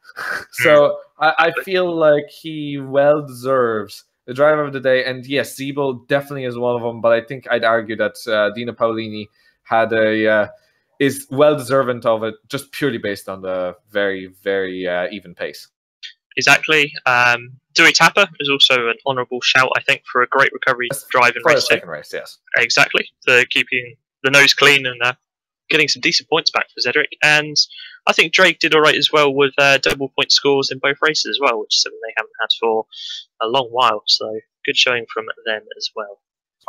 So I feel like he well deserves the driver of the day. And yes, Zeeble definitely is one of them, but I think I'd argue that Dino Paolini had is well deserving of it, just purely based on the very, very even pace. Exactly. Dewey Tapper is also an honourable shout, I think, for a great recovery drive in race 2. Second race, yes. Exactly. For keeping the nose clean and getting some decent points back for Cedric. And I think Drake did all right as well with double point scores in both races as well, which is something they haven't had for a long while. So good showing from them as well.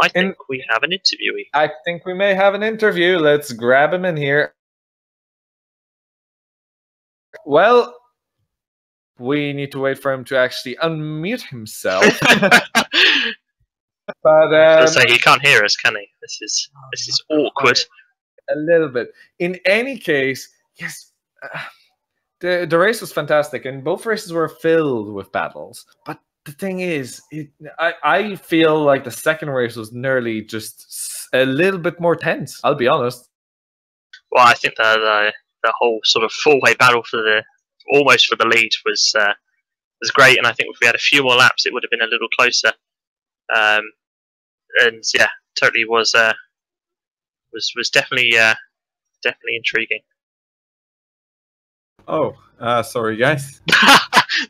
I think we have an interviewee. I think we may have an interview. Let's grab him in here. Well, we need to wait for him to actually unmute himself. But say he can't hear us, can he? This is awkward. A little bit. In any case, yes, the race was fantastic, and both races were filled with battles. But the thing is, I feel like the second race was nearly just a little bit more tense. I'll be honest. Well, I think the whole sort of four-way battle for almost for the lead was great, and I think if we had a few more laps, it would have been a little closer. And yeah, totally was definitely intriguing. Oh, sorry guys.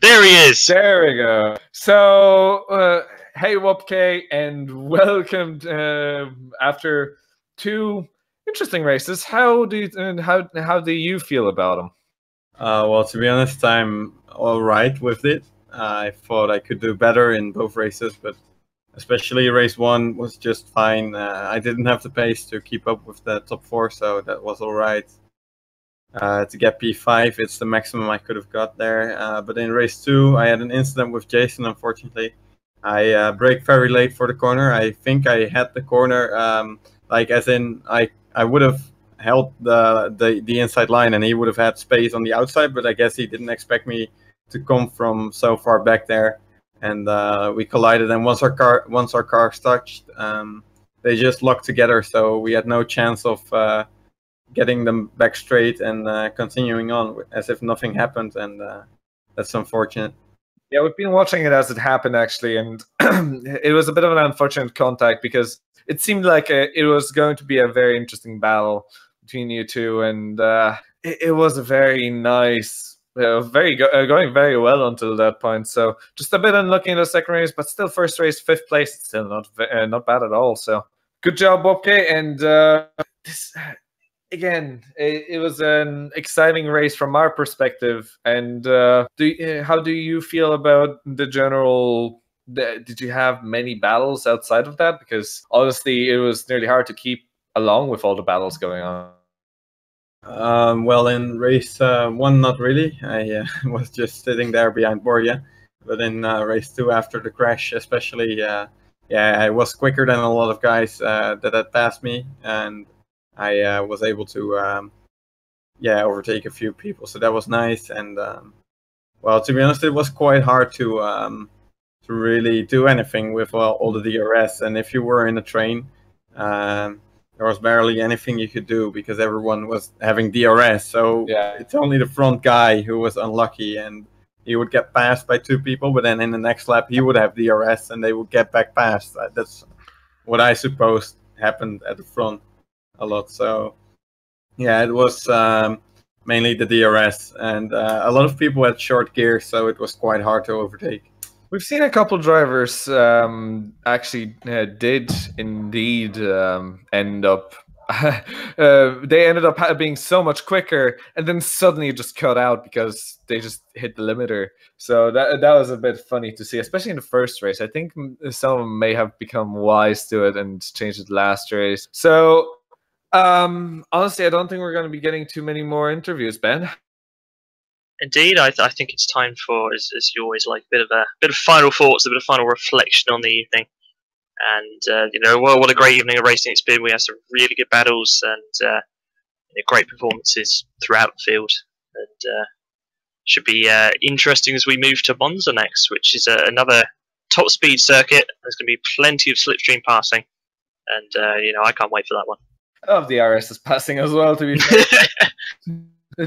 There he is. There we go. So, hey Wopke, and welcome after 2 interesting races. How do you feel about them? Well, to be honest, I'm all right with it. I thought I could do better in both races, but especially race 1 was just fine. I didn't have the pace to keep up with the top 4, so that was all right. To get P5, it's the maximum I could have got there. But in race 2, I had an incident with Jason, unfortunately. I braked very late for the corner. I think I had the corner, like as in I would have held the inside line and he would have had space on the outside, but I guess he didn't expect me to come from so far back there. And we collided, and once our cars touched, they just locked together, so we had no chance of getting them back straight and continuing on as if nothing happened, and that's unfortunate. Yeah, we've been watching it as it happened, actually, and it was a bit of an unfortunate contact because it seemed like it was going to be a very interesting battle between you two, and it was a very nice, going very well until that point. So just a bit unlucky in the second race, but still first race, 5th place, still not bad at all. So good job, Bobke, and this. Again, it was an exciting race from our perspective. And how do you feel about the general? Did you have many battles outside of that? Because honestly, it was nearly hard to keep along with all the battles going on. Well, in race 1, not really. I was just sitting there behind Borja. But in race 2, after the crash, especially, yeah, I was quicker than a lot of guys that had passed me, and I was able to overtake a few people, so that was nice. And well, to be honest, it was quite hard to really do anything with all the DRS. And if you were in a train, there was barely anything you could do because everyone was having DRS. So yeah, it's only the front guy who was unlucky, and he would get passed by 2 people, but then in the next lap he would have DRS and they would get back past. That's what I suppose happened at the front a lot. So yeah, it was mainly the DRS, and a lot of people had short gear, so it was quite hard to overtake. We've seen a couple drivers actually did indeed end up they ended up being so much quicker, and then suddenly just cut out because they just hit the limiter. So that was a bit funny to see, especially in the first race. I think some of them may have become wise to it and changed it last race. So honestly, I don't think we're going to be getting too many more interviews, Ben. Indeed, I think it's time for, as you always like, a bit of final thoughts, a bit of final reflection on the evening. And what a great evening of racing it's been. We had some really good battles and great performances throughout the field. And should be interesting as we move to Monza next, which is another top speed circuit. There's going to be plenty of slipstream passing. and you know, I can't wait for that one. I love the RS's passing as well, to be fair.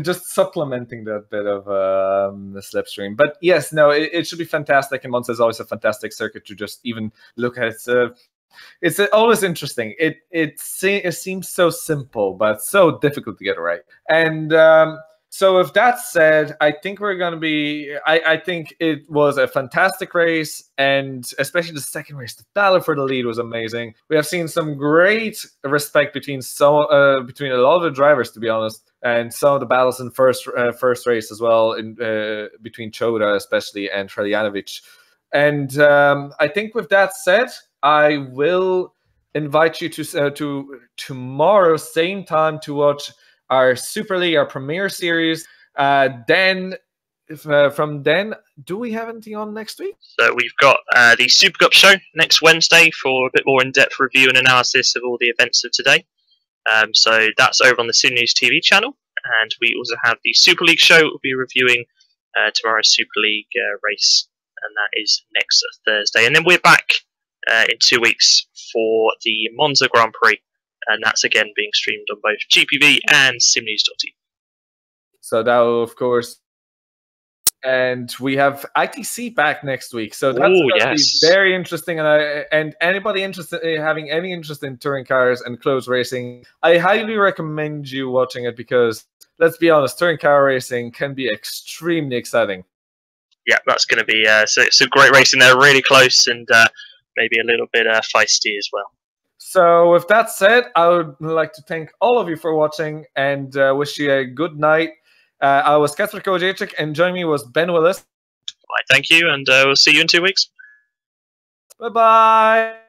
Just supplementing that bit of the slipstream. But yes, no, it should be fantastic, and Monza is always a fantastic circuit to just even look at. It's always interesting. It seems so simple, but so difficult to get right. And so with that said, I think we're going to be... I think it was a fantastic race, and especially the second race, the battle for the lead was amazing. We have seen some great respect between a lot of the drivers, to be honest, and some of the battles in first race as well, in between Choda especially and Trelljanovic. And I think with that said, I will invite you to tomorrow, same time, to watch our Super League, our Premier Series. Then, from then, do we have anything on next week? So we've got the Supercup show next Wednesday for a bit more in-depth review and analysis of all the events of today. So that's over on the Sim News TV channel. And we also have the Super League show. We'll be reviewing tomorrow's Super League race, and that is next Thursday. And then we're back in 2 weeks for the Monza Grand Prix. And that's again being streamed on both GPV and simnews.tv. So that will, of course, and we have ITC back next week. So that's going to be very interesting. And anybody interested in having any interest in touring cars and close racing, I highly recommend you watching it, because let's be honest, touring car racing can be extremely exciting. Yeah, that's going to be so great racing there, really close, and maybe a little bit feisty as well. So with that said, I would like to thank all of you for watching, and wish you a good night. I was Kacper Kołodziejczyk, and joining me was Ben Willis. Right, thank you, and we'll see you in 2 weeks. Bye-bye.